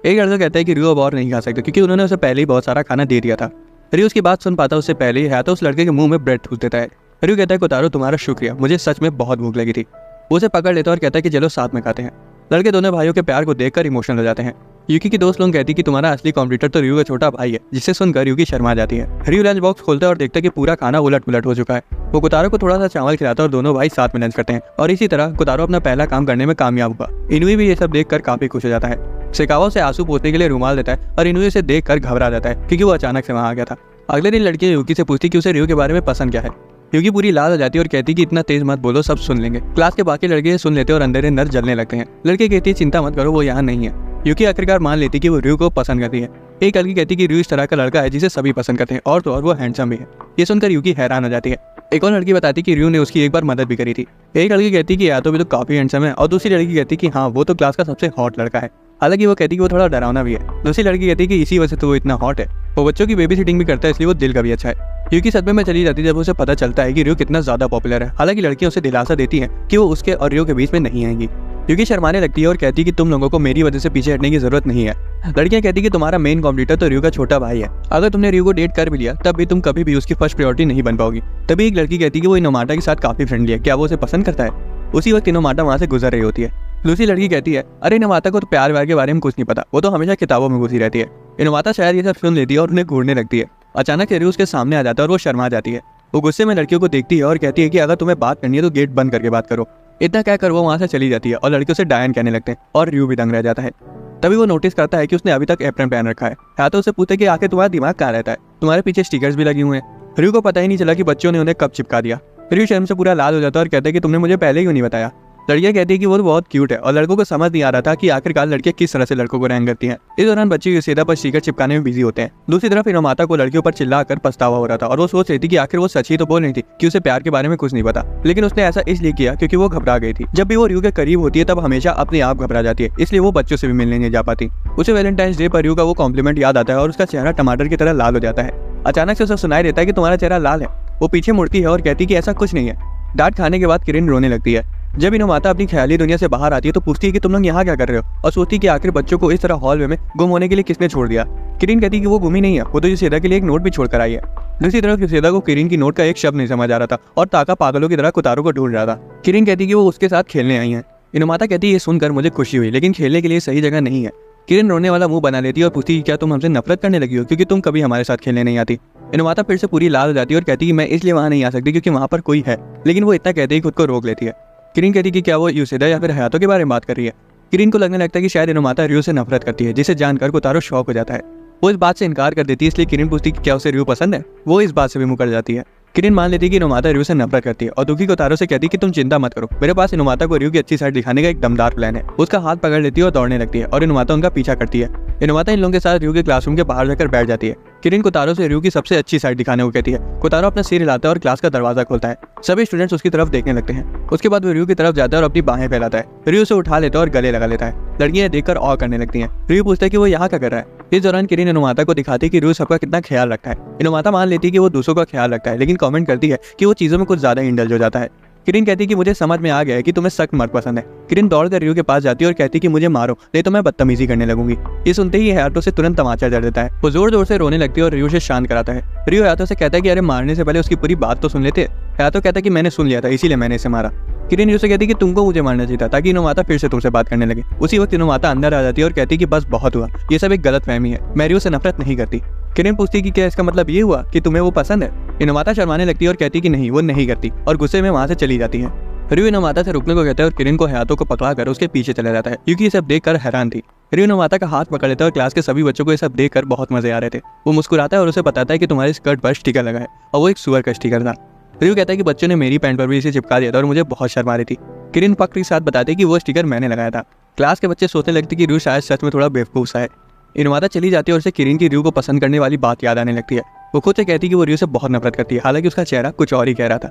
एक लड़का कहता है कि रियो अब और नहीं खा सकता क्योंकि उन्होंने उसे पहले ही बहुत सारा खाना दे दिया था। रियो उसकी बात सुन पाता उससे पहले ही हयातो उस लड़के के मुंह में ब्रेड ठूस देता है। रियो कहता है कोतारो तुम्हारा शुक्रिया, मुझे सच में बहुत भूख लगी थी। वो उसे पकड़ लेता है और कहता है कि चलो साथ में खाते हैं। लड़के दोनों भाइयों के प्यार को देखकर इमोशनल हो जाते हैं। यूकी की दोस्त लोग कहती कि तुम्हारा असली कॉम्पिटिटर तो रियो का छोटा भाई है, जिससे सुनकर यूकी शर्मा जाती है। रियो लंच बॉक्स खोलता है और देखता है कि पूरा खाना उलट पुलट हो चुका है। वो कोतारो को थोड़ा सा चावल खिलाता है और दोनों भाई साथ में लंच करते हैं और इसी तरह कोतारो अपना पहला काम करने में कामयाब हुआ। इनुई भी ये सब देखकर काफी खुश हो जाता है। सेकावा से आंसू पोंछने के लिए रुमाल देता है और इनुई उसे देखकर घबरा जाता है क्योंकि वो अचानक से वहां आ गया था। अगले दिन लड़की यूकी से पूछती कि उसे रियो के बारे में पसंद क्या है। यूकी पूरी लाल हो जाती है और कहती कि इतना तेज मत बोलो, सब सुन लेंगे। क्लास के बाकी लड़के सुन लेते और अंदर अंदर जलने लगते हैं। लड़के कहती है चिंता मत करो, वो यहाँ नहीं है। यूकी आखिरकार मान लेती कि वो रियो को पसंद करती है। एक लड़की कहती कि रियो इस तरह का लड़का है जिसे सभी पसंद करते हैं और तो और वो हैंडसम भी है। ये सुनकर यूकी हैरान हो जाती है। एक और लड़की बताती कि रियो ने उसकी एक बार मदद भी करी थी। एक लड़की कहती कि या तो भी तो काफी हैंडसम है और दूसरी लड़की कहती कि हाँ वो तो क्लास का सबसे हॉट लड़का है। हालांकि वो कहती कि वो थोड़ा डरावना भी है। दूसरी लड़की कहती कि इसी वजह से तो वो इतना हॉट है। वो बच्चों की बेबी सिटिंग भी करता है, इसलिए वो दिल का भी अच्छा है। यूकी सदमे में चली जाती है जब उसे पता चलता है कि रियो कितना ज्यादा पॉपुलर है। हालांकि लड़कियां उसे दिलासा देती हैं कि वो उसके और रियो के बीच में नहीं आएंगी। यूकी शर्माने लगती है और कहती है कि तुम लोगों को मेरी वजह से पीछे हटने की जरूरत नहीं है। लड़कियां कहती कि तुम्हारा मेन कॉम्पिटिटर तो रियो का छोटा भाई है। अगर तुमने रियो को डेट कर भी लिया तब भी तुम कभी भी उसकी फर्स्ट प्रायोरिटी नहीं बन पाओगी। तभी एक लड़की कहती कि वो इनोमाटा के साथ काफी फ्रेंडली है, क्या वो उसे पसंद करता है। उसी वक्त इनोमाटा वहां से गुजर रही होती है। दूसरी लड़की कहती है अरे इनोमाटा को तो प्यार व्यार के बारे में कुछ नहीं पता, वो तो हमेशा किताबों में घुसी रहती है। इनोमाटा शायद ये सब सुन लेती है और उन्हें घूरने लगती है। अचानक रियो उसके सामने आ जाता है और वो शर्मा जाती है। वो गुस्से में लड़कियों को देखती है और कहती है कि अगर तुम्हें बात करनी है तो गेट बंद करके बात करो। इतना कहकर वो वहां से चली जाती है और लड़कियों से डायन कहने लगते हैं और रियो भी दंग रह जाता है। तभी वो नोटिस करता है कि उसने अभी तक एप्रन पहन रखा है। या तो उसे पूछते कि आखिर तुम्हारा दिमाग कहाँ रहता है, तुम्हारे पीछे स्टिकर्स भी लगे हुए हैं। रियो को पता ही नहीं चला कि बच्चों ने उन्हें कब चिपका दिया। रियो शर्म से पूरा लाल हो जाता है और कहता है कि तुमने मुझे पहले क्यों नहीं बताया। लड़कियां कहती है कि वो तो बहुत क्यूट है और लड़कों को समझ नहीं आ रहा था कि आखिरकार लड़कियां किस तरह से लड़कों को रैंक करती हैं। इस दौरान बच्चे यूसेदा पर स्टिकर चिपकाने में बिजी होते हैं। दूसरी तरफ इनोमाटा को लड़कियों पर चिल्लाकर पछतावा हो रहा था और वो सोच रही थी कि आखिर वो सच ही तो बोल रही थी कि उसे प्यार के बारे में कुछ नहीं पता, लेकिन उसने ऐसा इसलिए किया क्योंकि वो घबरा गई थी। जब भी वो रियो के करीब होती है तब हमेशा अपने आप घबरा जाती है, इसलिए वो बच्चों से भी मिलने नहीं जा पाती। उसे वैलेंटाइंस डे पर रियो का वो कॉम्प्लीमेंट याद आता है और उसका चेहरा टमाटर की तरह लाल हो जाता है। अचानक से उसे सुनाई देता है कि तुम्हारा चेहरा लाल है। वो पीछे मुड़ती है और कहती कि ऐसा कुछ नहीं है। डांट खाने के बाद किरण रोने लगती है। जब इनोमाता अपनी ख्याली दुनिया से बाहर आती है तो पूछती है कि तुम लोग यहाँ क्या कर रहे हो, और सोचती है कि आखिर बच्चों को इस तरह हॉलवे में गुम होने के लिए किसने छोड़ दिया। किरिन कहती है कि वो गुम ही नहीं है, वो तो युसेदा के लिए एक नोट भी छोड़ कर आई है। दूसरी तरफ युसेदा को किरिन की नोट का एक शब्द नहीं समझ आ रहा था और ताका पागलों की तरह कोतारो को ढूंढ रहा था। किरिन कहती है कि वो उसके साथ खेलने आई है। इनोमाता कहती है ये सुनकर मुझे खुशी हुई, लेकिन खेलने के लिए सही जगह नहीं है। किरिन रोने वाला मुंह बना लेती है और पूछती है क्या तुम हमसे नफरत करने लगी हो क्योंकि तुम कभी हमारे साथ खेलने नहीं आती। इनोमाता फिर से पूरी लाल हो जाती है और कहती है मैं इसलिए वहाँ नहीं आ सकती क्योंकि वहाँ पर कोई है, लेकिन वो इतना कहते ही खुद को रोक लेती है। किरिन कहती है कि क्या वो युसेदा या फिर हयातो के बारे में बात कर रही है। किरिन को लगने लगता है कि शायद इनोमाता रियो से नफरत करती है, जिसे जानकर कोतारो शॉक हो जाता है। वो इस बात से इनकार कर देती है, इसलिए किरिन पूछती है कि क्या उसे रियो पसंद है। वो इस बात से भी मुकर जाती है। किरिन मान लेती है कि इनोमाता रियो से नफरत करती है और दुखी कोतारो से कहती है कि तुम चिंता मत करो, मेरे पास इनोमाता को रियो की अच्छी साइड दिखाने का एक दमदार प्लान है। उसका हाथ पकड़ लेती है और दौड़ने लगती है और इनोमाता उनका पीछा करती है। इनोमाता इन लोगों के साथ रियो के क्लासरूम के बाहर जाकर बैठ जाती है। किरिन कोतारो से रियो की सबसे अच्छी साइड दिखाने को कहती है। कोतारो अपना सिर हिलाता है और क्लास का दरवाजा खोलता है। सभी स्टूडेंट्स उसकी तरफ देखने लगते हैं। उसके बाद वो रियो की तरफ जाता है और अपनी बाहें फैलाता है। रियो उसे उठा लेता है और गले लगा लेता है। लड़कियां देखकर और करने लगती हैं। रियो पूछता है कि वो यहाँ क्या कर रहा है। इस दौरान किरिन इनोमाता को दिखाती है कि रियो सबका कितना ख्याल रखता है। इनोमाता मान लेती है कि वो दूसरों का ख्याल रखता है, लेकिन कमेंट करती है कि वो चीजों में कुछ ज्यादा इंडल्ज हो जाता है। किरिन कहती है कि मुझे समझ में आ गया है कि तुम्हें सख्त मर्द पसंद है। किरिन दौड़कर रियो के पास जाती है और कहती है कि मुझे मारो नहीं तो मैं बदतमीजी करने लगूंगी। ये सुनते ही हयातो से तुरंत तमाचा जड़ देता है। वो जोर जोर से रोने लगती है और रियो से शांत कराता है। रियो हयातो से कहता है कि अरे मारने से पहले उसकी पूरी बात तो सुन लेते। हयातो कहता है कि मैंने सुन लिया था इसीलिए मैंने इसे मारा। किरिन रियो से कहती है कि तुमको मुझे मारना चाहिए था ताकि इनोमाता फिर से तुमसे बात करने लगे। उसी वक्त इनोमाता अंदर आ जाती है और कहती है कि बस बहुत हुआ, ये सब एक गलत फहमी है, मैं रियो से नफरत नहीं करती। किरिन पूछती है कि क्या इसका मतलब ये हुआ कि तुम्हें वो पसंद है। इनोमाता शर्माने लगती है और कहती है कि नहीं, वो नहीं करती, और गुस्से में वहां से चली जाती है। रियो इनोमाता से रुकने को कहता है और किरिन को हयातो को पकड़ाकर उसके पीछे चला जाता है क्योंकि ये सब देखकर हैरान थी। रियो इनोमाता का हाथ पकड़ लेता है और क्लास के सभी बच्चों को ये सब देखकर बहुत मजे आ रहे थे। वो मुस्कुराता है और उसे बताता है कि तुम्हारे स्कर्ट पर स्टिकर लगा है और वो एक सुअर का स्टिकर था। रियो कहता है कि बच्चों ने मेरी पैंट पर भी इसे चिपका दिया था और मुझे बहुत शर्म आ रही थी। किरिन फक्र के साथ बताते कि वो स्टिकर मैंने लगाया था। क्लास के बच्चे सोचने लगते कि रियो शायद सच में थोड़ा बेवकूफ सा है। इनोमाता चली जाती है और उसे किरिन की रियो को पसंद करने वाली बात याद आने लगती है। वो खुद से कहती है कि वो रियो से बहुत नफरत करती है, हालांकि उसका चेहरा कुछ और ही कह रहा था।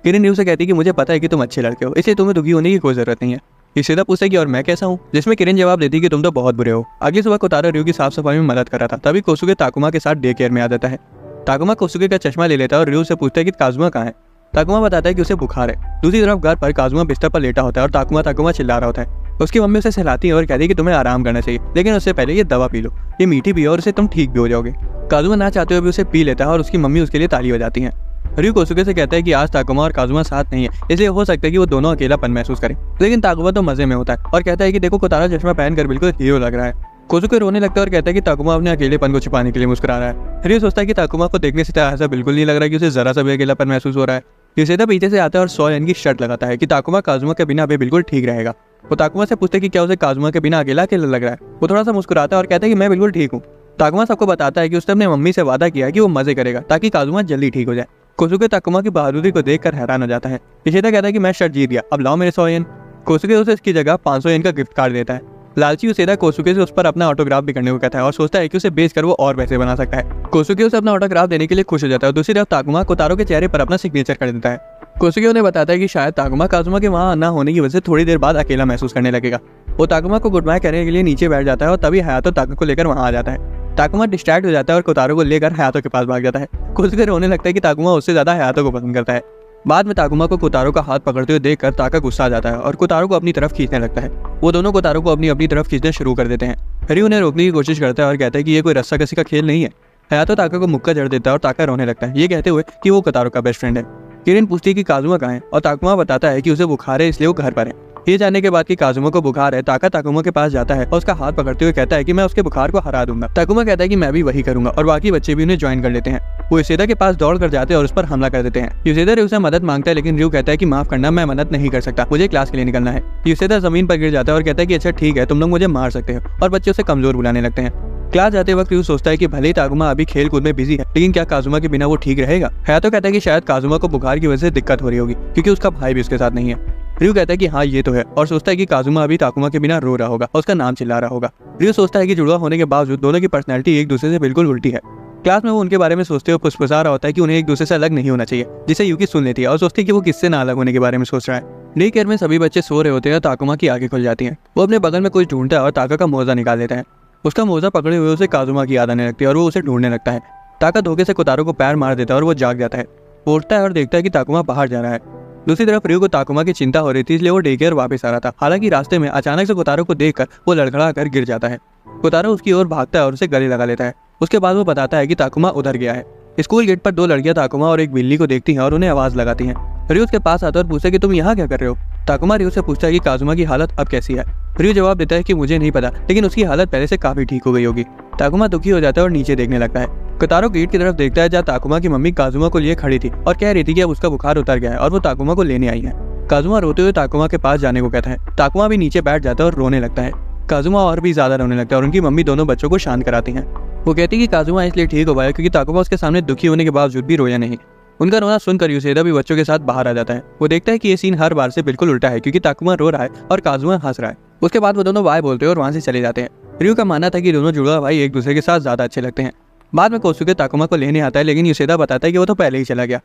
किरिन रियो से कहती है कि मुझे पता है कि तुम अच्छे लड़के हो, इसलिए तुम्हें दुखी होने की कोई जरूरत नहीं है। युसेदा पूछता है कि और मैं कैसा हूँ, जिसमें किरिन जवाब देती है कि तुम तो बहुत बुरे हो। अगली सुबह कोतारो रियो की साफ सफाई में मदद कर रहा था, तभी कोसुके ताकुमा के साथ डे केयर में आ जाता है। ताकुमा कोसुके का चश्मा ले लेता है और रियो से पूछता है कि काजुमा कहाँ है। ताकुमा बताता है कि उसे बुखार है। दूसरी तरफ घर पर काजुमा बिस्तर पर लेटा होता है और ताकुमा चिल्ला रहा होता है। उसकी मम्मी उसे सहलाती है और कहती है कि तुम्हें आराम करना चाहिए, लेकिन उससे पहले ये दवा पी लो, ये मीठी भी है और इससे तुम ठीक भी हो जाओगे। काजुमा ना चाहते हुए भी उसे पी लेता है और उसकी मम्मी उसके लिए ताली बजाती है। रियो कोसुके से कहता है कि आज ताकुमा और काजुमा साथ नहीं है, इसलिए हो सकता है कि वो दोनों अकेलापन महसूस करें। लेकिन ताकुमा तो मजे में होता है और कहता है कि देखो कोतारो चश्मा पहनकर बिल्कुल हीरो लग रहा है। कोसुके रोने लगता है और कहता है कि ताकुमा अपने अकेलेपन को छिपाने के लिए मुस्कुरा रहा है। रियो सोचता है कि ताकुमा को देखने से ऐसा बिल्कुल नहीं लग रहा है कि उसे जरा सा भी अकेलापन महसूस हो रहा है। युसेदा पीछे से आता है और 100 येन की शर्त लगाता है कि ताकुमा काजुमा के बिना अभी बिल्कुल ठीक रहेगा। वो ताकुमा से पूछते कि क्या उसे काजुमा के बिना अकेला लग रहा है। वो थोड़ा सा मुस्कुराता है और कहता है कि मैं बिल्कुल ठीक हूँ। ताकुमा सबको बताता है कि उसने अपने मम्मी से वादा किया है कि वो मजे करेगा ताकि काजुमा जल्दी ठीक हो जाए। कोसुके ताकुमा की बहादुरी को देखकर हैरान हो जाता है। युसेदा कहता है कि मैं शर्त जीत गया, अब लाओ मेरे 100 येन। कोसुके उसे इसकी जगह 500 येन का गिफ्ट कार्ड देता है। लालची युसेदा कोसुके से उस पर अपना ऑटोग्राफ भी करने को कहता है और सोचता है कि उसे बेचकर वो और पैसे बना सकता है। कोसुके उसे अपना ऑटोग्राफ देने के लिए खुश हो जाता है। दूसरी तरफ ताकुमा कोतारो के चेहरे पर अपना सिग्नेचर कर देता है। कोसुके उन्हें बताता है कि शायद ताकुमा काजुमा के वहां ना होने की वजह से थोड़ी देर बाद अकेला महसूस करने लगेगा। वो ताकुमा को गुड बाय करने के लिए नीचे बैठ जाता है और तभी हयातो ताकुमा को लेकर वहां आ जाता है। ताकुमा डिस्ट्रैक्ट हो जाता है और कोतारो को लेकर हयातो के पास भाग जाता है। कोसुके रोने लगता है कि ताकुमा उससे ज्यादा हयातो को पसंद करता है। बाद में ताकुमा को कोतारो का हाथ पकड़ते हुए देखकर ताका गुस्सा आ जाता है और कोतारो को अपनी तरफ खींचने लगता है। वो दोनों कोतारो को अपनी तरफ खींचना शुरू कर देते हैं। रियो उन्हें रोकने की कोशिश करता है और कहता है कि ये कोई रस्साकसी का खेल नहीं है। हयातो ताका को मुक्का जड़ देता है और ताका रोने लगता है, ये कहते हुए कि वो कोतारो का बेस्ट फ्रेंड है। किरिन पूछती है कि काजुमा कहाँ है और ताकुमा बताता है कि उसे बुखार है इसलिए वो घर पर है। ये जानने के बाद कि काजुमा को बुखार है, ताका ताकुमा के पास जाता है और उसका हाथ पकड़ते हुए कहता है कि मैं उसके बुखार को हरा दूंगा। ताकुमा कहता है कि मैं भी वही करूंगा और बाकी बच्चे भी उन्हें ज्वाइन कर लेते हैं। वो युसेदा के पास दौड़ कर जाते हैं और उस पर हमला कर देते हैं। युसेदा रियो से मदद मांगता है, लेकिन रियो कहता है कि माफ करना, मैं मदद नहीं कर सकता, मुझे क्लास के लिए निकलना है। युसेदा जमीन पर गिर जाता है और कहता है कि अच्छा ठीक है, तुम लोग मुझे मार सकते हो, और बच्चे उसे कमजोर बुलाने लगते हैं। क्लास जाते वक्त रियो सोचता है कि भले ही ताकुमा अभी खेल कूद में बिजी है, लेकिन क्या काजुमा के बिना वो ठीक रहेगा। हयातो कहता है कि शायद काजुमा को बुखार की वजह से दिक्कत हो रही होगी क्योंकि उसका भाई भी उसके साथ नहीं है। रियो कहता है कि हाँ ये तो है और सोचता है कि काजुमा अभी ताकुमा के बिना रो रहा होगा और उसका नाम चिल्ला रहा होगा। रियो सोचता है कि जुड़वा होने के बावजूद दोनों की पर्सनैलिटी एक दूसरे से बिल्कुल उल्टी है। क्लास में वो उनके बारे में सोचते हुए फुसफुसा रहा होता है कि उन्हें एक दूसरे से अलग नहीं होना चाहिए, जिसे यूकी सुन लेती है और सोचती है कि वो किससे ना अलग होने के बारे में सोच रहा है। डे केयर में सभी बच्चे सो रहे होते हैं और ताकुमा की आंखें खुल जाती हैं। वो अपने बगल में कुछ ढूंढता है और ताका का मोजा निकाल लेता है। उसका मोजा पकड़े हुए उसे काजुमा की याद आने लगती है और वो उसे ढूंढने लगता है। ताका धोखे से कोतारो को पैर मार देता है और वो जाग जाता है। वो उठता है और देखता है कि ताकुमा बाहर जा रहा है। दूसरी तरफ रियो को ताकुमा की चिंता हो रही थी, इसलिए वो डे केयर वापस आ रहा था। हालांकि रास्ते में अचानक से कोतारो को देखकर वो लड़खड़ा कर गिर जाता है। कोतारो उसकी ओर भागता है और उसे गले लगा लेता है। उसके बाद वो बताता है कि ताकुमा उधर गया है। स्कूल गेट पर दो लड़कियां ताकुमा और एक बिल्ली को देखती हैं और उन्हें आवाज लगाती हैं। रियो उसके पास आता है और पूछता है कि तुम यहाँ क्या कर रहे हो। ताकुमा रियो से पूछता है कि काजुमा की हालत अब कैसी है। रियो जवाब देता है कि मुझे नहीं पता, लेकिन उसकी हालत पहले से काफी ठीक हो गई होगी। ताकुमा दुखी हो जाता है और नीचे देखने लगता है। कोतारो गेट की तरफ देखता है जहाँ ताकुमा की मम्मी काजुमा को लिए खड़ी थी और कह रही थी कि अब उसका बुखार उतर गया है और वो ताकुमा को लेने आई है। काजुमा रोते हुए ताकुमा के पास जाने को कहता है। ताकुमा भी नीचे बैठ जाता है और रोने लगता है। काजुमा और भी ज्यादा रोने लगता है और उनकी मम्मी दोनों बच्चों को शांत कराती हैं। वो कहती है कि काजुमा इसलिए ठीक हो पाया क्योंकि ताकुमा उसके सामने दुखी होने के बावजूद भी रोया नहीं। उनका रोना सुनकर यूसेदा भी बच्चों के साथ बाहर आ जाता है। वो देखता है कि ये सीन हर बार से बिल्कुल उल्टा है क्योंकि ताकुमा रो रहा है और काजुमा हंस रहा है। उसके बाद वो दोनों बाय बोलते हैं और वहां से चले जाते हैं। रियो का मानना था कि दोनों जुड़वा भाई एक दूसरे के साथ ज्यादा अच्छे लगते हैं। बाद में कोसुके ताकुमा को लेने आता है, लेकिन यूसेदा बताता है कि वो तो पहले ही चला गया।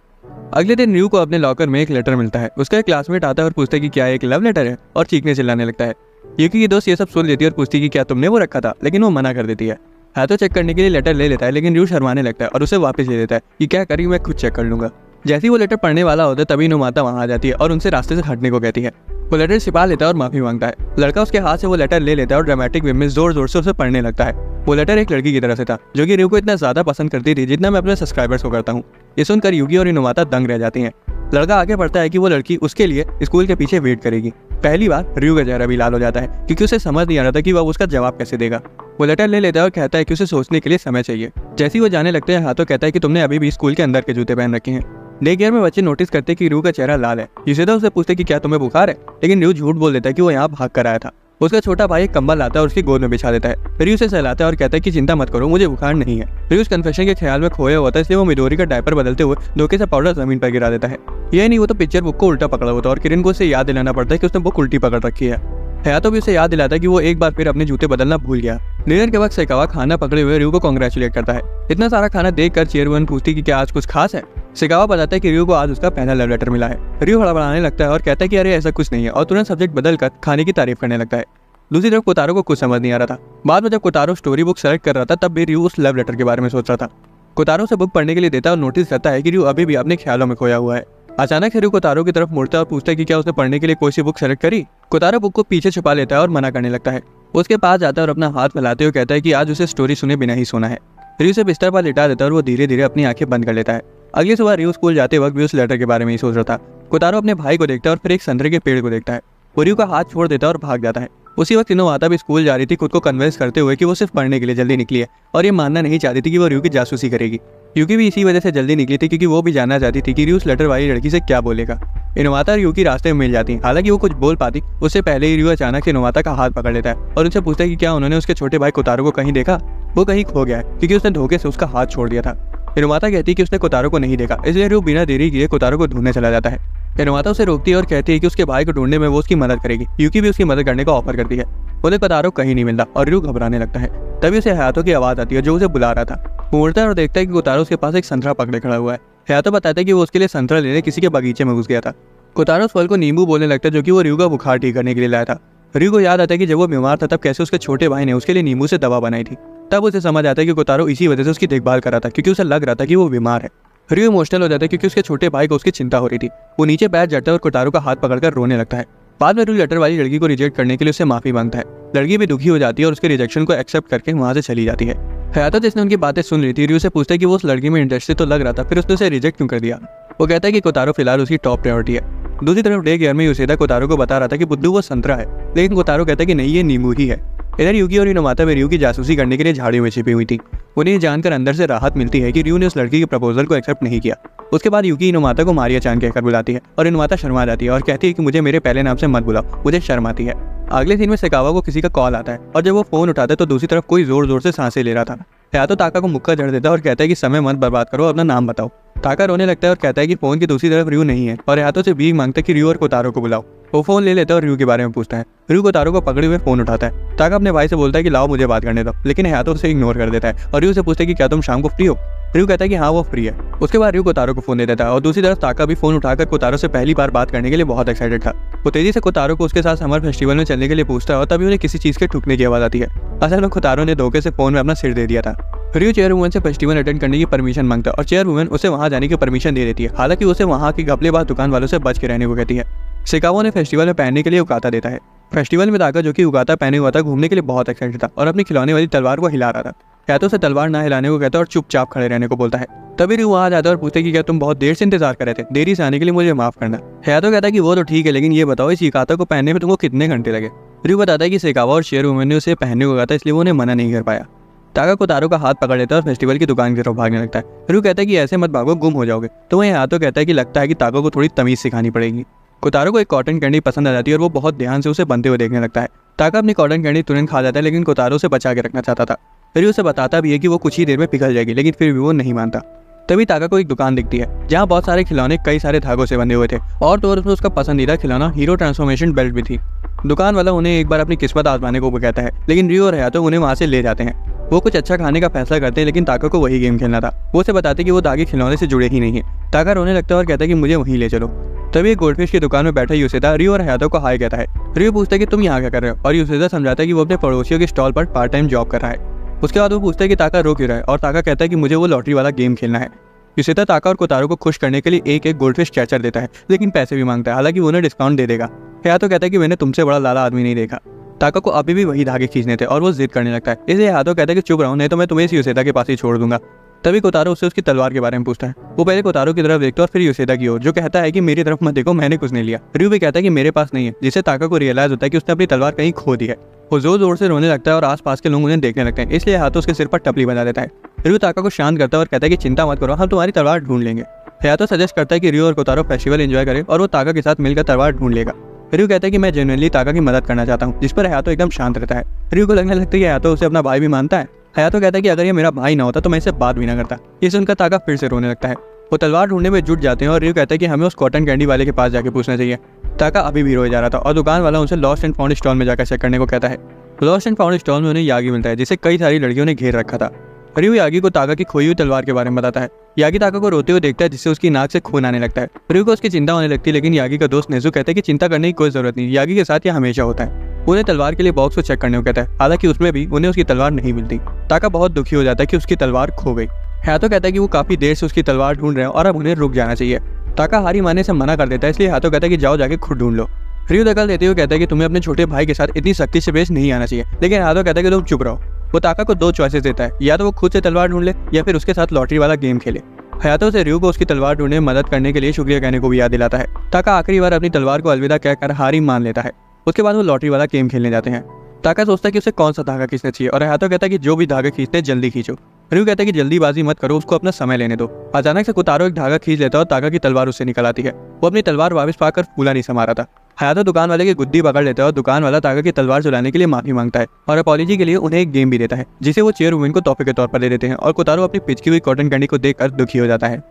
अगले दिन रियो को अपने लॉकर में एक लेटर मिलता है। उसका एक क्लासमेट आता है और पूछता है कि क्या एक लव लेटर है, और चीखने चिल्लाने लगता है। यूकी की दोस्त ये सब सुन लेती है और पूछती है कि क्या तुमने वो रखा था, लेकिन वो मना कर देती है। हाथों चेक करने के लिए लेटर ले लेता है, लेकिन रियो शर्माने लगता है और उसे वापस ले देता है कि क्या करी, मैं खुद चेक कर लूंगा। जैसे ही वो लेटर पढ़ने वाला होता है तभी नुमाता वहां आ जाती है और उनसे रास्ते से हटने को कहती है। वो लेटर छिपा लेता है और माफी मांगता है। लड़का उसके हाथ से वो लेटर ले लेता है और ड्रामेटिक वे में जोर जोर से उसे पढ़ने लगता है। वो लेटर एक लड़की की तरफ से था जो कि रियो को इतना ज्यादा पसंद करती थी जितना मैं अपने सब्सक्राइबर्स को करता हूँ। ये सुनकर युगी और नुमाता दंग रह जाती हैं। लड़का आगे बढ़ता है कि वो लड़की उसके लिए स्कूल के पीछे वेट करेगी। पहली बार रियो का चेहरा भी लाल हो जाता है क्योंकि उसे समझ नहीं आ रहा था कि वह उसका जवाब कैसे देगा। वो लेटर ले लेता है और कहता है कि उसे सोचने के लिए समय चाहिए। जैसे ही वो जाने लगते हैं हाथों कहता है कि तुमने अभी भी स्कूल के अंदर के जूते पहन रखे हैं। डे केयर में बच्चे नोटिस करते कि रियो का चेहरा लाल है। यूसेदा उससे पूछते कि क्या तुम्हें बुखार है, लेकिन रियो झूठ बोल देता है कि वो यहाँ भाग कर आया था। उसका छोटा भाई एक कंबल लाता है और उसकी गोद में बिछा देता है। रियो उसे सहलाता है और कहता है कि चिंता मत करो, मुझे बुखार नहीं है। रियो उस कन्फेशन के ख्याल में खोया हुआ था, इसलिए वो मिडोरी का डायपर बदलते हुए धोखे से पाउडर जमीन पर गिरा देता है। यह नहीं, वो तो पिक्चर बुक को उल्टा पकड़ा होता है और किरण को उसे याद दिलाना पड़ता है कि उसने बुक उल्टी पकड़ रखी है। हयातो भी उसे याद दिलाता है कि वो एक बार फिर अपने जूते बदलना भूल गया। डिनर के वक्त सेकावा खाना पकड़े हुए रियो को कांग्रेचुलेट करता है। इतना सारा खाना देखकर चेयरमैन पूछती कि क्या आज कुछ खास है। सेकावा बताता है कि रियो को आज उसका पहला लव लेटर मिला है। रियो हड़बड़ाने लगता है और कहता है कि अरे ऐसा कुछ नहीं है, और तुरंत सब्जेक्ट बदलकर खाने की तारीफ करने लगता है। दूसरी तरफ कोतारो को कुछ समझ नहीं आ रहा था। बाद में जब कोतारो स्टोरी बुक सेलेक्ट कर रहा था तब भी रियो उस लव लेटर के बारे में सोच रहा था। कोतारो से बुक पढ़ने के लिए देता है और नोटिस करता है कि रियो अभी भी अपने ख्यालों में खोया हुआ है। अचानक से रियो कोतारो की तरफ मुड़ता है और पूछता है कि क्या उसने पढ़ने के लिए कोई सी बुक सेलेक्ट करी। कोतारो बुक को पीछे छुपा लेता है और मना करने लगता है। उसके पास जाता है और अपना हाथ फैलाते हुए कहता है कि आज उसे स्टोरी सुने बिना ही सोना है। रियो से बिस्तर पर लिटा देता है और वो धीरे धीरे अपनी आंखें बंद कर लेता है। अगली सुबह रियो स्कूल जाते वक्त भी उस लेटर के बारे में ही सोच रहा था। कोतारो अपने भाई को देखता है और फिर एक संतरे के पेड़ को देखता है। वो रियो का हाथ छोड़ देता है और भाग जाता है। उसी वक्त नुमाता भी स्कूल जा रही थी, खुद को कन्विंस करते हुए कि वो सिर्फ पढ़ने के लिए जल्दी निकली है और ये मानना नहीं चाहती थी कि वो रियो की जासूसी करेगी। यूकी भी इसी वजह से जल्दी निकली थी क्योंकि वो भी जानना चाहती थी कि रियो उस लेटर वाली लड़की से क्या बोलेगा। नुमाता और यूकी रास्ते में मिल जाती हैं। हालांकि वो कुछ बोल पाती उससे पहले ही रियो अचानक से नुमाता का हाथ पकड़ लेता है और उनसे पूछता है कि क्या उन्होंने उसके छोटे भाई कोतारो को कहीं देखा। वो कहीं खो गया है क्योंकि उसने धोखे से उसका हाथ छोड़ दिया था। नुमाता कहती है कि उसने कोतारो को नहीं देखा, इसलिए रियो बिना देरी किए कोतारो को ढूंढने चला जाता है। नुमाता उसे रोकती है और कहती है कि उसके भाई को ढूंढने में वो उसकी मदद करेगी। यूकी भी उसकी मदद करने का ऑफर करती है। उन्हें कोतारो कहीं नहीं मिलता और रियो घबराने लगता है। तभी उसे हयातो की आवाज आती है जो उसे बुला रहा था। वो उड़ता है और देखता है कि कोतारो उसके पास एक संतरा पकड़े खड़ा हुआ है। हयातो बताता है कि वो उसके लिए संतरा लेने किसी के बगीचे में घुस गया था। कोतारो उस फल को नींबू बोलने लगता है जो कि वो रियो का बुखार ठीक करने के लिए लाया था। रियो को याद आता है कि जब वो बीमार था तब कैसे उसके छोटे भाई ने उसके लिए नींबू से दवा बनाई थी। तब उसे समझ आता है कि कोतारो इसी वजह से उसकी देखभाल कर रहा था क्योंकि उसे लग रहा था कि वो बीमार है। रियो इमोशनल हो जाता है क्योंकि उसके छोटे भाई को उसकी चिंता हो रही थी। वो नीचे बैठ जाता है और कोतारो का हाथ पकड़कर रोने लगता है। बाद में रियो लेटर वाली लड़की को रिजेक्ट करने के लिए उससे माफी मांगता है। लड़की भी दुखी हो जाती है और उसके रिजेक्शन को एक्सेप्ट करके वहां से चली जाती है। हयातो जिसने उनकी बातें सुन ली थी रियो से पूछता है कि वो उस लड़की में इंटरेस्टेड तो लग रहा था, फिर उसने उसे रिजेक्ट क्यों कर दिया। वो कहता है कि कोतारो फिलहाल उसकी टॉप प्रायोरिटी है। दूसरी तरफ डे केयर में यूसेदा कोतारो को बता रहा था कि बुद्धू वो संतरा है, लेकिन कोतारो कहता है कि नहीं, ये नींबू ही है। इधर यूकी और नुमाता में रियो की जासूसी करने के लिए झाड़ियों में छिपी हुई थी। उन्हें ये जानकर अंदर से राहत मिलती है कि रियो ने उस लड़की के प्रपोजल को एक्सेप्ट नहीं किया। उसके बाद यूकी नुमाता को मारिया चान कहकर बुलाती है और नुमाता शर्मा जाती है और कहती है कि मुझे मेरे पहले नाम से मत बुलाओ, मुझे शर्म आती है। अगले दिन में सेकावा को किसी का कॉल आता है और जब वो फोन उठाता है तो दूसरी तरफ कोई जोर जोर से सांसें ले रहा था। हयातो ताका को मुक्का जड़ देता है और कहता है कि समय मत बर्बाद करो, अपना नाम बताओ। ताका रोने लगता है और कहता है कि फोन की दूसरी तरफ रियो नहीं है और हयातो से भीख मांगता है कि रियो और कोतारो को बुलाओ। वो फोन ले लेता है और रियो के बारे में पूछता है। रियो कोतारो को पकड़े हुए फोन उठाता है। ताका अपने भाई से बोलता है कि लाओ मुझे बात करने दो, लेकिन हयातो उसे इग्नोर कर देता है और रियो से पूछता है कि क्या तुम शाम को फ्री हो। रियो कहता है कि हाँ वो फ्री है। उसके बाद रियो कोतारो को फोन दे देता है और दूसरी तरफ ताका भी फोन उठाकर कोतारो से पहली बार बात करने के लिए बहुत एक्साइटेड था। वो तेजी से कोतारो को उसके साथ समर फेस्टिवल में चलने के लिए पूछता है और तभी उन्हें किसी चीज के ठुकने की आवाज आती है। असल में कोतारो ने धोखे से फोन में अपना सिर दे दिया था। रियो चेयरवुमन से फेस्टिवल अटेंड करने की परमिशन मांगता है और चेयरवुमन उसे वहां जाने की परमिशन दे देती है। हालांकि उसे वहां की घपलेबाज दुकान वालों से बच के रहने को कहती है। शिकागो ने फेस्टिवल में पहनने के लिए उकाता देता है। फेस्टिवल में ताका, जो कि उकाता पहने हुआ था, घूमने के लिए बहुत एक्साइटेड था और अपनी खिलौने वाली तलवार को हिला रहा था। हैतो उसे तलवार ना हिलाने को कहता है और चुपचाप खड़े रहने को बोलता है। तभी रियो वहां जाता है और पूछते कि क्या तुम बहुत देर से इंतजार कर रहे थे? देरी से आने के लिए मुझे माफ करना। हैतो कहता है कि वो तो ठीक है, लेकिन ये बताओ इस उकाता को पहनने में तुमको कितने घंटे लगे? रियो बताता है कि शिकागो और चेयरवुमन ने उसे पहनने को कहा था, इसलिए वो उन्हें मना नहीं कर पाया। ताका कोतारो का हाथ पकड़ लेता है और फेस्टिवल की दुकान की तरफ भागने लगता है। रियो कहता है कि ऐसे मत भागो, गुम हो जाओगे। तो वहीं हाथों कहता है कि लगता है कि ताका को थोड़ी तमीज सिखानी पड़ेगी। कोतारो को एक कॉटन कैंडी पसंद आ जाती है और वो बहुत ध्यान से उसे बनते हुए देखने लगता है। ताका अपनी कॉटन कैंडी तुरंत खा जाता है, लेकिन कोतारो उसे बचा के रखना चाहता था। रियो उसे बताता भी है कि वो कुछ ही देर में पिघल जाएगी, लेकिन फिर भी वो नहीं मानता। तभी ताका को एक दुकान दिखती है जहाँ बहुत सारे खिलौने कई सारे धागों से बंधे हुए थे और तो उसमें उसका पसंदीदा खिलौना हीरो ट्रांसफॉर्मेशन बेल्ट भी थी। दुकान वाला उन्हें एक बार अपनी किस्मत आजमाने को कहता है, लेकिन रियो और हयातो उन्हें वहां से ले जाते हैं। वो कुछ अच्छा खाने का फैसला करते हैं, लेकिन ताका को वही गेम खेलना था। वो उसे बताते कि वो धागे खिलौने से जुड़े ही नहीं है। ताका रोने लगता है और कहता है कि मुझे वहीं ले चलो। तभी एक गोल्डफिश की दुकान में बैठा यूसेदा रियो और हयातो को हाय कहता है। रियो पूछता है कि तुम यहाँ क्या कर रहे हो, और यूसेदा समझाता है कि वो अपने पड़ोसियों के स्टॉल पर पार्ट टाइम जॉब कर रहा है। उसके बाद वो पूछता है कि ताका रो क्यों रहा है, और ताका कहता है कि मुझे वो लॉटरी वाला गेम खेलना है। यूसेदा ताका और कोतारो को खुश करने के लिए एक गोल्डफिश कैचर देता है, लेकिन पैसे भी मांगता है। हालांकि वो उन्हें डिस्काउंट दे देगा। हयातो कहता है कि मैंने तुमसे बड़ा लाला आदमी नहीं देखा। ताका को अभी भी वही धागे खींचने थे और वो जिद करने लगता है। इसलिए हयातो कहता है कि चुप रहो, नहीं तो मैं तुम्हें इस यूसेदा के पास ही छोड़ दूंगा। तभी कोतारो उससे उसकी तलवार के बारे में पूछता है। वो पहले कोतारो की तरफ देखता है और फिर यूसेदा की ओर, जो कहता है कि मेरी तरफ मत देखो, मैंने कुछ नहीं लिया। रियो भी कहता है कि मेरे पास नहीं है, जिससे ताका को रियलाइज होता है कि उसने अपनी तलवार कहीं खो दी है। वो जोर जोर से रोने लगता है और आसपास के लोग उन्हें देखने लगते हैं, इसलिए हाथों उसके सिर पर टपली बना देता है। रियो ताका को शांत करता है और कहता है कि चिंता मत करो, हम तुम्हारी तलवार ढूंढ लेंगे। हयातो सजेस्ट करता है कि रियो और कोतारो फेस्टिवल एंजॉय करें और वो ताका के साथ मिलकर तलवार ढूंढ लेगा। रियो कहता है कि मैं जेन्युइनली ताका की मदद करना चाहता हूँ, जिस पर हयातो एकदम शांत रहता है। रियो को लगने लगता है कि हयातो उसे अपना भाई भी मानता है। हयातो कहता है कि अगर ये मेरा भाई ना होता तो मैं इसे बात भी ना करता। ये सुनकर ताका फिर से रोने लगता है। वो तलवार ढूंढने में जुट जाते हैं और रियो कहता है कि हमें उस कॉटन कैंडी वाले के पास जाके पूछना चाहिए। ताका अभी भी रोए जा रहा था और दुकान वाला उनसे लॉस्ट एंड फाउंड स्टॉल में जाकर चेक करने को कहता है। लॉस्ट एंड फाउंड स्टॉल में उन्हें यागी मिलता है, जिसे कई सारी लड़कियों ने घेर रखा था। रियो यागी को ताका की खोई हुई तलवार के बारे में बताता है। यागी ताका को रोते हुए देखता है, जिससे उसकी नाक से खून आने लगता है। रियो को उसकी चिंता होने लगती है, लेकिन यागी का दोस्त नेज़ु कहता है कि चिंता करने की कोई जरूरत नहीं, यागी के साथ यह हमेशा होता है। उन्हें तलवार के लिए बॉक्स को चेक करने को कहता है। हालांकि उसमें भी उन्हें उसकी तलवार नहीं मिलती। ताका बहुत दुखी हो जाता है कि उसकी तलवार खो गई। हयातो कहता है कि वो काफी देर से उसकी तलवार ढूंढ रहे हैं और अब उन्हें रुक जाना चाहिए। ताका हारी मानने से मना कर देता है, इसलिए हयातो कहता है कि जाओ जाके खुद ढूंढ लो। रियो दखल देते हुए कहता है कि तुम्हें अपने छोटे भाई के साथ इतनी सख्ती से पेश नहीं आना चाहिए, लेकिन हयातो कहता है कि तुम चुप रहो। वो ताका को दो चॉइसेस देता है, या तो वो खुद से तलवार ढूंढ ले या फिर उसके साथ लॉटरी वाला गेम खेले। हयातो से रियो को उसकी तलवार ढूंढने में मदद करने के लिए शुक्रिया कहने को भी याद दिलाता है। ताका आखिरी बार अपनी तलवार को अलविदा कहकर हारी मान लेता है। उसके बाद वो लॉटरी वाला गेम खेलने जाते हैं। ताका सोचता है कि उसे कौन सा धागा खींचना चाहिए और हयातो कहता है कि जो भी धागा खींचते हैं जल्दी खींचो। रियो कहता है कि जल्दीबाजी मत करो, उसको अपना समय लेने दो। अचानक से कोतारो एक धागा खींच लेता है और ताका की तलवार उससे निकल आती है। वो अपनी तलवार वापस पाकर फूला नहीं समा रहा था। हयातो दुकान वाले की गुद्दी पकड़ लेता है और दुकान वाला ताका की तलवार चुराने के लिए माफी मांगता है और अपॉलॉजी के लिए उन्हें एक गेम भी देता है, जिसे वो चेयरवुमन को तोहफे के तौर पर दे देते हैं। और कोतारो अपनी पिचकी हुई कॉटन कैंडी को देखकर दुखी हो जाता है।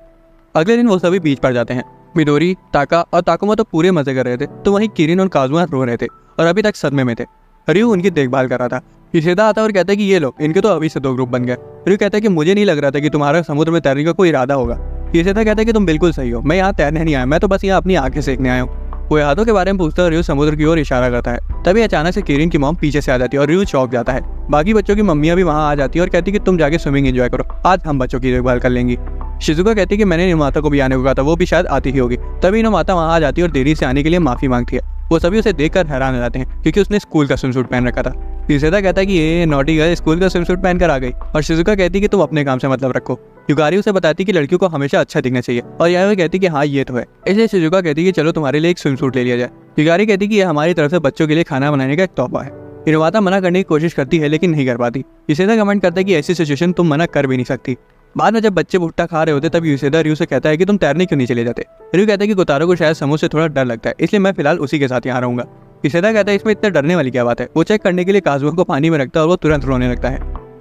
अगले दिन वो सभी बीच पर जाते हैं। मिडोरी, ताका और ताकुमा तो पूरे मजे कर रहे थे, तो वहीं किरिन और काजुमा रो रहे थे और अभी तक सदमे में थे। रियो उनकी देखभाल कर रहा था। यूसेदा आता है और कहता है कि ये लो, इनके तो अभी से दो ग्रुप बन गए। रियो कहता है कि मुझे नहीं लग रहा था कि तुम्हारा समुद्र में तैरने का कोई इरादा होगा। यूसेदा कहता है कि तुम बिल्कुल सही हो, मैं यहाँ तैरने नहीं आया, मैं तो बस यहाँ अपनी आंखें सेकने आया हूँ। वो यादों के बारे में पूछता है। रियो समुद्र की ओर इशारा करता है। तभी अचानक से किरिन की मॉम पीछे से आ जाती है और रियो चौंक जाता है। बाकी बच्चों की मम्मियां भी वहां आ जाती है और कहती है कि तुम जाके स्विमिंग एंजॉय करो, आज हम बच्चों की देखभाल कर लेंगी। शिजुका कहती है कि मैंने निमाता को भी आने को कहा था, वो भी शायद आती ही होगी। तभी निमाता वहां आ जाती है और देरी से आने के लिए माफी मांगती है। वो सभी उसे देखकर हैरान हो जाते हैं, क्योंकि उसने स्कूल का स्विमसूट पहन रखा था। यूसेदा कहता है कि ये नॉटी गर्ल स्कूल का स्विमसूट पहनकर आ गई, और शिजुका कहती है कि तुम अपने काम से मतलब रखो। युगारी उसे बताती है कि लड़कियों को हमेशा अच्छा दिखना चाहिए, और यह कहती है कि हाँ ये तो है। इसलिए शिजुका कहती है कि चलो तुम्हारे लिए एक स्विमसूट ले लिया जाए। युगारी कहती है कि यह हमारी तरफ से बच्चों के लिए खाना बनाने का एक तोहफा है। निमाता मना करने की कोशिश करती है, लेकिन नहीं कर पाती। यूसेदा कमेंट करता है कि ऐसी सिचुएशन तुम मना कर भी नहीं सकती। बाद में जब बच्चे भुट्टा खा रहे होते तब यूसेदा रियो से कहता है कि तुम तैरने क्यों नहीं चले जाते। रियो कहता है कि कोतारो को शायद समुद्र से थोड़ा डर लगता है, इसलिए मैं फिलहाल उसी के साथ यहाँ रहूंगा। यूसेदा कहता है इसमें इतना डरने वाली क्या बात है। वो चेक करने के लिए काजुआ को पानी में रखता है और वो तुरंत रोने लगता है।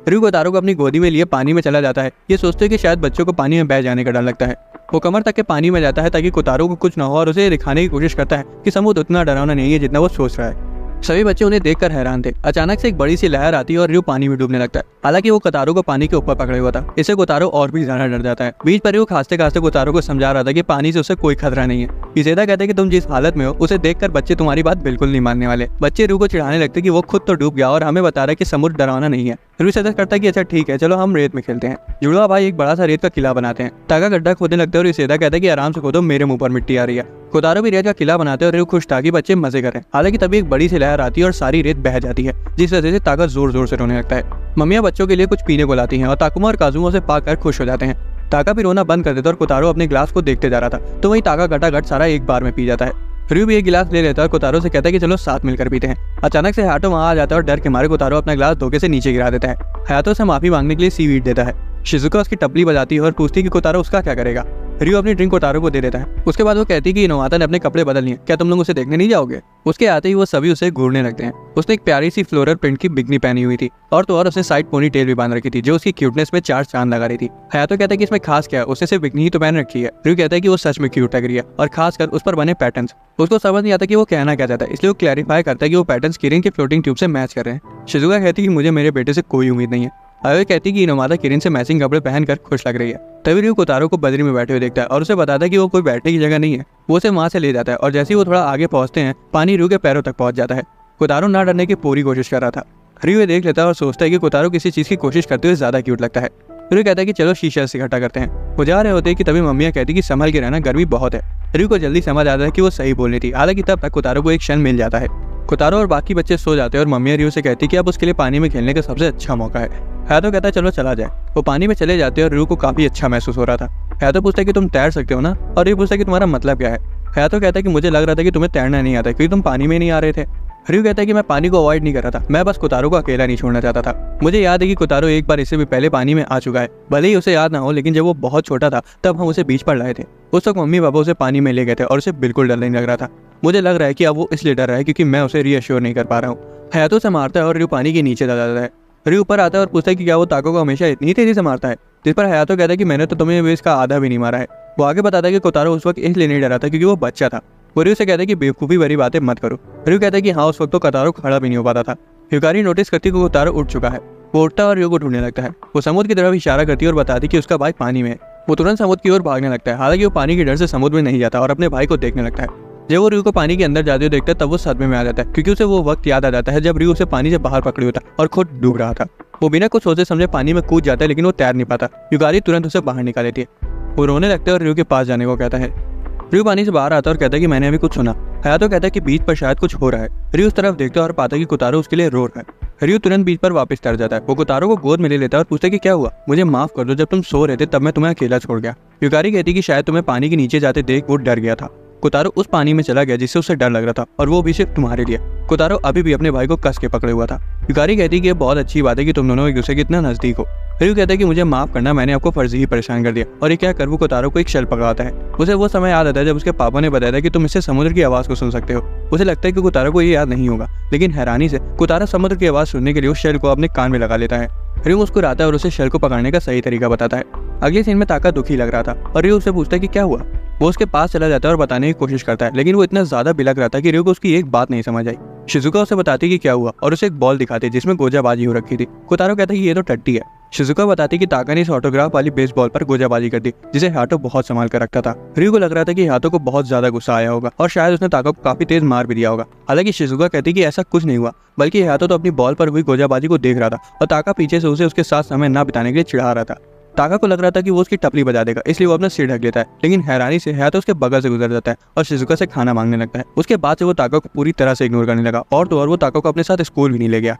रियो कोतारो को अपनी गोदी में लिए पानी में चला जाता है। ये सोचते हैं कि शायद बच्चों को पानी में बह जाने का डर लगता है। वो कमर तक के पानी में जाता है ताकि कोतारो को कुछ न हो और उसे दिखाने की कोशिश करता है कि समुद्र उतना डरावना नहीं है जितना वो सोच रहा है। सभी बच्चे उन्हें देखकर हैरान थे। अचानक से एक बड़ी सी लहर आती है और रियो पानी में डूबने लगता है। हालांकि वो कोतारो को पानी के ऊपर पकड़े हुआ था, इससे कोतारो और भी ज्यादा डर जाता है। बीच पर रियो खांसते खांसते कोतारो को समझा रहा था कि पानी से उसे कोई खतरा नहीं है। इसेदा कहते हैं कि तुम जिस हालत में हो उसे देखकर बच्चे तुम्हारी बात बिल्कुल नहीं मानने वाले। बच्चे रियो को चिढ़ाने लगते कि वो खुद तो डूब गया और हमें बता रहा है कि समुद्र डरावना नहीं है। रियो सजेस्ट करता है कि अच्छा ठीक है, चलो हम रेत में खेलते हैं। जुड़वा भाई एक बड़ा सा रेत का किला बनाते हैं। ताका गड्ढा खोदने लगता है और इसेदा कहता है कि आराम से खोदो, मेरे मुंह पर मिट्टी आ रही है। कोतारो भी रेत का किला बनाते हैं और रियो खुश था कि बच्चे मजे कर रहे हैं। हालांकि तभी एक बड़ी सी लहर आती है और सारी रेत बह जाती है, जिस वजह से ताका जोर जोर से रोने लगता है। मम्मियाँ बच्चों के लिए कुछ पीने को लाती हैं और ताकुमा और काजुमा उसे पाकर खुश हो जाते हैं। ताका भी रोना बंद कर देता है और कोतारो अपने ग्लास को देखते जा रहा था, तो वही ताका घटाघट सारा एक बार में पी जाता है। रियो भी एक गिलास ले लेता है और कोतारो से कहता है कि चलो साथ मिलकर पीते हैं। अचानक से हायातो वहां आ जाता है और डर के मारे कोतारो अपना ग्लास धोखे से नीचे गिरा देता है। हायातो से माफी मांगने के लिए सीवीड देता है। शिजुका उसकी टपली बजाती है और पूछती है कि कोतारो उसका क्या करेगा। रियो अपनी ड्रिंक कोतारो को दे देता है। उसके बाद वो कहती है कि इनोवाता ने अपने कपड़े बदल लिए, क्या तुम लोग उसे देखने नहीं जाओगे। उसके आते ही वो सभी उसे घूरने लगते हैं। उसने एक प्यारी सी फ्लोरल प्रिंट की बिकनी पहनी हुई थी और तो और उसने साइड पोनी टेल भी बांध रखी थी, जो उसकी क्यूटनेस में 4 चांद लगा रही थी। हायातो कहता है कि इसमें खास क्या है, उसने सिर्फ बिकनी ही तो पहन रखी है। रियो कहता है कि वो सच में क्यूट लग रही है और खासकर उस पर बने पैटर्न्स। उसको समझ नहीं आता कि वो कहना क्या चाहता है, इसलिए वो क्लैरिफाई करता है कि वो पैटर्न्स किरिन के फ्लोटिंग ट्यूब से मैच कर रहे हैं। शिजुका कहती है कि मुझे मेरे बेटे से कोई उम्मीद नहीं है। आयो कहती कि इनोवाता किरिन से मैचिंग कपड़े पहनकर खुश लग रही है। तभी रियो कोतारो को बजरी में बैठे हुए देखता है और उसे बताता है कि वो कोई बैठने की जगह नहीं है। वो उसे वहां से ले जाता है और जैसे ही वो थोड़ा आगे पहुंचते हैं, पानी रियो के पैरों तक पहुंच जाता है। कोतारो ना डरने की पूरी कोशिश कर रहा था। रियो ये देख लेता है और सोचता है कि कोतारो किसी चीज की कोशिश करते हुए ज्यादा क्यूट लगता है। रियो कहता है कि चलो शीशा से इकट्ठा करते हैं। वो जा रहे होते हैं कि तभी मम्मियाँ कहती कि संभल के रहना, गर्मी बहुत है। रियो को जल्दी समझ आता है कि वो सही बोलनी थी। हालांकि तब तक कोतारो को एक क्षण मिल जाता है। कोतारो और बाकी बच्चे सो जाते हैं और मम्मियाँ रियो से कहती कि अब उसके लिए पानी में खेलने का सबसे अच्छा मौका है। हायातो कहता है चलो चला जाए। वो पानी में चले जाते हैं और रियो को काफी अच्छा महसूस हो रहा था। हायातो पूछता है कि तुम तैर सकते हो ना, और रियो पूछता है कि तुम्हारा मतलब क्या है। हायातो कहता है कि मुझे लग रहा था कि तुम्हें तैरना नहीं आता क्योंकि तुम पानी में नहीं आ रहे थे। रियो कहता है कि मैं पानी को अवॉइड नहीं कर रहा था, मैं बस कोतारो को अकेला नहीं छोड़ना चाहता था। मुझे याद है कि कोतारो एक बार इससे भी पहले पानी में आ चुका है, भले ही उसे याद ना हो, लेकिन जब वो बहुत छोटा था तब हम उसे बीच पर लाए थे। उस वक्त मम्मी पापा उसे पानी में ले गए थे और उसे बिल्कुल डर नहीं लग रहा था। मुझे लग रहा है कि अब वो इसलिए डर रहा है क्योंकि मैं उसे रीअश्योर नहीं कर पा रहा हूँ। हायातो से मारता है और रियो पानी के नीचे चला जाता है। रियो ऊपर आता है और पूछता है कि क्या वो ताको को हमेशा इतनी तेजी से मारता है, जिस पर हायातो कहता है कि मैंने तो तुम्हें इसका आधा भी नहीं मारा है। वो आगे बताता है कि कोतारो उस वक्त इसलिए नहीं डरा था क्योंकि वो बच्चा था। वो रियो से कहता है कि बेवकूफ़ी भरी बातें मत करो। रियो कहता है कि हाँ, उस वक्त तो कोतारो खड़ा भी नहीं हो पाता था। हिकारी नोटिस करती कि कोतारो उठ चुका है। वो उठता है और रियो को ढूंढने लगता है। वो समुद्र की तरफ इशारा करती है और बताती कि उसका भाई पानी में है। वो तुरंत समुद्र की ओर भागने लगता है। हालांकि वो पानी के डर से समुद्र में नहीं जाता और अपने भाई को देखने लगता है। जब वो रियो को पानी के अंदर जाते हुए देखता है तब वो सदमे में आ जाता है क्योंकि उसे वो वक्त याद आ जाता है जब रियो उसे पानी से बाहर पकड़े हुआ था और खुद डूब रहा था। वो बिना कुछ सोचे समझे पानी में कूद जाता है, लेकिन वो तैर नहीं पाता। युगारी तुरंत उसे बाहर निकाल लेती है। वो रोने लगता है और रियो के पास जाने को कहता है। रियो पानी से बाहर आता है और कहता है कि मैंने अभी कुछ सुना। हायातो कहता है कि बीच पर शायद कुछ हो रहा है। रियो उस तरफ देखता है और पाता है कि कोतारो उसके लिए रो रहा है। रियो तुरंत बीच पर वापस तैर जाता है। वो कोतारो को गोद में ले लेता है और पूछता है कि क्या हुआ, मुझे माफ कर दो, जब तुम सो रहे थे तब मैं तुम्हें अकेला छोड़ गया। युगारी कहती कि शायद तुम्हें पानी के नीचे जाते देख वो डर गया था। कोतारो उस पानी में चला गया जिससे उसे डर लग रहा था, और वो भी सिर्फ तुम्हारे लिए। कोतारो अभी भी अपने भाई को कस के पकड़े हुआ था। युगारी कहती कि ये बहुत अच्छी बात है कि तुम दोनों एक दूसरे के इतना नजदीक हो। रियो कहता है कि मुझे माफ करना, मैंने आपको फर्जी ही परेशान कर दिया। और ये क्या कर वो कोतारो को एक शेल पकड़ाता है। उसे वो समय याद आता है जब उसके पापा ने बताया था कि तुम इससे समुद्र की आवाज को सुन सकते हो। उसे लगता है कि कोतारो को ये याद नहीं होगा, लेकिन हैरानी से कोतारो समुद्र की आवाज सुनने के लिए उस शेल को अपने कान में लगा लेता है। रियो मुस्कुराता है और उसे शेल को पकड़ने का सही तरीका बताता है। अगले सीन में ताका दुखी लग रहा था और रियो उससे पूछता है कि क्या हुआ। वो उसके पास चला जाता है और बताने की कोशिश करता है, लेकिन वो इतना ज्यादा बिलख रहा था कि रियो को उसकी एक बात नहीं समझ आई। शिजुका उसे बताती कि क्या हुआ और उसे एक बॉल दिखाती जिसमें गोजाबाजी हो रखी थी। कोतारो कहता है कि ये तो टट्टी है। शिजुका बताती कि ताका ने इस ऑटोग्राफ वाली बेसबॉल पर गोजाबाजी कर दी, जिसे हाटो बहुत संभाल कर रखता था। रियो को लग रहा था कि हाटो को बहुत ज्यादा गुस्सा आया होगा और शायद उसने ताका को काफी तेज मार भी दिया होगा। हालांकि शिजुका कहती कि ऐसा कुछ नहीं हुआ, बल्कि हाटो तो अपनी बॉल पर हुई गोजाबाजी को देख रहा था और ताका पीछे से उसे उसके साथ समय न बिताने के लिए चिढ़ा रहा था। ताका को लग रहा था कि वो उसकी टपली बजा देगा, इसलिए वो अपना सिर ढक लेता है, लेकिन हैरानी से हाटो उसके बगल से गुजर जाता है और शिजुका से खाना मांगने लगता है। उसके बाद से वो ताका को पूरी तरह से इग्नोर करने लगा और तो और वो ताका को अपने साथ स्कूल भी नहीं ले गया।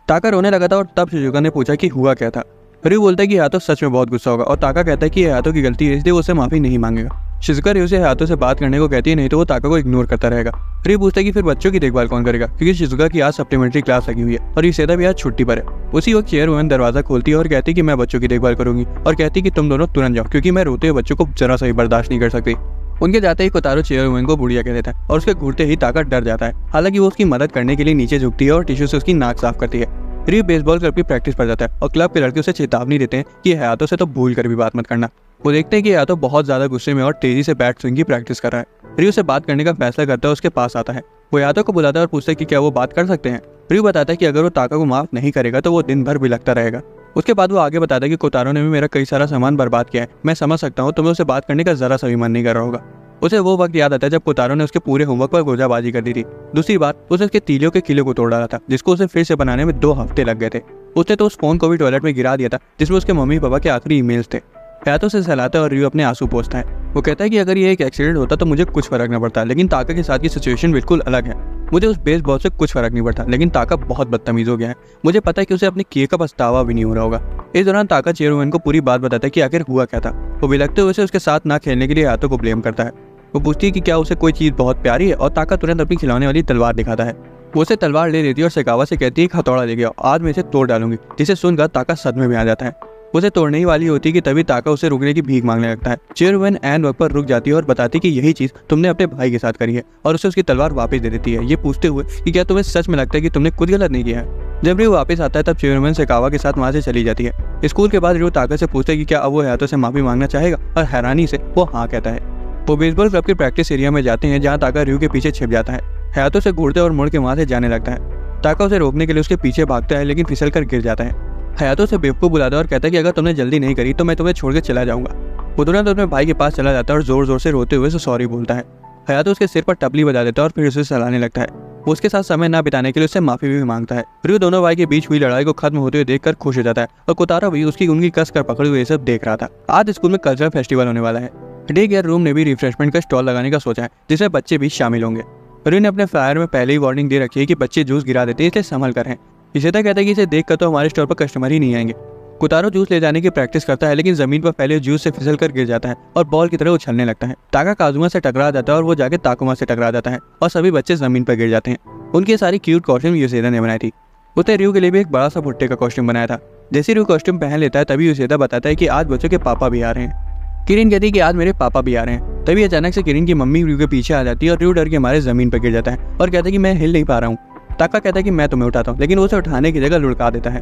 ताका रोने लगा था और तब शिजुका ने पूछा कि हुआ क्या था। रियो बोलता है कि हाटो सच में बहुत गुस्सा होगा और ताका कहता है कि हाटो की गलती है, इसलिए वो उसे माफी नहीं मांगेगा। शिजुका रियो से हाटो से बात करने को कहती है, नहीं तो वो ताका को इग्नोर करता रहेगा। रियो पूछता है कि फिर बच्चों की देखभाल कौन करेगा, क्योंकि शिजुका की आज सप्लीमेंट्री क्लास लगी हुई है और यूसेदा भी आज छुट्टी पर है। उसी वक्त चेयरवुमन दरवाजा खोलती है और कहती है कि मैं बच्चों की देखभाल करूंगी, और कहती है कि तुम दोनों तुरंत जाओ क्योंकि मैं रोते हुए बच्चों को जरा सा भी बर्दाश्त नहीं कर सकती। उनके जाते ही कोतारो चेयरवुमन को बुढ़िया कह देता है और उसके घूरते ही ताका डर जाता है। हालांकि वो उसकी मदद करने के लिए नीचे झुकती है और टिश्यू से उसकी नाक साफ करती है। रियो बेसबॉल क्लब की प्रैक्टिस पर जाता है और क्लब के लड़के उसे चेतावनी देते हैं कि हाटो से तो भूल कर भी बात मत करना। वो देखते हैं कि हाटो बहुत ज्यादा गुस्से में और तेजी से बैट स्विंग की प्रैक्टिस कर रहा है। रियो से बात करने का फैसला करता है, उसके पास आता है। वो यातो को बुलाता है और पूछता है कि क्या वो बात कर सकते हैं। रयू बताता है कि अगर वो ताका को माफ नहीं करेगा तो वो दिन भर भी लगता रहेगा। उसके बाद वो आगे बताता है कि कोतारो ने भी मेरा कई सारा सामान बर्बाद किया है, मैं समझ सकता हूँ तुम्हें उससे बात करने का जरा सा भी मन नहीं कर रहा होगा। उसे वो वक्त याद आता है जब कोतारो ने उसके पूरे होमवर्क पर गोजाबाजी कर दी थी। दूसरी बात, उसे उसके तीलियों के किले को तोड़ डाला था जिसको उसे फिर से बनाने में 2 हफ्ते लग गए थे। उसने तो उस फोन को भी टॉयलेट में गिरा दिया था जिसमें उसके मम्मी पापा के आखिरी ईमेल्स थे। हयातो से सहलाता है और रयू अपने आंसू पोंछता है। वो कहता है कि अगर ये एक एक्सीडेंट होता तो मुझे कुछ फर्क न पड़ता, लेकिन ताका के साथ की सिचुएशन बिल्कुल अलग है। मुझे उस बेसबॉल से कुछ फर्क नहीं पड़ता, लेकिन ताका बहुत बदतमीज हो गया है। मुझे पता है कि उसे अपने किए का पछतावा भी नहीं हो रहा होगा। इस दौरान ताका चेयरमैन को पूरी बात बताता है कि आखिर हुआ क्या था। वो बिलखते हुए उसके साथ ना खेलने के लिए हयातो को ब्लेम करता है। वो पूछती है कि क्या उसे कोई चीज़ बहुत प्यारी है और ताका तुरंत अपनी खिलौने वाली तलवार दिखाता है। वो उसे तलवार ले लेती है और सेकावा से कहती है कि हथौड़ा ले गया, आज मैं इसे तोड़ डालूंगी। जिसे सुनकर ताका सदमे में आ जाता है। उसे तोड़ने ही वाली होती है कि तभी ताका उसे रुकने की भीख मांगने लगता है। चेयरमैन एन वक्त पर रुक जाती है और बताती है कि यही चीज तुमने अपने भाई के साथ करी है और उसे उसकी तलवार वापस दे देती है, ये पूछते हुए कि क्या तुम्हें सच में लगता है कि तुमने कुछ गलत नहीं किया है। जब रयू वापस आता है तब चेयरमैन सेकावा के साथ वहां से चली जाती है। स्कूल के बाद रयू ताका से पूछता है कि क्या अब वो हयातो से माफी मांगना चाहेगा और हैरानी से वो हाँ कहता है। वो बेसबॉल क्लब के प्रैक्टिस एरिया में जाते हैं जहाँ ताका रयू के पीछे छिप जाता है। हयातो से घूरते और मुड़ के वहां से जाने लगता है। ताका उसे रोकने के लिए उसके पीछे भागता है लेकिन फिसल कर गिर जाता है। हयातो से बेवकूफ बुलाता है और कहता है कि अगर तुमने जल्दी नहीं करी तो मैं तुम्हें छोड़ के चला जाऊंगा। वो तुरंत अपने भाई के पास चला जाता है और जोर जोर से रोते हुए उसे सॉरी बोलता है। हयातो उसके सिर पर टपली बजा देता है और फिर उसे सहलाने लगता है। वो उसके साथ समय न बिताने के लिए उससे माफी भी मांगता है। रयू दोनों भाई के बीच हुई लड़ाई को खत्म होते हुए देखकर खुश हो जाता है और कोतारो भी उसकी उंगली कस कर पकड़े हुए सब देख रहा था। आज स्कूल में कल्चरल फेस्टिवल होने वाला है। डे केयर रूम ने भी रिफ्रेशमेंट का स्टॉल लगाने का सोचा है जिसमें बच्चे भी शामिल होंगे। रयू ने अपने फ्लायर में पहले ही वार्निंग दे रखी है कि बच्चे जूस गिरा देते हैं, इसलिए संभल कर हैं। इशिता कहता है कि इसे देखकर तो हमारे स्टोर पर कस्टमर ही नहीं आएंगे। कोतारो जूस ले जाने की प्रैक्टिस करता है लेकिन जमीन पर फैले जूस से फिसल कर गिर जाता है और बॉल की तरह उछलने लगता है। ताका काजुमा से टकरा जाता है और वो जाके ताकुमा से टकरा जाता है और सभी बच्चे जमीन पर गिर जाते हैं। उनकी सारी क्यूट कॉस्ट्यूम यूसेदा ने बनाई थी। उसने रयू के लिए भी एक बड़ा सा भुट्टे का कॉस्ट्यूम बनाया था। जैसे रयू कॉस्ट्यूम पहन लेता है तभी यूसेदा बताता है कि आज बच्चों के पापा भी आ रहे हैं। किरिन कहती है कि आज मेरे पापा भी आ रहे हैं। तभी अचानक से किरिन की मम्मी रयू के पीछे आ जाती है और रयू डर के मारे जमीन पर गिर जाता है और कहता है कि मैं हिल नहीं पा रहा हूँ। ताका कहता है कि मैं तुम्हें उठाता हूँ, लेकिन उसे उठाने की जगह लुढ़का देता है।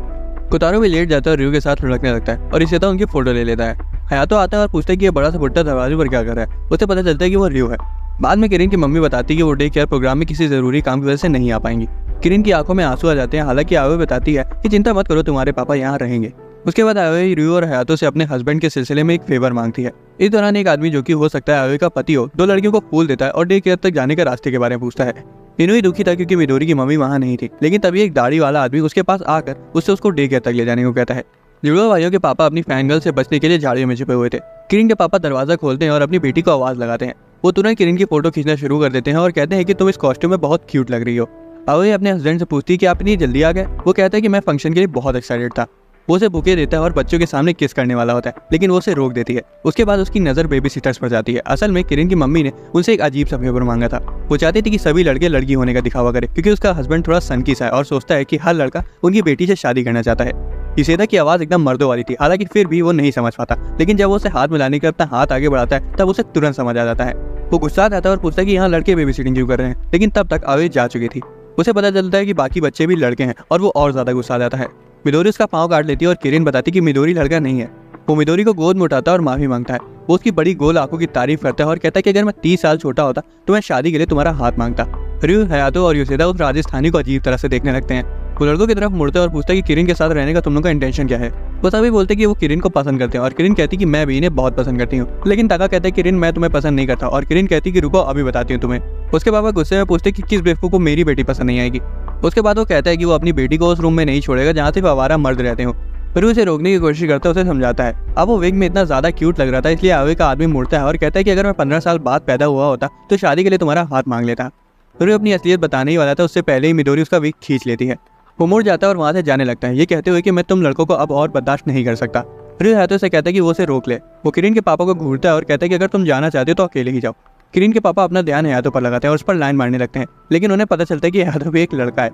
कोतारो भी लेट जाता है और रयू के साथ लुढ़कने लगता है और इशिता उनकी फोटो ले लेता है। हयातो आता है और पूछता है कि ये बड़ा सा भुट्टा दरवाजे पर क्या कर रहा है। उसे पता चलता है कि वो रयू है। बाद में किरिन की मम्मी बताती है कि वो डे केयर प्रोग्राम में किसी जरूरी काम की वजह से नहीं आ पाएंगी। किरिन की आंखों में आंसू आ जाते हैं। हालांकि आवे बताती है कि चिंता मत करो, तुम्हारे पापा यहाँ रहेंगे। उसके बाद आवे रयू और हयातो से अपने हस्बैंड के सिलसिले में एक फेवर मांगती है। इस दौरान एक आदमी जो कि हो सकता है आवे का पति हो, 2 लड़कियों को फूल देता है और डे केयर तक जाने के रास्ते के बारे में पूछता है। इनुई दुखी था क्योंकि मिडोरी की मम्मी वहाँ नहीं थी, लेकिन तभी एक दाढ़ी वाला आदमी उसके पास आकर उससे उसको डे केयर तक ले जाने को कहता है। जुड़वा भाइयों के पापा अपनी फैन गर्ल से बचने के लिए झाड़ियों में छिपे हुए थे। किरिन के पापा दरवाजा खोलते हैं और अपनी बेटी को आवाज लगाते हैं। वो तुरंत किरिन की फोटो खींचना शुरू कर देते हैं और कहते हैं कि तुम इस कॉस्ट्यूम में बहुत क्यूट लग रही हो। आवे अपने हस्बैंड से पूछती है कि आप इतनी जल्दी आ गए। वो कहता है कि मैं फंक्शन के लिए बहुत एक्साइटेड था। वो उसे बुके देता है और बच्चों के सामने किस करने वाला होता है, लेकिन वो उसे रोक देती है। उसके बाद उसकी नजर बेबी सिटर्स पर जाती है। असल में किरिन की मम्मी ने उनसे एक अजीब सा फेवर मांगा था। वो चाहती थी कि सभी लड़के लड़की होने का दिखावा करे क्योंकि उसका हस्बैंड थोड़ा सनकी सा है और सोचता है कि हर लड़का उनकी बेटी से शादी करना चाहता है। इशिता की आवाज एकदम मर्दों वाली थी, हालांकि फिर भी वो नहीं समझ पाता, लेकिन जब वो उसे हाथ मिलाने के अपना हाथ आगे बढ़ाता है तब उसे तुरंत समझ आ जाता है। वो गुस्सा आता है और पूछता है कि यहाँ लड़के बेबी सिटिंग क्यों कर रहे हैं, लेकिन तब तक आवे जा चुकी थी। उसे पता चलता है कि बाकी बच्चे भी लड़के हैं और वो और ज्यादा गुस्सा आ जाता है। मिडोरी उसका पाँव काट लेती है और किरिन बताती कि मिडोरी लड़का नहीं है। वो मिडोरी को गोद में उठाता है और माफी मांगता है। वो उसकी बड़ी गोल आंखों की तारीफ करता है और कहता है कि अगर मैं 30 साल छोटा होता तो मैं शादी के लिए तुम्हारा हाथ मांगता। रयू, हयातो और यूसेदा उस राजस्थानी को अजीब तरह से देखने लगते हैं। वो लड़कों की तरफ मुड़ते और पूछता है कि किरिन के साथ रहने का तुम लोग का इंटेंशन क्या है। वो सभी बोलते हैं कि वो किरिन को पसंद करते हैं और किरिन कहती कि मैं भी इन्हें बहुत पसंद करती हूँ, लेकिन ताका कहता है किरिन मैं तुम्हें पसंद नहीं करता और किरिन कहती कि रुको अभी बताती हूँ तुम्हें। उसके पापा गुस्से में पूछते कि किस बेवकूफ को मेरी बेटी पसंद नहीं आएगी। उसके बाद वो कहता है कि वो अपनी बेटी को उस रूम में नहीं छोड़ेगा जहाँ सिर्फ आवारा मर्द रहते हो। फिर उसे रोकने की कोशिश करता है, उसे समझाता है। अब वो विग में इतना ज्यादा क्यूट लग रहा था इसलिए आवे का आदमी मुड़ता है और कहता है कि अगर मैं 15 साल बाद पैदा हुआ होता तो शादी के लिए तुम्हारा हाथ मांग लेता। फिर वो अपनी असलियत बताने ही वाला था, उससे पहले ही मिडोरी उसका विग खींच लेती है। वो मुड़ जाता है और वहां से जाने लगता है, ये कहते हुए कि मैं तुम लड़कों को अब और बर्दाश्त नहीं कर सकता। फिर हाथों से कहता है कि वो उसे रोक ले। वो किरिन के पापा को घूरता है और कहता है कि अगर तुम जाना चाहते हो तो अकेले ही जाओ। किरिन के पापा अपना ध्यान हयातो पर लगाते हैं और उस पर लाइन मारने लगते हैं, लेकिन उन्हें पता चलता है कि हयातो भी एक लड़का है।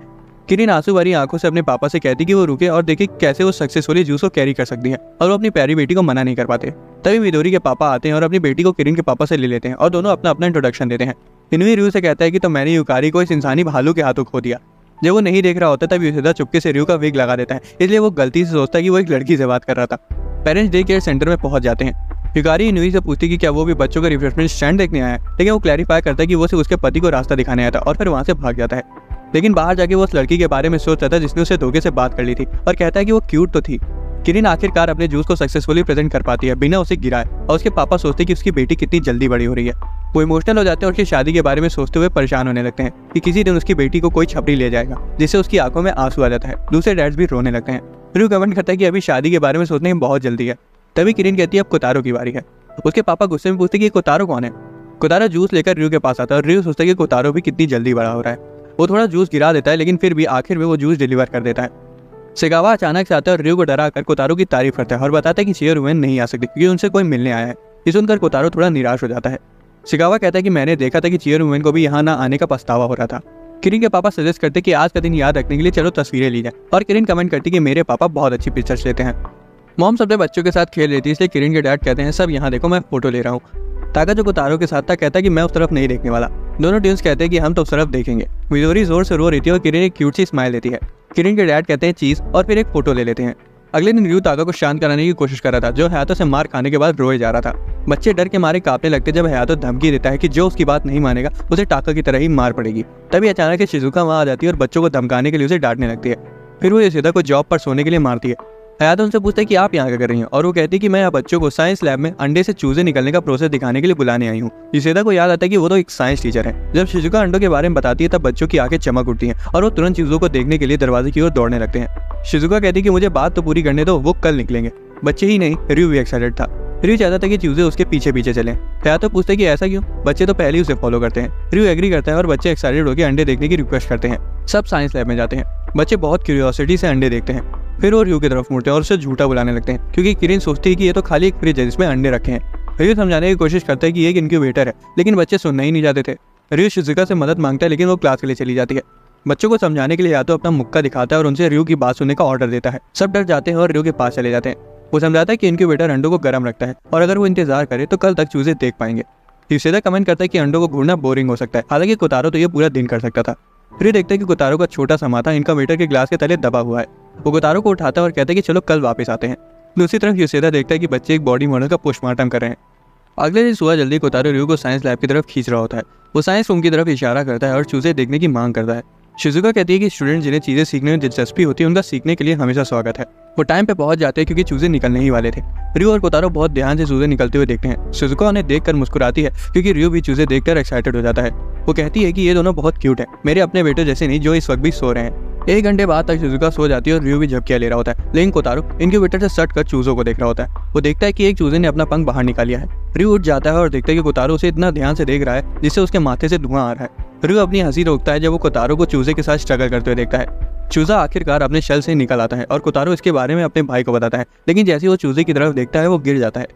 किरिन आंसू भरी आंखों से अपने पापा से कहती कि वो रुके और देखे कैसे वो सक्सेसफुली जूस को कैरी कर सकती है और वो अपनी प्यारी बेटी को मना नहीं कर पाते। तभी मिडोरी के पापा आते हैं और अपनी बेटी को किरिन के पापा से ले लेते हैं और दोनों अपना अपना इंट्रोडक्शन देते हैं। इनुई रयू से कहता है कि तो मैंने यूकारी को इस इंसानी भालू के हाथों खो दिया। जब वो नहीं देख रहा होता तब यूसेदा चुपके से रयू का विग लगा देता है, इसलिए वो गलती से सोचता है कि वो एक लड़की से बात कर रहा था। पेरेंट्स डे केयर सेंटर में पहुंच जाते हैं। हिकारी इनुई से पूछती कि क्या वो भी बच्चों का रिफ्रेशमेंट स्टैंड देखने आया है, लेकिन वो क्लैरिफाई करता है कि वो सिर्फ उसके पति को रास्ता दिखाने आया था और फिर वहाँ से भाग जाता है। लेकिन बाहर जाके वो उस लड़की के बारे में सोच रहा था जिसने उसे धोखे से बात कर ली थी और कहता है कि वो क्यूट तो थी। किरिन आखिरकार अपने जूस को सक्सेसफुली प्रेजेंट कर पाती है बिना उसे गिराए, और उसके पापा सोचते हैं कि उसकी बेटी कितनी जल्दी बड़ी हो रही है। वो इमोशनल हो जाते हैं और उसकी शादी के बारे में सोचते हुए परेशान होने लगते हैं कि किसी दिन उसकी बेटी को कोई छपरी ले जाएगा, जिससे उसकी आंखों में आंसू आ जाता है। दूसरे डैड्स भी रोने लगते हैं। रू कमेंट करता है कि अभी शादी के बारे में सोचने में बहुत जल्दी है। तभी किरिन कहती है अब कोतारो की बारी है। उसके पापा गुस्से में पूछते कि कोतारो कौन है। कोतारो जूस लेकर र्यू के पास आता है और र्यू सोचता है कि कोतारो भी कितनी जल्दी बड़ा हो रहा है। वो थोड़ा जूस गिरा देता है, लेकिन फिर भी आखिर में वो जूस डिलीवर कर देता है। सेगावा अचानक से आता है और र्यू को डरा कर कोतारो की तारीफ करता है और बताता है कि चेयर वुमेन नहीं आ सकती क्योंकि उनसे कोई मिलने आया है। ये सुनकर कोतारो थोड़ा निराश हो जाता है। सेगावा कहता है कि मैंने देखा था कि चेयर वुमेन को भी यहाँ ना आने का पछतावा हो रहा था। किरिन के पापा सजेस्ट करते कि आज का दिन याद रखने के लिए चलो तस्वीरें ली जाए, और किरिन कमेंट करती कि मेरे पापा बहुत अच्छी पिक्चर्स लेते हैं। मॉम अपने बच्चों के साथ खेल रही थी, इसलिए किरिन के डैड कहते हैं सब यहाँ देखो मैं फोटो ले रहा हूँ। ताका जो कोतारो के साथ था कहता है कि मैं उस तरफ नहीं देखने वाला। दोनों ट्विंस कहते हैं कि हम तो उस तरफ देखेंगे। मिडोरी जोर से रो रही थी और किरिन एक क्यूट सी स्माइल देती है। किरिन के डैड कहते हैं चीज और फिर एक फोटो ले लेते हैं। अगले दिन र्यू ताका को शांत कराने की कोशिश कर रहा था, जो हयातो से मार खाने के बाद रोए जा रहा था। बच्चे डर के मारे कांपने लगते जब हयातो धमकी देता है कि जो उसकी बात नहीं मानेगा उसे टाका की तरह ही मार पड़ेगी। तभी अचानक से शिजुका वहां आ जाती है और बच्चों को धमकाने के लिए उसे डांटने लगती है। फिर वो योशिदा को जॉब पर सोने के लिए मारती है। हयातो उनसे पूछता है कि आप यहाँ क्या कर रही हैं, और वो कहती है कि मैं यहाँ बच्चों को साइंस लैब में अंडे से चूजे निकलने का प्रोसेस दिखाने के लिए बुलाने आई हूँ। योशिदा को याद आता है कि वो तो एक साइंस टीचर है। जब शिजुका अंडों के बारे में बताती है तब बच्चों की आंखें चमक उठती हैं और वो तुरंत चीजों को देखने के लिए दरवाजे की ओर दौड़ने लगते हैं। शिजुका कहती है कि मुझे बात तो पूरी करने दो, वो कल निकलेंगे। बच्चे ही नहीं, र्यू भी एक्साइटेड था। र्यू चाहता था कि चूजे उसके पीछे पीछे चले। हयातो पूछते कि ऐसा क्यों, बच्चे तो पहले ही उसे फॉलो करते हैं। र्यू एग्री करता है और बच्चे एक्साइटेड होकर अंडे देखने की रिक्वेस्ट करते हैं। सब साइंस लैब में जाते हैं। बच्चे बहुत क्यूरियोसिटी से अंडे देखते हैं। फिर वो र्यू की तरफ मुड़ते हैं और उसे झूठा बुलाने लगते हैं, क्योंकि किरिन सोचती है कि ये तो खाली एक फ्रिज है जिसमें अंडे रखे हैं। र्यू समझाने की कोशिश करता है कि ये एक इनक्यूबेटर है, लेकिन बच्चे सुनना ही नहीं चाहते थे। र्यू शिजुका से मदद मांगता है, लेकिन वो क्लास के लिए चली जाती है। बच्चों को समझाने के लिए या तो अपना मुक्का दिखाता है और उनसे र्यू की बात सुनने का ऑर्डर देता है। सब डर जाते हैं और र्यू के पास चले जाते हैं। वो समझाता है कि इनक्यूबेटर अंडों को गर्म रखता है और अगर वो इंतजार करे तो कल तक चूजे देख पाएंगे। योशिदा कमेंट करता है कि अंडों को घूरना बोरिंग हो सकता है, हालांकि कोतारो तो ये पूरा दिन कर सकता था। फिर देखते हैं कि कोतारो का छोटा सा माथा इनक्यूबेटर के ग्लास के तले दबा हुआ है। वो कोतारो को उठाता है और कहता है कि चलो कल वापस आते हैं। दूसरी तरफ योशिदा देखता है कि बच्चे एक बॉडी मॉडल का पोस्टमार्टम कर रहे हैं। अगले दिन सुबह जल्दी कोतारो र्यू को साइंस लैब की तरफ खींच रहा होता है। वो साइंस रूम की तरफ इशारा करता है और चूजे देखने की मांग करता है। शिजुका कहती है कि स्टूडेंट जिन्हें चीजें सीखने में दिलचस्पी होती है उनका सीखने के लिए हमेशा स्वागत है। वो टाइम पे पहुंच जाते हैं क्योंकि चूजे निकलने ही वाले थे। र्यू और कोतारो बहुत ध्यान से चूजे निकलते हुए देखते हैं। शिजुका उन्हें देखकर मुस्कुराती है क्योंकि र्यू भी चूजे देखकर एक्साइटेड हो जाता है। वो कहती है कि ये दोनों बहुत क्यूट है, मेरे अपने बेटे जैसे नहीं जो इस वक्त भी सो रहे हैं। 1 घंटे बाद तक शिजुका सो जाती है और र्यू भी झपकियां ले रहा होता है, लेकिन कोतारो इनक्यूबेटर से सट कर चूजों को देख रहा होता है। वो देखता है कि एक चूजे ने अपना पंख बाहर निकाल लिया है। र्यू उठ जाता है और देखता है कि कोतारो उसे इतना ध्यान से देख रहा है जिससे उसके माथे से धुआं आ रहा है। र्यू अपनी हंसी रोकता है जब वो कोतारो को चूजे के साथ स्ट्रगल करते हुए देखता है। चूजा आखिरकार अपने शेल से निकल आता है और कोतारो इसके बारे में अपने भाई को बताता है, लेकिन जैसे ही वो चूजे की तरफ देखता है वो गिर जाता है।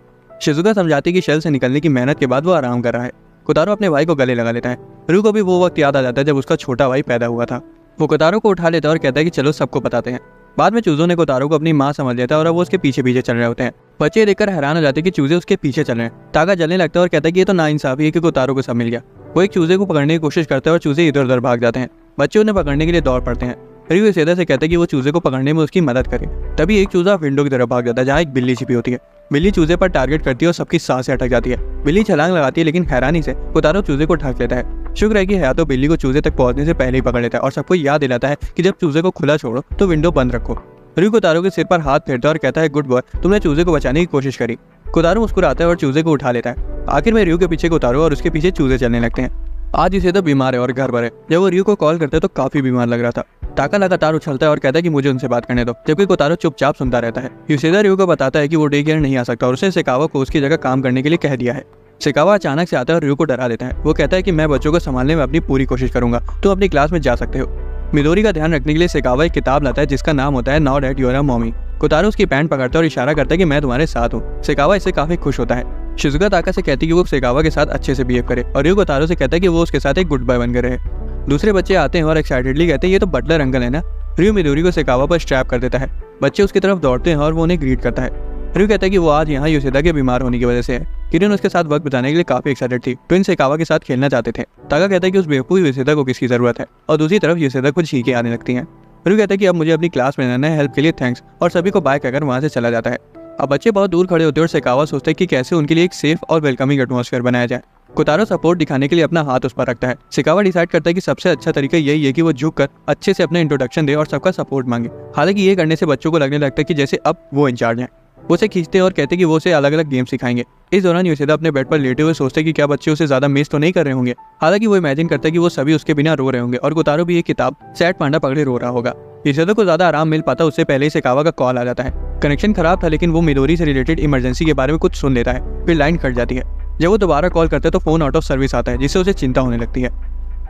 शिजुका समझाती है कि शेल से निकलने की मेहनत के बाद वो आराम कर रहा है। कोतारो अपने भाई को गले लगा लेता है। र्यू को भी वो वक्त याद आ जाता है जब उसका छोटा भाई पैदा हुआ था। वो कोतारो को उठा लेता है और कहता है कि चलो सबको बताते हैं। बाद में चूजों ने कोतारो को अपनी माँ समझ लेता है और अब वो उसके पीछे पीछे चल रहे होते हैं। बच्चे देखकर हैरान हो जाते हैं कि चूजे उसके पीछे चल रहे हैं। ताका जलने लगता है और कहता है कि ये तो नाइंसाफी है कि कोतारो को सब मिल गया। वो एक चूजे को पकड़ने की कोशिश करता है और चूजे इधर उधर भाग जाते हैं। बच्चे उन्हें पकड़ने के लिए दौड़ पड़ते हैं। र्यू योशिदा से कहता है कि वो चूजे को पकड़ने में उसकी मदद करे। तभी एक चूजा विंडो की तरफ भाग जाता है जहाँ एक बिल्ली छिपी होती है। बिल्ली चूजे पर टारगेट करती है और सबकी सांसें अटक जाती है। बिल्ली छलांग लगाती है, लेकिन हैरानी से कोतारो चूजे को ढक लेता है। शुक्र है कि हयातो बिल्ली को चूजे तक पहुंचने से पहले ही पकड़ लेता है और सबको याद दिलाता है कि जब चूजे को खुला छोड़ो तो विंडो बंद रखो। र्यू कोतारो के सिर पर हाथ फेरता है और कहता है गुड बॉय, तुमने चूजे को बचाने की कोशिश करी। कोतारो मुस्कुराता है और चूजे को उठा लेता है। आखिर में र्यू के पीछे कोतारो और उसके पीछे चूजे चलने लगते हैं। आज इसे तो बीमार है और घर पर है। जब वो र्यू को कॉल करते हैं तो काफी बीमार लग रहा था। टाका लगातार उछलता है और कहता है कि मुझे उनसे बात करने दो, जबकि कोतारो चुपचाप सुनता रहता है। योशिदा र्यू को बताता है कि वो डे केयर नहीं आ सकता और उसे सेकावा को उसकी जगह काम करने के लिए कह दिया है। सेकावा अचानक से आता है और र्यू को डरा देता है। वो कहता है कि मैं बच्चों को संभालने में अपनी पूरी कोशिश करूंगा, तो अपनी क्लास में जा सकते हो। मिडोरी का ध्यान रखने के लिए सेकावा एक किताब लाता है जिसका नाम होता है now that you are a mommy. Kotaro उसकी पैंट पकड़ता है और इशारा करता है कि मैं तुम्हारे साथ हूँ। सेकावा इससे काफी खुश होता है। शिजुका ताका से कहती है कि वो सेकावा के साथ अच्छे से बिहेव करे और र्यू कोतारो से कहता है कि वो उसके साथ एक गुड बॉय बनकर रहे। दूसरे बच्चे आते हैं और एक्साइटेडली कहते हैं ये तो बटलर अंकल है ना। र्यू मिडोरी को सेकावा पर स्ट्रैप कर देता है। बच्चे उसकी तरफ दौड़ते हैं और वो उन्हें ग्रीट करता है। र्यू कहता है कि वो आज यहाँ योशिदा के बीमार होने की वजह से है। किरिन उसके साथ वक्त बिताने के लिए काफी एक्साइटेड थी। ट्विन सेकावा के साथ खेलना चाहते थे। ताका कहता है कि उस बेवकूफ योशिदा को किसकी जरूरत है, और दूसरी तरफ योशिदा कुछ छींकें आने लगती हैं। र्यू कहता है कि अब मुझे अपनी क्लास में रहना है, हेल्प के लिए थैंक्स, और सभी को बाय कहकर वहां से चला जाता है। अब बच्चे बहुत दूर खड़े होते हैं और सेकावा सोचता है कि कैसे उनके लिए एक सेफ और वेलकमिंग एटमॉस्फेयर बनाया जाए। कोतारो सपोर्ट दिखाने के लिए अपना हाथ उस पर रखता है। सेकावा डिसाइड करता है कि सबसे अच्छा तरीका यही है कि वो झुककर अच्छे से अपना इंट्रोडक्शन दे और सबका सपोर्ट मांगे। हालांकि ये करने से बच्चों को लगने लगता है कि जैसे अब वो इंचार्ज हैं। वो उसे खींचते हैं और कहते हैं कि वो उसे अलग अलग गेम सिखाएंगे। इस दौरान योशिदा अपने बेड पर लेटे हुए सोचते हैं कि क्या बच्चे उसे ज्यादा मिस तो नहीं कर रहे होंगे। हालांकि वो इमेजिन करता है कि वो सभी उसके बिना रो रहे होंगे और कोतारो भी एक किताब सैड पांडा पकड़े रो रहा होगा। योशिदा को ज्यादा आराम मिल पाता उससे पहले ही सेकावा का कॉल आ जाता है। कनेक्शन खराब था लेकिन वो मिडोरी से रिलेटेड इमरजेंसी के बारे में कुछ सुन लेता है, फिर लाइन कट जाती है। जब वो दोबारा कॉल करता है तो फोन आउट ऑफ सर्विस आता है, जिससे उसे चिंता होने लगती है।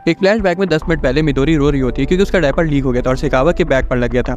एक फ्लैशबैक में 10 मिनट पहले मिडोरी रो रही होती है क्योंकि उसका डायपर लीक हो गया था और सेकावा के बैग पर लग गया था।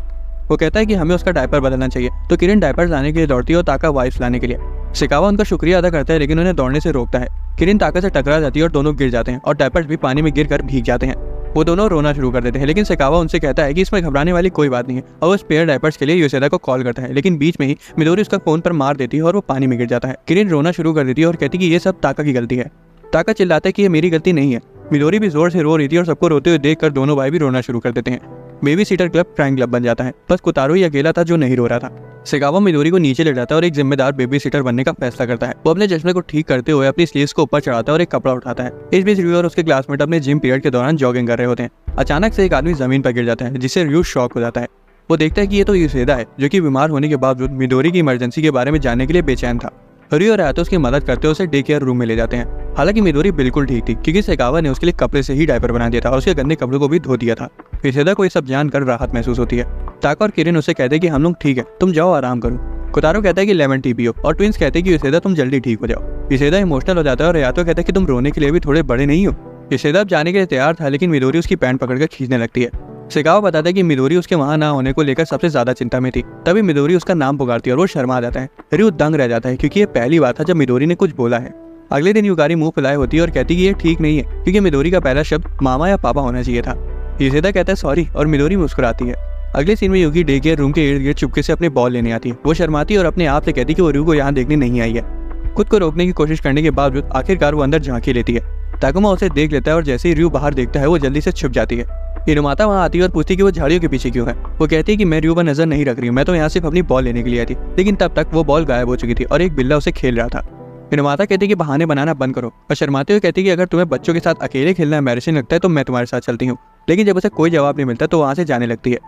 वो कहता है कि हमें उसका डायपर बदलना चाहिए, तो किरण डायपर लाने के लिए दौड़ती है और ताका वाइप्स लाने के लिए। सेकावा उनका शुक्रिया अदा करता है लेकिन उन्हें दौड़ने से रोकता है। किरण ताका से टकरा जाती है और दोनों गिर जाते हैं और डायपर्स भी पानी में गिरकर भीग जाते हैं। वो दोनों रोना शुरू कर देते हैं लेकिन सेकावा उनसे कहता है कि इसमें घबराने वाली कोई बात नहीं है और वो स्पेयर डायपर्स के लिए योशिदा को कॉल करता है। लेकिन बीच में ही मिडोरी उसका फोन पर मार देती है और वो पानी में गिर जाता है। किरण रोना शुरू कर देती है और कहती है कि ये सब ताका की गलती है। ताका चिल्लाता है कि ये मेरी गलती नहीं है। मिडोरी भी जोर से रो रही थी और सबको रोते हुए देखकर दोनों भाई भी रोना शुरू कर देते हैं। Baby seater club crime club बन जाता है। बस कोतारो ही अकेला था जो नहीं रो रहा था। सेकावा मिडोरी को नीचे ले जाता है और एक जिम्मेदार बेबी सीटर बनने का फैसला करता है। वो अपने चश्मे को ठीक करते हुए अपनी स्लीव्स को ऊपर चढ़ाता है और एक कपड़ा उठाता है। इस बीच रियो और उसके क्लासमेट अपने जिम पीरियड के दौरान जॉगिंग कर रहे होते हैं। अचानक से एक आदमी जमीन पर गिर जाता है जिससे रियो शॉक हो जाता है। वो देखता है कि ये तो योशिदा है जो कि बीमार होने के बावजूद मिडोरी की इमरजेंसी के बारे में जानने के लिए बेचैन था। रियो और आयातो उसकी मदद करते हुए उसे डे केयर रूम में ले जाते हैं। हालांकि मिडोरी बिल्कुल ठीक थी क्योंकि सेकावा ने उसके लिए कपड़े से ही डायपर बना दिया था और उसके गंदे कपड़ों को भी धो दिया था। योशिदा को ये सब जानकर राहत महसूस होती है। ताका और किरण उसे कहते हैं कि हम लोग ठीक है, तुम जाओ आराम करो। कोतारो कहता है कि लेमन टी पियो और ट्विंस कहते हैं कि योशिदा तुम जल्दी ठीक हो जाओ। योशिदा इमोशनल हो जाता है और आयातो कहता है कि तुम रोने के लिए भी थोड़े बड़े नहीं हो। योशिदा अब जाने के लिए तैयार था लेकिन मिडोरी उसकी पैंट पकड़कर खींचने लगती है। सेकावा बताता है कि मिडोरी उसके वहां ना होने को लेकर सबसे ज्यादा चिंता में थी। तभी मिडोरी उसका नाम पुकारती है और वो शर्मा जाता है। रियो दंग रह जाता है क्योंकि ये पहली बार था जब मिडोरी ने कुछ बोला है। अगले दिन युकारी मुंह फुलाए होती है और कहती है कि ये ठीक नहीं है क्योंकि मिडोरी का पहला शब्द मामा या पापा होना चाहिए था। योशिदा कहता है सॉरी और मिडोरी मुस्कुराती है। अगले सीन में युकी डे केयर रूम के इर्द गिर्द चुपके से अपने बॉल लेने आती है। वो शर्माती है और अपने आप से कहती है कि वो रियो को यहाँ देखने नहीं आई है। खुद को रोकने की कोशिश करने के बावजूद आखिरकार वो अंदर झांकी लेती है। ताकुमा उसे देख लेता है और जैसे ही रियो बाहर देखता है वो जल्दी से छुप जाती है। इनुमाता वहाँ आती है और पूछती है कि वो झाड़ियों के पीछे क्यों है। वो कहती है कि मैं रियो पर नजर नहीं रख रही हूँ, मैं तो यहाँ सिर्फ अपनी बॉल लेने के लिए आई थी। लेकिन तब तक वो बॉल गायब हो चुकी थी और एक बिल्ला उसे खेल रहा था। इनुमाता कहती है कि बहाने बनाना बंद करो और शर्माते हुए कहती है कि अगर तुम्हें बच्चों के साथ अकेले खेलना एम्बैरेसिंग लगता है तो मैं तुम्हारे साथ चलती हूँ। लेकिन जब उसे कोई जवाब नहीं मिलता तो वहाँ से जाने लगती है।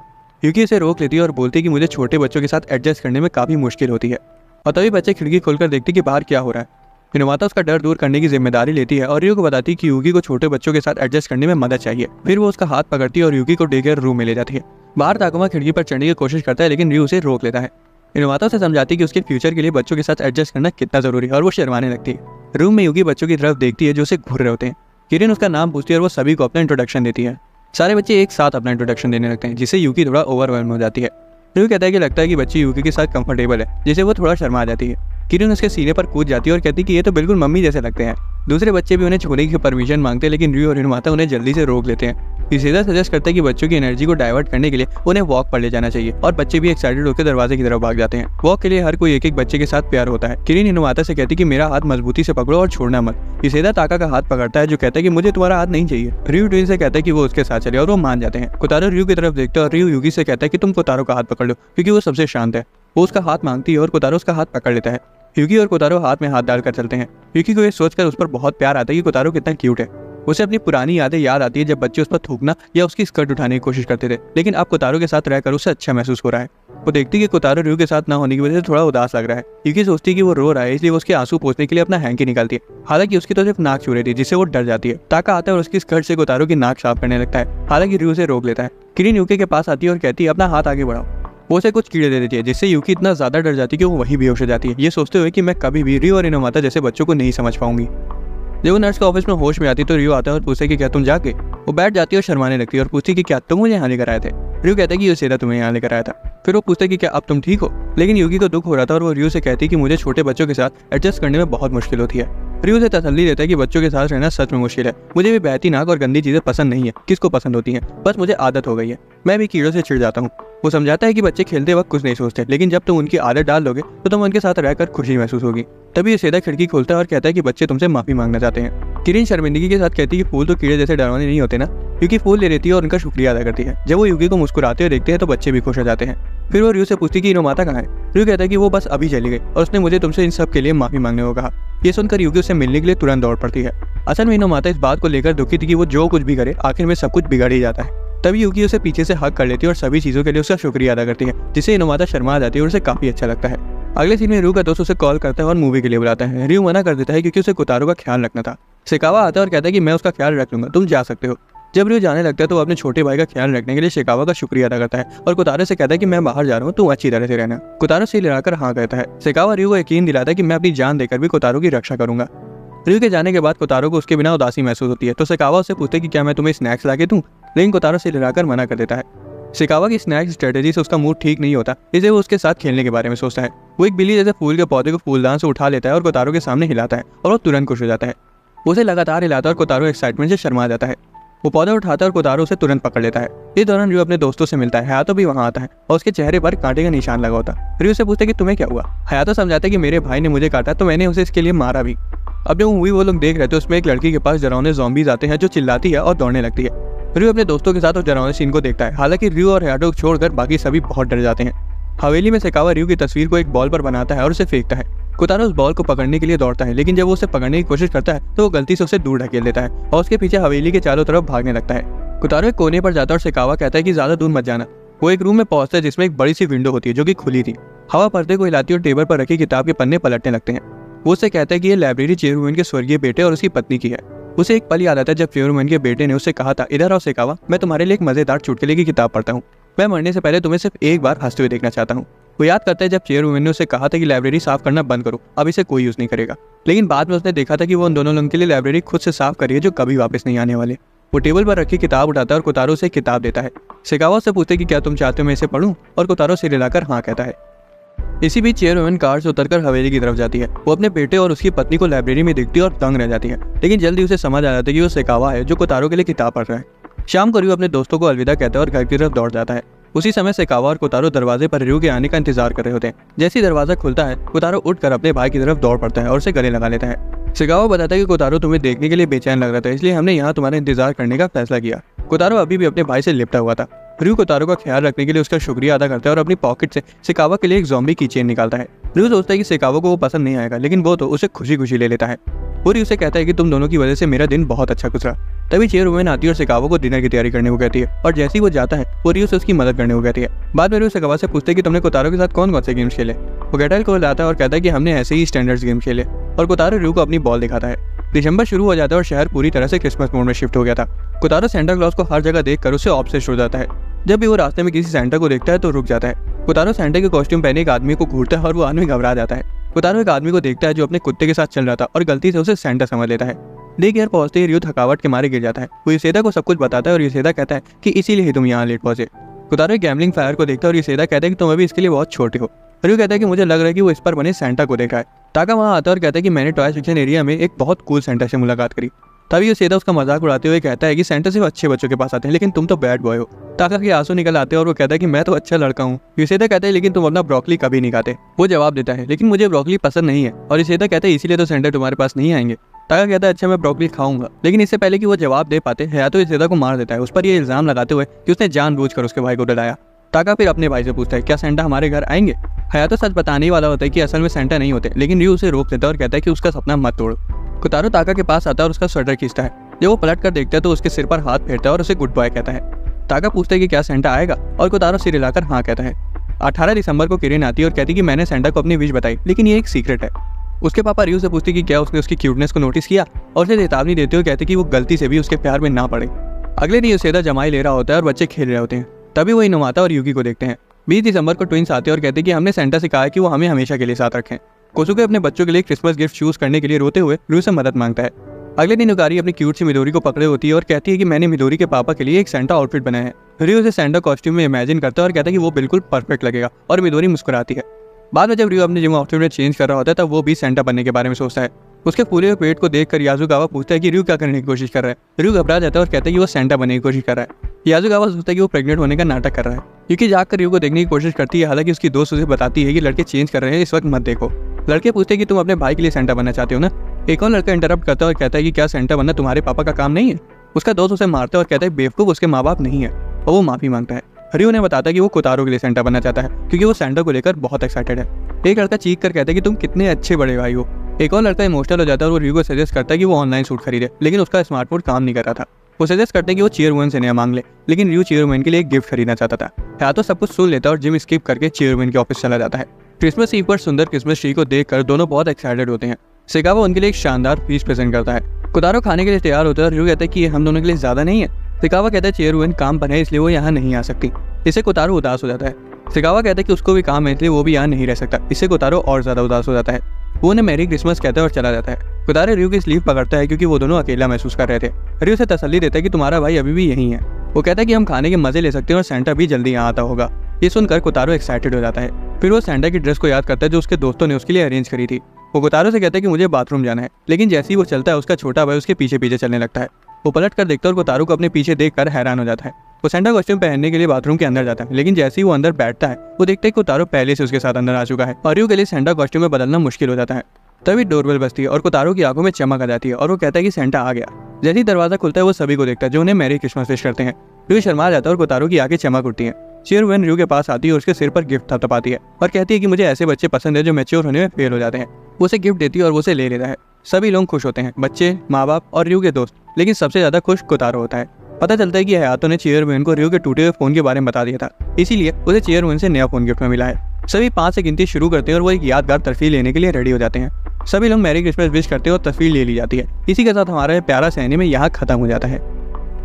युकी इसे रोक लेती है और बोलती है कि मुझे छोटे बच्चों के साथ एडजस्ट करने में काफी मुश्किल होती है। और तभी बच्चे खिड़की खोलकर देखते कि बाहर क्या हो रहा है। इनुमाता उसका डर दूर करने की जिम्मेदारी लेती है और रियो को बताती है कि युकी को छोटे बच्चों के साथ एडजस्ट करने में मदद चाहिए। फिर वो उसका हाथ पकड़ती है और युकी को डे केयर रूम में ले जाती है। बाहर ताकुमा खिड़की पर चढ़ने की कोशिश करता है लेकिन रियो उसे रोक लेता है। इनुमाता उसे समझाती है कि उसके फ्यूचर के लिए बच्चों के साथ एडजस्ट करना कितना जरूरी है और वो शर्माने लगती है। रूम में युकी बच्चों की तरफ देखती है जो उसे घूर रहे होते हैं। किरण उसका नाम पूछती है और वो सभी को अपना इंट्रोडक्शन देती है। सारे बच्चे एक साथ अपना इंट्रोडक्शन देने लगते हैं जिससे युकी थोड़ा ओवरवेल्म हो जाती है। रियो कहता है कि लगता है कि बच्ची युकी के साथ कंफर्टेबल है, जिससे वो थोड़ा शर्मा जाती है। किरण उसके सीने पर कूद जाती है और कहती है कि ये तो बिल्कुल मम्मी जैसे लगते हैं। दूसरे बच्चे भी उन्हें छूने की परमिशन मांगते हैं लेकिन रियो और इनुमाता उन्हें जल्दी से रोक लेते हैं। योशिदा सजेस्ट करता है कि बच्चों की एनर्जी को डाइवर्ट करने के लिए उन्हें वॉक पर ले जाना चाहिए और बच्चे भी एक्साइटेड होकर दरवाजे की तरफ भाग जाते हैं। वॉक के लिए हर कोई एक एक बच्चे के साथ प्यार होता है। किरण इनुमाता से कहती है कि मेरा हाथ मजबूती से पकड़ो और छोड़ना मत। योशिदा ताका का हाथ पकड़ता है जो कहता है कि मुझे तुम्हारा हाथ नहीं चाहिए। रियो ट्विन से कहता है कि वो उसके साथ चले और वो मान जाते हैं। कोतारो रियो की तरफ देखता है और रियो युकी से कहता है कि तुम कोतारो का हाथ पकड़ लो क्योंकि वो सबसे शांत है। वो उसका हाथ मांगती है और कोतारो उसका हाथ पकड़ लेता है। युकी और कोतारो हाथ में हाथ डालकर चलते हैं। युकी को ये सोचकर उस पर बहुत प्यार आता है कि कोतारो कितना क्यूट है। उसे अपनी पुरानी यादें याद आती है जब बच्चे उस पर थूकना या उसकी स्कर्ट उठाने की कोशिश करते थे, लेकिन अब कोतारो के साथ रहकर उसे अच्छा महसूस हो रहा है। वो देखती है कि कोतारो रियो के साथ ना होने की वजह से थोड़ा उदास लग रहा है। युकी सोचती है कि वो रो रहा है इसलिए वो उसके आंसू पोंछने के लिए अपना हैंकी निकालती है। हालांकि उसकी तो सिर्फ नाक छू रही थी जिससे वो डर जाती है। ताका आता है और उसकी स्कर्ट से कोतारो की नाक साफ करने लगता है। हालांकि रियो उसे रोक लेता है। किरण युकी के पास आती है और कहती है अपना हाथ आगे बढ़ाओ। वो उसे कुछ कीड़े दे देती है जिससे युकी इतना ज्यादा डर जाती है कि वो वहीं बेहोश हो जाती है, ये सोचते हुए कि मैं कभी भी रियो और इनुमाता जैसे बच्चों को नहीं समझ पाऊंगी। जब वो नर्स के ऑफिस में होश में आती तो रियो आता है और पूछते कि क्या तुम जाके। वो बैठ जाती है और शर्माने लगती है और पूछती कि क्या तुम मुझे यहाँ लेकर आए थे। रियो कहता है कि योशिदा तुम्हें यहाँ लेकर आया था। फिर वो पूछते कि क्या अब तुम ठीक हो, लेकिन युकी को दुख हो रहा था और वो रियो से कहती है कि मुझे छोटे बच्चों के साथ एडजस्ट करने में बहुत मुश्किल होती है। रियो से तसल्ली देता है कि बच्चों के साथ रहना सच में मुश्किल है। मुझे भी बहती नाक और गंदी चीजें पसंद नहीं है, किसको पसंद होती हैं, बस मुझे आदत हो गई है। मैं भी कीड़ों से चिढ़ जाता हूँ। वो समझाता है कि बच्चे खेलते वक्त कुछ नहीं सोचते, लेकिन जब तुम उनकी आदत डाल लोगे तो तुम उनके साथ रहकर खुशी महसूस होगी। तभी योशिदा खिड़की खोलता है और कहता है कि बच्चे तुमसे माफी मांगना चाहते हैं। किरण शर्मिंदगी के साथ कहती है कि फूल तो कीड़े जैसे डरावने नहीं होते ना। यूकी फूल ले लेती है और उनका शुक्रिया अदा करती है। जब वो यूकी को मुस्कुराते हुए देखते हैं तो बच्चे भी खुश हो जाते हैं। फिर वो रयू से पूछती कि इनोमाता कहाँ है। रयू कहता है कि वो बस अभी चली गई और उसने मुझे तुमसे इन सब के लिए माफी मांगने को कहा। ये सुनकर यूकी उससे मिलने के लिए तुरंत दौड़ पड़ती है। असल में इनोमाता इस बात को लेकर दुखी थी कि वो जो कुछ भी करे आखिर में सब कुछ बिगड़ ही जाता है। तभी यूकी उसे पीछे से हक कर लेती है और सभी चीजों के लिए उसका शुक्रिया अदा करती है, जिससे इनोमाता शर्मा जाती है और उसे काफी अच्छा लगता है। अगले सीन में रयू का दोस्त उसे कॉल करता है और मूवी के लिए बुलाता है। रयू मना कर देता है क्योंकि उसे कोतारो का ख्याल रखना था। शिकावा आता है और कहता है कि मैं उसका ख्याल रख लूंगा, तुम जा सकते हो। जब रयू जाने लगता है तो वो अपने छोटे भाई का ख्याल रखने के लिए शिकावा का शुक्रिया अदा करता है और कोतारो से कहता है कि मैं बाहर जा रहा हूँ, तुम अच्छी तरह से रहना। कोतारो से लड़ाकर हाँ कहता है। शिकावा रयू को यकीन दिलाता है कि मैं अपनी जान देकर भी कोतारो की रक्षा करूंगा। रयू के जाने के बाद कोतारो को उसके बिना उदासी महसूस होती है, तो शिकावा उससे पूछते कि क्या मैं तुम्हें स्नैक्स ला के दूं, लेकिन कोतारो से लड़ाकर मना कर देता है। शिकावा की स्नैक्स स्ट्रेटेजी से उसका मूड ठीक नहीं होता, इसलिए वो उसके साथ खेलने के बारे में सोचता है। वो एक बिल्ली जैसे फूल के पौधे को फूलदान से उठा लेता है और कोतारो के सामने हिलाता है और वो तुरंत खुश हो जाता है। उसे लगातार हिलाता है और कोतारो एक्साइटमेंट से शर्मा जाता है। वो पौधा उठाता है और कोतारो उसे तुरंत पकड़ लेता है। इस दौरान रयू अपने दोस्तों से मिलता है। हयातो भी वहाँ आता है और उसके चेहरे पर कांटे का निशान लगा होता है। रयू से पूछता है कि तुम्हें क्या हुआ। हयातो समझाता है कि मेरे भाई ने मुझे काटा तो मैंने उसे इसके लिए मारा भी। अब जो मूवी वो लोग देख रहे थे उसमें एक लड़की के पास डरावने ज़ॉम्बीज आते हैं जो चिल्लाती है और दौड़ने लगती है। रयू अपने दोस्तों के साथ उस डरावने सीन को देखता है। हालांकि रयू और हयातो को छोड़कर बाकी सभी बहुत डर जाते हैं। हवेली में शिकावा रयू की तस्वीर को एक बॉल पर बनाता है और उसे फेंकता है। कोतारो उस बॉल को पकड़ने के लिए दौड़ता है, लेकिन जब वो उसे पकड़ने की कोशिश करता है तो वो गलती से उसे दूर ढकेल देता है और उसके पीछे हवेली के चारों तरफ भागने लगता है। कोतारो एक कोने पर जाता है और शिकावा कहता है कि ज्यादा दूर मत जाना। वो एक रूम में पहुंचता है जिसमें एक बड़ी सी विंडो होती है जो कि खुली थी। हवा पर्दे को हिलाती है और टेबल पर रखी किताब के पन्ने पलटने लगते हैं। वो उससे कहता है कि ये लाइब्रेरी चेयरमैन के स्वर्गीय बेटे और उसकी पत्नी की है। उसे एक पल याद आता है जब चेयरमैन के बेटे ने उससे कहा था, इधर आओ शिकावा, मैं तुम्हारे लिए एक मजेदार चुटकुले की किताब पढ़ता हूँ। मैं मरने से पहले तुम्हें सिर्फ एक बार हंसते हुए देखना चाहता हूँ। वो याद करता है जब चेयरमैन ने उसे कहा था कि लाइब्रेरी साफ करना बंद करो, अब इसे कोई यूज नहीं करेगा। लेकिन बाद में उसने देखा था कि वो उन दोनों लोगों के लिए लाइब्रेरी खुद से साफ करी है जो कभी वापस नहीं आने वाले। वो टेबल पर रखी किताब उठाता है और कोतारो से किताब देता है। शिकावा से पूछते कि क्या तुम चाहते हो मैं इसे पढ़ूं, और कोतारो सिर हिलाकर हाँ कहता है। इसी बीच चेयरमैन कार से उतरकर हवेली की तरफ जाती है। वो अपने बेटे और उसकी पत्नी को लाइब्रेरी में देखती है और दंग रह जाती है, लेकिन जल्दी उसे समझ आ जाता है कि वो शिकावा है जो कोतारो के लिए किताब पढ़ रहा है। शाम को रयू अपने दोस्तों को अलविदा कहता है और घर की तरफ दौड़ जाता है। उसी समय शिकावा और कोतारो दरवाजे पर रयू के आने का इंतजार कर रहे होते हैं। जैसे ही दरवाजा खुलता है कोतारो उठकर अपने भाई की तरफ दौड़ पड़ता है और उसे गले लगा लेता है। शिकावा बताता है कि कोतारो तुम्हें देखने के लिए बेचैन लग रहा था, इसलिए हमने यहाँ तुम्हारा इंतजार करने का फैसला किया। कोतारो अभी भी अपने भाई से लिपटा हुआ था। रयू कोतारो का ख्याल रखने के लिए उसका शुक्रिया अदा करता है और अपनी पॉकेट से शिकावा के लिए एक ज़ॉम्बी की चेन निकालता है। रयू सोचता है कि शिकावा को वो पसंद नहीं आएगा, लेकिन वो तो उसे खुशी खुशी ले लेता है। वो रयू से कहता है कि तुम दोनों की वजह से मेरा दिन बहुत अच्छा गुजरा। तभी चेयरवुमन आती है और शिकावा को डिनर की तैयारी करने को कहती है, और जैसे ही वो जाता है वो रयू से उसकी मदद करने को कहती है। बाद में रयू शिकावा से पूछते हैं कि तुमने कोतारो के साथ कौन कौन से गेम्स खेले। वो गेटल को लाता है और कहता है कि हमने ऐसे ही स्टैंडर्ड्स गेम खेले, और कोतारो रयू को अपनी बॉल दिखाता है। दिसंबर शुरू हो जाता है और शहर पूरी तरह से क्रिसमस मोड में शिफ्ट हो गया था। कोतारो सेंटा क्लॉज को हर जगह देखकर उससे ऑब्सेस्ड हो जाता है। जब भी वो रास्ते में किसी सेंटा को देखता है तो रुक जाता है। कोतारो सेंटा के कॉस्ट्यूम पहने एक आदमी को घूरता है और वो आदमी घबरा जाता है। कोतारो एक आदमी को देखता है जो अपने कुत्ते के साथ चल रहा था और गलती से उसे सेंटा समझ लेता है। लेकर पहुंचते ही रयू थकावट के मारे गिर जाता है। वो यूसेदा को सब कुछ बताता है और यूसेदा कहता है कि इसीलिए ही तुम यहाँ लेट पहुंचे। कोतारो एक गैम्बलिंग फायर को देखता है और यूसेदा कहता है कि तुम अभी इसके लिए बहुत छोटे हो। रयू कहता है कि मुझे लग रहा है कि वो इस पर बने सेंटा को देखा है। ताका वहाँ आता है और कहता है कि मैंने टॉय सेक्शन एरिया में एक बहुत कूल सेंटा से मुलाकात करी। तभी यूसेदा उसका मजाक उड़ाते हुए कहता है कि सेंटा सिर्फ अच्छे बच्चों के पास आते हैं, लेकिन तुम तो बैड बॉय हो। ताका के आंसू निकल आते हैं और वो कहता है कि मैं तो अच्छा लड़का हूँ। यूसेदा कहता है लेकिन तुम अपना ब्रोकली कभी नहीं खाते। वो जवाब देता है लेकिन मुझे ब्रोकली पसंद नहीं है, और यूसेदा कहता है इसीलिए तो सेंटा तुम्हारे पास नहीं आएंगे। ताका कहता है अच्छा मैं ब्रोकली खाऊंगा, लेकिन इससे पहले कि वो जवाब दे पाते हयातो यूसेदा को मार देता है, उस पर यह इल्जाम लगाते हुए कि उसने जानबूझकर उसके भाई को डराया। ताका फिर अपने भाई से पूछता है क्या सेंटा हमारे घर आएंगे। हयातो सच बताने ही वाला होता है कि असल में सेंटा नहीं होते, लेकिन रयू उसे रोक देता है और कहता है कि उसका सपना मत तोड़ो। कोतारो ताका के पास आता है और उसका स्वेटर खींचता है। जब वो पलट कर देखता है तो उसके सिर पर हाथ फेरता है और उसे गुड बाय कहता है। ताका पूछता है कि क्या सेंटा आएगा, और कोतारो सिर हिलाकर हाँ कहता है। 18 दिसंबर को किरण आती है और कहती है कि मैंने सेंटा को अपनी विश बताई, लेकिन ये एक सीक्रेट है। उसके पापा रयू से पूछते कि क्या उसने उसकी क्यूटनेस को नोटिस किया, और उसे चेतावनी देते हुए कहते कि वो गलती से भी उसके प्यार में ना पड़े। अगले दिन यूसेदा जमाई ले रहा होता है और बच्चे खेल रहे होते हैं। तभी वो इनोमाता और यूकी को देखते हैं। 20 दिसंबर को ट्विंस आते हैं और कहते हैं कि हमने सेंटा से कहा है कि वो हमें हमेशा के लिए साथ रखें। कोसुके अपने बच्चों के लिए क्रिसमस गिफ्ट चूज करने के लिए रोते हुए रयू से मदद मांगता है। अगले दिन युकारी अपनी क्यूट सी मिदोरी को पकड़े होती है और कहती है कि मैंने मिदोरी के पापा के लिए एक सेंटा आउटफिट बनाया है। रयू उसे सेंटा कॉस्ट्यूम में इमेजिन करता है और कहता है कि वो बिल्कुल परफेक्ट लगेगा, और मिदोरी मुस्कुराती है। बाद में जब रयू अपने जिम आउटफिट में चेंज कर रहा होता है तब वो भी सेंटा बनने के बारे में सोचता है। उसके फूले हुए पेट को देखकर याजुगावा पूछता है कि रयू क्या करने की कोशिश कर रहा है। रयू घबरा जाता है और कहता है कि वो सेंटा बनने की कोशिश कर रहा है। याजुगावा सोचता है कि वो प्रेग्नेंट होने का नाटक कर रहा है। यूकी जाकर रयू को देखने की कोशिश करती है, हालांकि उसकी दोस्त उसे बताती है कि लड़के चेंज कर रहे हैं, इस वक्त मत देखो। लड़के पूछते हैं कि तुम अपने भाई के लिए सेंटा बनना चाहते हो ना। एक और लड़का इंटरप्ट करता है और कहता है कि क्या सेंटा बनना तुम्हारे पापा का काम नहीं है। उसका दोस्त उसे मारता है और कहता है बेवकूफ उसके माँ बाप नहीं है, और वो माफी मांगता है। रियो ने बताता है कि वो कोतारो के लिए सेंटा बनना चाहता है क्योंकि वो सेंटा को लेकर बहुत एक्साइटेड है। एक लड़का चीख कर कहता है कि तुम कितने अच्छे बड़े भाई हो। एक और लड़का इमोशनल हो जाता है और वो रियो को सजेस्ट करता है कि वो ऑनलाइन सूट खरीदे, लेकिन उसका स्मार्टफोन काम नहीं कर रहा था। वो सजेस्ट करते हैं कि वो चेयरमैन से नया मांग ले, लेकिन रियो चेयरमैन के लिए एक गिफ्ट खरीदना चाहता था। या तो सब कुछ सुन लेता है और जिम स्किप करके चेयरमैन के ऑफिस चला जाता है। क्रिसमस ईव पर सुंदर क्रिसमस ट्री को देखकर दोनों बहुत एक्साइटेड होते हैं। सिकावा उनके लिए एक शानदार फीस्ट प्रेजेंट करता है। कोतारो खाने के लिए तैयार होता है और रियो कहता है कि ये हम दोनों के लिए ज्यादा नहीं है। सिकावा कहता है चेयरमैन काम पर है इसलिए वो यहाँ नहीं आ सकती। इससे कोतारो उदास हो जाता है। सिकावा कहता है कि उसको भी काम है इसलिए वो भी यहाँ नहीं रह सकता। इससे कोतारो और ज्यादा उदास हो जाता है। वो उन्हें मैरी क्रिसमस कहता है और चला जाता है। कोतारो रियो की स्लीव पकड़ता है क्योंकि वो दोनों अकेला महसूस कर रहे थे। रियो से तसल्ली देता है कि तुम्हारा भाई अभी भी यहीं है। वो कहता है कि हम खाने के मजे ले सकते हैं और सेंटा भी जल्दी यहाँ आता होगा। ये सुनकर कोतारो एक्साइटेड हो जाता है। फिर वो सेंटा की ड्रेस को याद करता है जो उसके दोस्तों ने उसके लिए अरेंज करी थी। वो कोतारो से कहता है कि मुझे बाथरूम जाना है, लेकिन जैसे ही वो चलता है उसका छोटा भाई उसके पीछे पीछे चलने लगता है। वो पलट कर देखता है और कोतारो को अपने पीछे देखकर हैरान हो जाता है। वो सेंटा कॉस्ट्यूम पहनने के लिए बाथरूम के अंदर जाता है, लेकिन जैसे ही वो अंदर बैठता है वो देखता है कि कोतारो पहले से उसके साथ अंदर आ चुका है और रियो के लिए सेंटा कॉस्ट्यूम में बदलना मुश्किल हो जाता है। तभी डोरबेल बजती है और कोतारो की आंखों में चमक आ जाती है और वो कहता है कि सेंटा आ गया। जैसे ही दरवाजा खुलता है वो सभी को देखता है जो उन्हें मैरी क्रिसमस विश करते हैं। रियो शर्मा जाता है और कोतारो की आंखें चमक उठती हैं। चेयरमैन रियो के पास आती है और उसके सिर पर गिफ्ट थपथपाती है और कहती है कि मुझे ऐसे बच्चे पसंद है जो मैच्योर होने में फेल हो जाते हैं। वो उसे गिफ्ट देती है और वो उसे ले लेता है। सभी लोग खुश होते हैं, बच्चे, माँ बाप और रियो के दोस्त, लेकिन सबसे ज्यादा खुश कोतारो होता है। पता चलता है कि हयातो ने चेयरमैन को रियो के टूटे हुए फोन के बारे में बता दिया था, इसीलिए उसे चेयरमैन से नया फोन गिफ्ट में मिला है। सभी 5 से गिनती शुरू करते हैं और वो एक यादगार तस्वीर लेने के लिए रेडी हो जाते हैं। सभी लोग मैरी क्रिसमस विश करते हैं और तस्वीर ले ली जाती है। इसी के साथ हमारा प्यारा सा एनीमे यहाँ खत्म हो जाता है।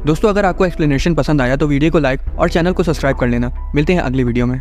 दोस्तों, अगर आपको एक्सप्लेनेशन पसंद आया तो वीडियो को लाइक और चैनल को सब्सक्राइब कर लेना। मिलते हैं अगली वीडियो में।